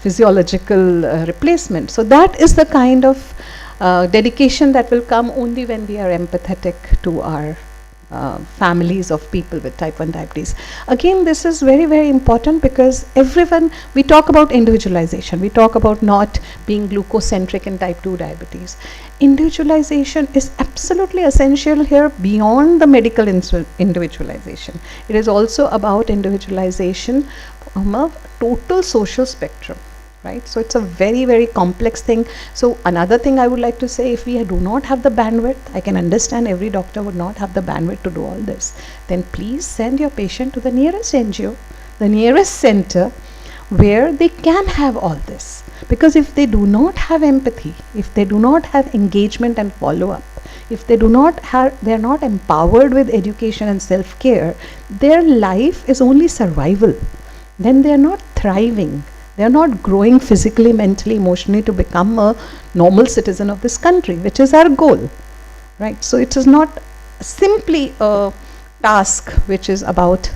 physiological replacement. So that is the kind of dedication that will come only when we are empathetic to our families of people with type 1 diabetes. Again, this is very, very important, because everyone, we talk about individualization, we talk about not being glucocentric in type 2 diabetes. Individualization is absolutely essential here beyond the medical individualization. It is also about individualization from a total social spectrum. Right? So it's a very, very complex thing. So another thing I would like to say, if we do not have the bandwidth, I can understand every doctor would not have the bandwidth to do all this, then please send your patient to the nearest NGO, the nearest center, where they can have all this. Because if they do not have empathy, if they do not have engagement and follow-up, if they do not have, they are not empowered with education and self-care, their life is only survival. Then they are not thriving. They are not growing physically, mentally, emotionally to become a normal citizen of this country, which is our goal, right? So it is not simply a task which is about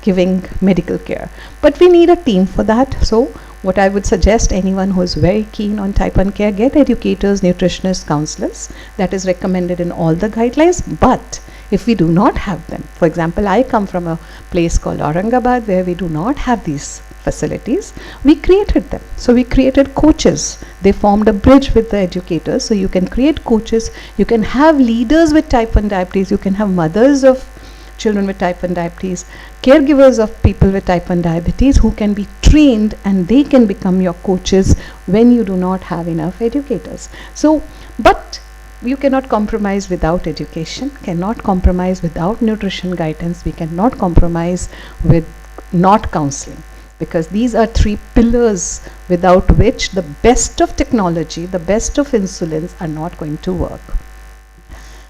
giving medical care, but we need a team for that. So what I would suggest, anyone who is very keen on type 1 care, get educators, nutritionists, counselors. That is recommended in all the guidelines. But if we do not have them, for example, I come from a place called Aurangabad where we do not have these facilities, we created them. So we created coaches. They formed a bridge with the educators. So you can create coaches, you can have leaders with type 1 diabetes, you can have mothers of children with type 1 diabetes, caregivers of people with type 1 diabetes who can be trained, and they can become your coaches when you do not have enough educators. So, but you cannot compromise without education, cannot compromise without nutrition guidance, we cannot compromise with not counseling. Because these are 3 pillars without which the best of technology, the best of insulins are not going to work.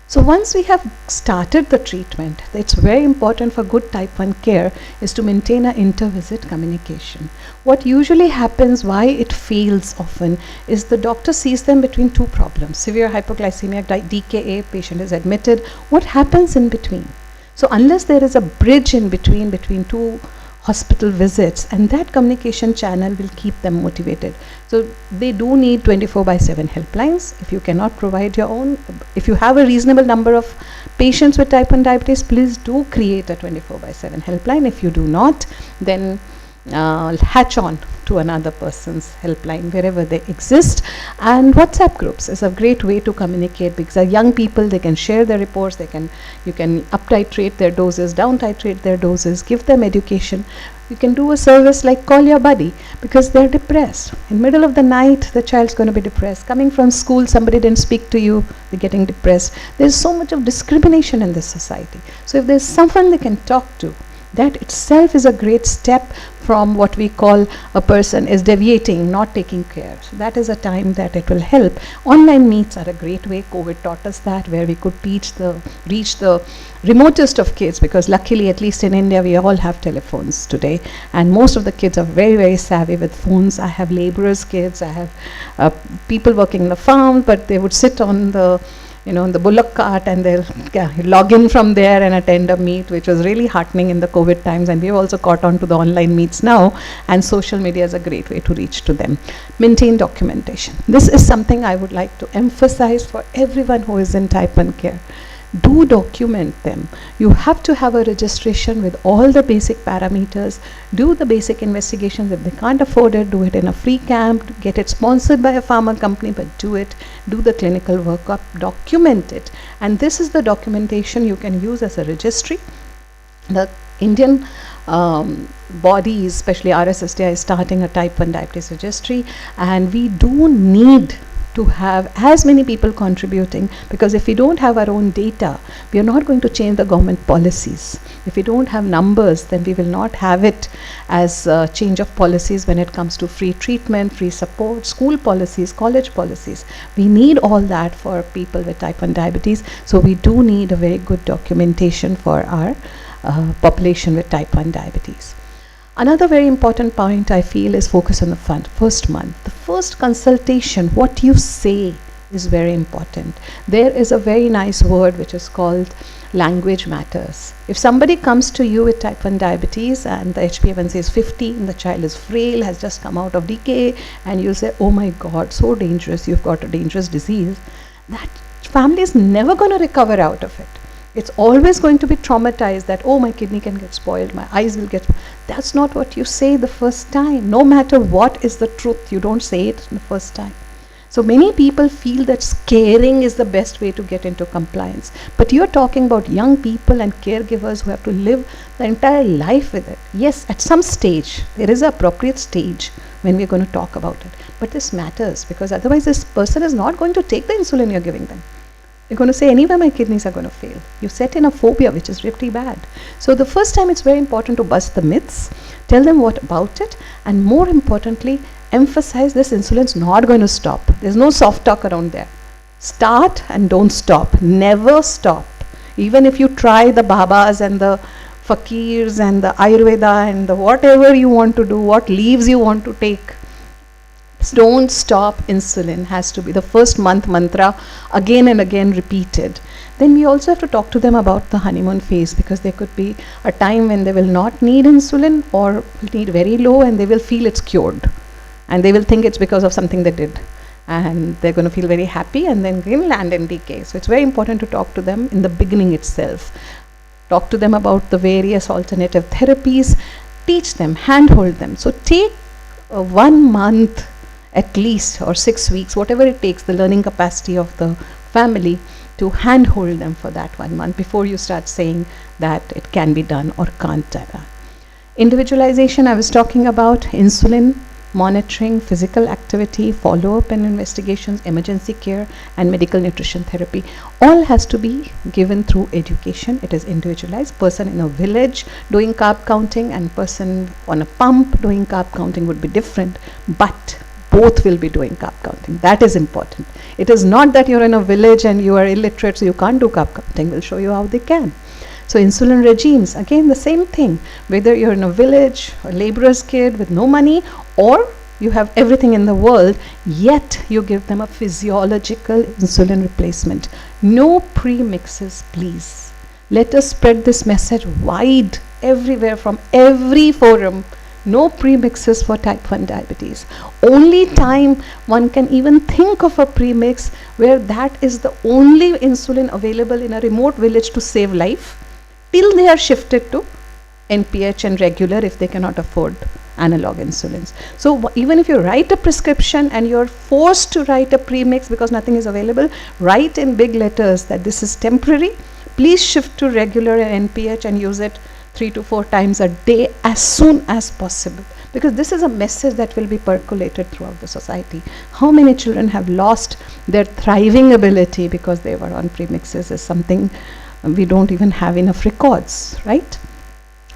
So once we have started the treatment, it's very important for good type 1 care is to maintain an inter-visit communication. What usually happens, why it fails often, is the doctor sees them between 2 problems. Severe hypoglycemia, DKA, patient is admitted. What happens in between? So unless there is a bridge in between 2 hospital visits, and that communication channel will keep them motivated. So they do need 24/7 helplines. If you cannot provide your own, if you have a reasonable number of patients with type 1 diabetes, please do create a 24/7 helpline. If you do not, then hatch on to another person's helpline wherever they exist. And WhatsApp groups is a great way to communicate, because our young people, they can share their reports, you can up titrate their doses, down titrate their doses, give them education. You can do a service like call your buddy, because they're depressed. In middle of the night, the child's going to be depressed. Coming from school, somebody didn't speak to you, they're getting depressed. There's so much of discrimination in this society. So if there's someone they can talk to, that itself is a great step from what we call a person is deviating, not taking care. So that is a time that it will help. Online meets are a great way. COVID taught us that, where we could reach the remotest of kids, because luckily, at least in India, we all have telephones today, and most of the kids are very, very savvy with phones. I have laborers' kids, I have people working in the farm, but they would sit on the in the bullock cart, and they'll log in from there and attend a meet, which was really heartening in the COVID times. And we've also caught on to the online meets now, and social media is a great way to reach to them. Maintain documentation. This is something I would like to emphasize for everyone who is in type 1 care. Do document them. You have to have a registration with all the basic parameters. Do the basic investigations. If they can't afford it, do it in a free camp. Get it sponsored by a pharma company, but do it. Do the clinical workup. Document it. And this is the documentation you can use as a registry. The Indian bodies, especially RSSDI, is starting a type 1 diabetes registry, and we do need to have as many people contributing, because if we don't have our own data, we are not going to change the government policies. If we don't have numbers, then we will not have it as a change of policies when it comes to free treatment, free support, school policies, college policies. We need all that for people with type 1 diabetes. So we do need a very good documentation for our population with type 1 diabetes. Another very important point I feel is focus on the first month. The first consultation, what you say is very important. There is a very nice word which is called language matters. If somebody comes to you with type 1 diabetes and the HbA1c is 50 and the child is frail, has just come out of decay, and you say, oh my God, so dangerous, you've got a dangerous disease, that family is never going to recover out of it. It's always going to be traumatized that, oh, my kidney can get spoiled, my eyes will get spoiled. That's not what you say the first time. No matter what is the truth, you don't say it the first time. So many people feel that scaring is the best way to get into compliance. But you're talking about young people and caregivers who have to live the entire life with it. Yes, at some stage, there is an appropriate stage when we're going to talk about it. But this matters, because otherwise this person is not going to take the insulin you're giving them. You're going to say, anyway, my kidneys are going to fail. You set in a phobia, which is really bad. So the first time, it's very important to bust the myths, tell them what about it, and more importantly, emphasize this insulin's not going to stop. There's no soft talk around there. Start and don't stop. Never stop. Even if you try the babas and the fakirs and the Ayurveda and the whatever you want to do, what leaves you want to take, don't stop. Insulin has to be the first month mantra, again and again repeated. Then we also have to talk to them about the honeymoon phase, because there could be a time when they will not need insulin or need very low, and they will feel it's cured. And they will think it's because of something they did. And they're going to feel very happy and then again land in decay. So it's very important to talk to them in the beginning itself. Talk to them about the various alternative therapies. Teach them, handhold them. So take 1 month at least, or 6 weeks, whatever it takes, the learning capacity of the family, to handhold them for that 1 month before you start saying that it can be done or can't be done. Individualization, I was talking about insulin monitoring, physical activity, follow-up and investigations, emergency care, and medical nutrition therapy. All has to be given through education. It is individualized. Person in a village doing carb counting and person on a pump doing carb counting would be different, but both will be doing carb counting. That is important. It is not that you're in a village and you are illiterate, so you can't do carb counting. We'll show you how they can. So insulin regimes, again the same thing. Whether you're in a village, a laborer's kid with no money, or you have everything in the world, yet you give them a physiological insulin replacement. No premixes, please. Let us spread this message wide, everywhere, from every forum. No premixes for type 1 diabetes. Only time one can even think of a premix where that is the only insulin available in a remote village to save life, till they are shifted to NPH and regular if they cannot afford analog insulins. So even if you write a prescription and you're forced to write a premix because nothing is available, write in big letters that this is temporary. Please shift to regular and NPH and use it 3 to 4 times a day as soon as possible, because this is a message that will be percolated throughout the society. How many children have lost their thriving ability because they were on premixes is something we don't even have enough records, right?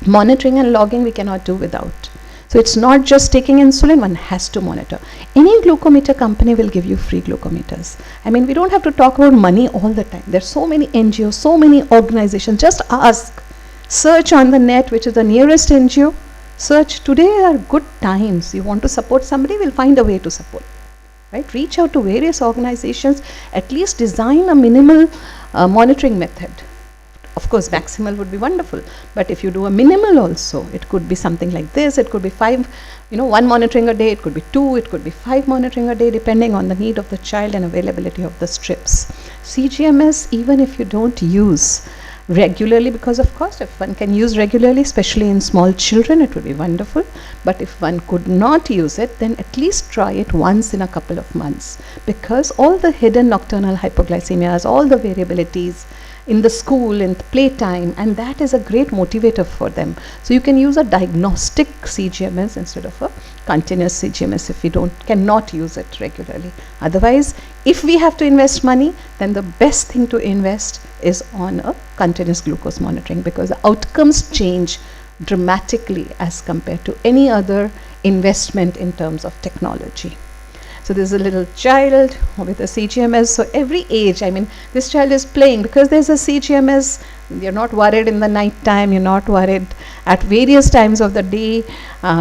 Monitoring and logging we cannot do without. So it's not just taking insulin, one has to monitor. Any glucometer company will give you free glucometers. I mean, we don't have to talk about money all the time. There's so many NGOs, so many organizations. Just ask, search on the net which is the nearest NGO. Search. Today are good times. You want to support somebody, we'll find a way to support. Right? Reach out to various organizations, at least design a minimal monitoring method. Of course, maximal would be wonderful, but if you do a minimal also, it could be something like this. It could be 5, 1 monitoring a day, it could be 2, it could be 5 monitoring a day, depending on the need of the child and availability of the strips. CGMS, even if you don't use regularly because of cost, if one can use regularly, especially in small children, it would be wonderful. But if one could not use it, then at least try it once in a couple of months, because all the hidden nocturnal hypoglycemias, all the variabilities in the school, in playtime, and that is a great motivator for them. So you can use a diagnostic CGMS instead of a continuous CGMS if you cannot use it regularly. Otherwise, if we have to invest money, then the best thing to invest is on a continuous glucose monitoring, because the outcomes change dramatically as compared to any other investment in terms of technology. So there's a little child with a CGMS. So every age, I mean, this child is playing because there's a CGMS. You're not worried in the night time. You're not worried at various times of the day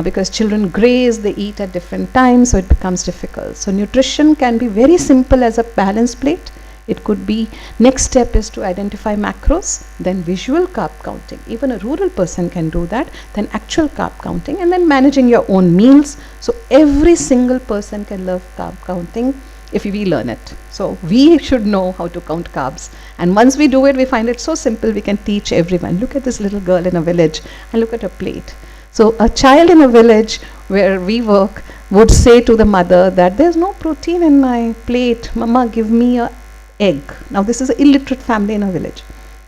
because children graze, they eat at different times, so it becomes difficult. So nutrition can be very simple as a balance plate. It could be, next step is to identify macros, then visual carb counting. Even a rural person can do that, then actual carb counting, and then managing your own meals. So every single person can learn carb counting if we learn it. So we should know how to count carbs. And once we do it, we find it so simple, we can teach everyone. Look at this little girl in a village and look at her plate. So a child in a village where we work would say to the mother that there's no protein in my plate. Mama, give me a egg. Now this is an illiterate family in a village,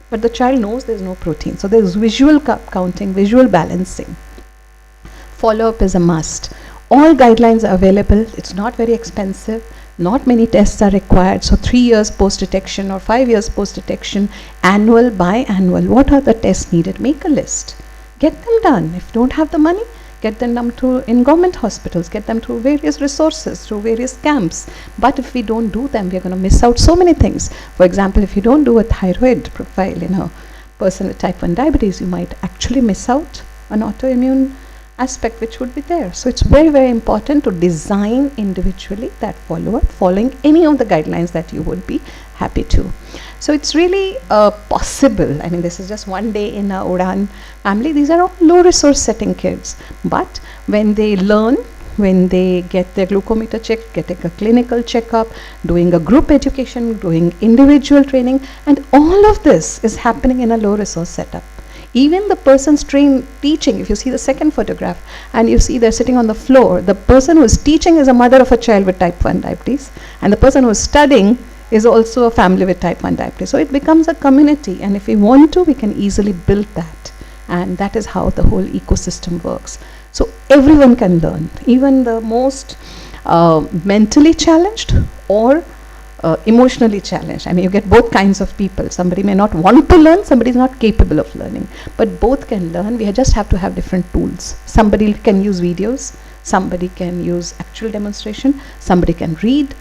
but the child knows there's no protein. So there's visual carb counting, visual balancing. Follow-up is a must. All guidelines are available. It's not very expensive. Not many tests are required. So 3 years post-detection or 5 years post-detection, annual, biannual. What are the tests needed? Make a list. Get them done. If you don't have the money, get them done in government hospitals, get them through various resources, through various camps. But if we don't do them, we're going to miss out so many things. For example, if you don't do a thyroid profile in a person with type 1 diabetes, you might actually miss out an autoimmune aspect which would be there. So it's very, very important to design individually that follow-up, following any of the guidelines that you would be happy to. So it's really possible. I mean, this is just one day in a Udan family. These are all low resource setting kids. But when they learn, when they get their glucometer checked, getting a clinical checkup, doing a group education, doing individual training, and all of this is happening in a low resource setup. Even the person's teaching, if you see the second photograph and you see they're sitting on the floor, the person who is teaching is a mother of a child with type 1 diabetes, and the person who is studying is also a family with type 1 diabetes. So it becomes a community, and if we want to, we can easily build that. And that is how the whole ecosystem works. So everyone can learn, even the most mentally challenged or emotionally challenged. I mean, you get both kinds of people. Somebody may not want to learn, somebody is not capable of learning, but both can learn. We just have to have different tools. Somebody can use videos, somebody can use actual demonstration, somebody can read,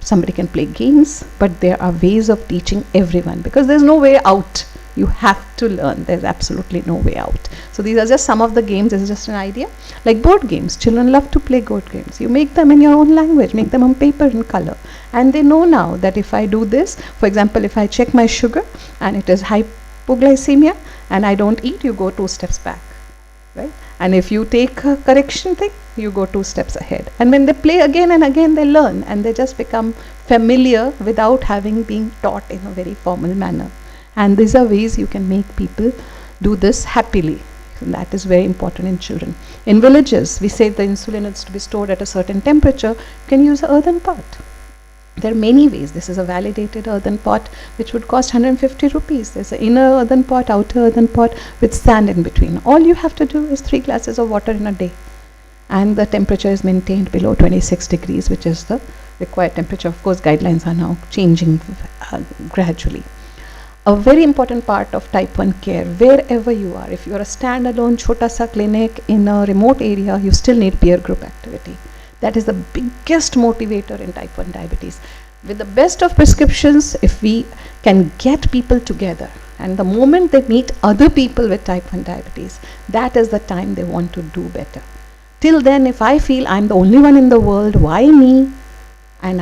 somebody can play games, but there are ways of teaching everyone, because there's no way out. You have to learn. There's absolutely no way out. So these are just some of the games. This is just an idea. Like board games. Children love to play board games. You make them in your own language, make them on paper in color. And they know now that if I do this, for example, if I check my sugar and it is hypoglycemia and I don't eat, you go 2 steps back, right? And if you take a correction thing, you go 2 steps ahead. And when they play again and again, they learn, and they just become familiar without having been taught in a very formal manner. And these are ways you can make people do this happily. And that is very important in children. In villages, we say the insulin is to be stored at a certain temperature. You can use an earthen pot. There are many ways. This is a validated earthen pot which would cost 150 rupees. There's an inner earthen pot, outer earthen pot with sand in between. All you have to do is 3 glasses of water in a day. And the temperature is maintained below 26 degrees, which is the required temperature. Of course, guidelines are now changing gradually. a very important part of type 1 care wherever you are. If you are a standalone chota sa clinic in a remote area, you still need peer group activity. That is the biggest motivator in type 1 diabetes. With the best of prescriptions, if we can get people together, and the moment they meet other people with type 1 diabetes, that is the time they want to do better. Till then, if I feel I'm the only one in the world, why me? And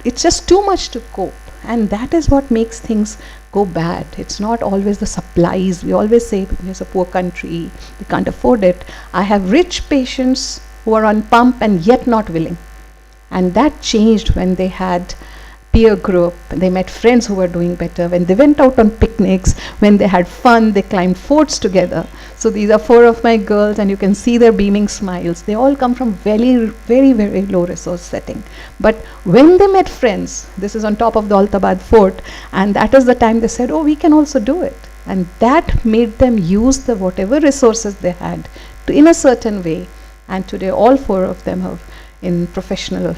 it's just too much to cope. And that is what makes things go bad. It's not always the supplies. We always say it's a poor country, we can't afford it. I have rich patients who are on pump and yet not willing. And that changed when they had peer group, they met friends who were doing better, when they went out on picnics, when they had fun, they climbed forts together. So these are 4 of my girls, and you can see their beaming smiles. They all come from very, very, very low resource setting. But when they met friends, this is on top of the Altabad fort, and that is the time they said, oh, we can also do it. And that made them use the whatever resources they had in a certain way. And today all 4 of them have in professional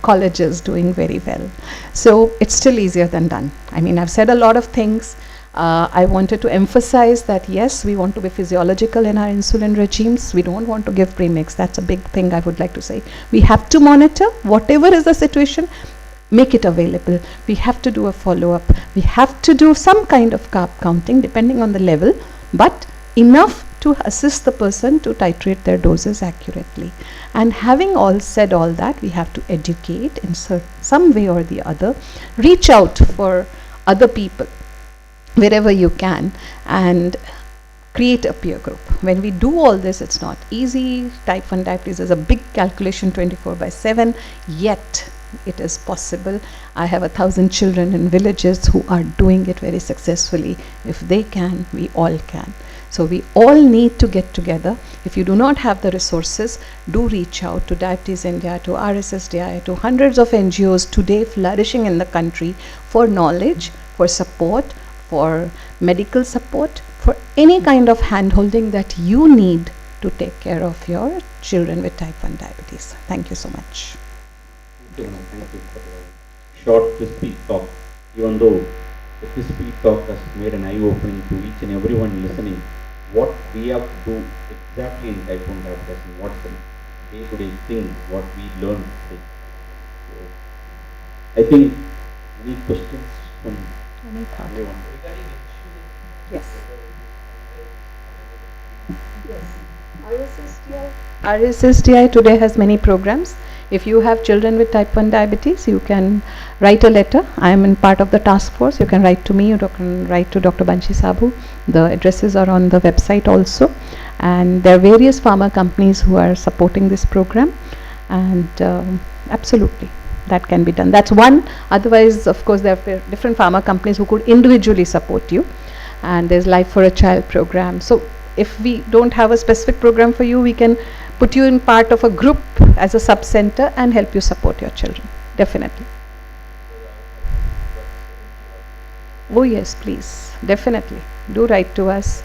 colleges doing very well. So it's still easier than done. I mean, I've said a lot of things. I wanted to emphasize that yes, we want to be physiological in our insulin regimes. We don't want to give premix. That's a big thing I would like to say. We have to monitor whatever is the situation, make it available. We have to do a follow-up. We have to do some kind of carb counting depending on the level, but enough to assist the person to titrate their doses accurately. And having said all that, we have to educate in some way or the other, reach out for other people wherever you can, and create a peer group. When we do all this, it's not easy. Type 1 diabetes is a big calculation 24/7, yet it is possible. I have 1,000 children in villages who are doing it very successfully. If they can, we all can. So we all need to get together. If you do not have the resources, do reach out to Diabetes India, to RSSDI, to hundreds of NGOs today flourishing in the country for knowledge, for support, for medical support, for any kind of hand-holding that you need to take care of your children with type 1 diabetes. Thank you so much. Thank you for the short, crispy talk. Even though the crispy talk has made an eye-opening to each and everyone listening, what we have to do exactly in type 1 diabetes and what's the day-to-day thing, what we learn today. So, I think any questions from everyone? Yes. RSSDI today has many programs. If you have children with type 1 diabetes, you can write a letter. I am in part of the task force. You can write to me, you can write to Dr. Banshi Sabu. The addresses are on the website also. And there are various pharma companies who are supporting this program. And absolutely, that can be done. That's one. Otherwise, of course, there are different pharma companies who could individually support you. And there's Life for a Child program. So if we don't have a specific program for you, we can put you in part of a group as a sub-center and help you support your children. Definitely. Oh yes, please. Definitely. Do write to us.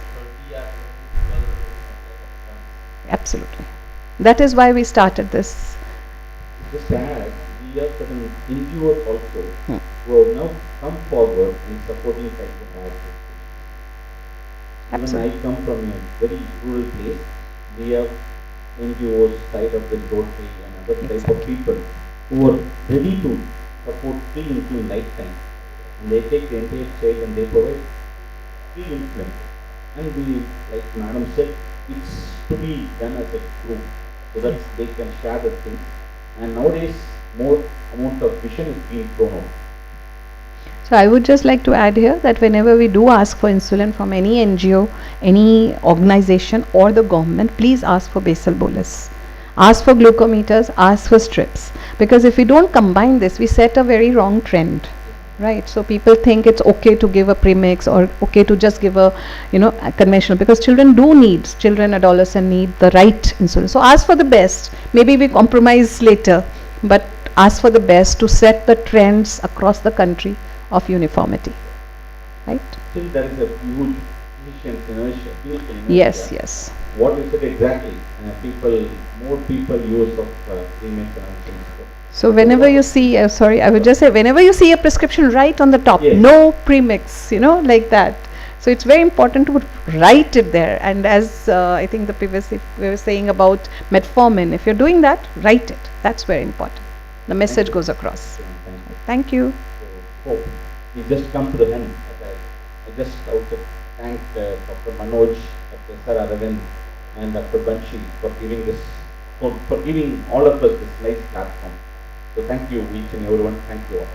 Absolutely. That is why we started this. Just to add, we have certain NGOs also who have now come forward in supporting type 1 diabetes. Even I come from a very rural place. We have NGOs tied up with Rotary and other type of people who are ready to support free insulin lifetime. And they take the entire child and they provide free insulin. And we, like Madam said, it's to be done as a group so that they can share the things. And nowadays, more amount of vision is being thrown out. So I would just like to add here that whenever we do ask for insulin from any NGO, any organization or the government, please ask for basal bolus. Ask for glucometers, ask for strips. Because if we don't combine this, we set a very wrong trend. Right? So people think it's okay to give a premix or okay to just give a, a conventional, because children, adolescents need the right insulin. So ask for the best. Maybe we compromise later, but ask for the best to set the trends across the country of uniformity, right? Still there is a huge clinical inertia. Yes, yes. What you said exactly, more people use of premix and insulin. So whenever you see, sorry, I would just say, whenever you see a prescription, write on the top, Yes. no premix, you know, like that. So it's very important to write it there. And as I think the previous, if we were saying about metformin, if you're doing that, write it. That's very important. The message goes across. Thank you. So, we just come to the end. I just also thank Dr. Manoj, Dr. Sir Aravind, and Dr. Banshi for giving this, for giving all of us this nice platform. So thank you each and everyone. Thank you all.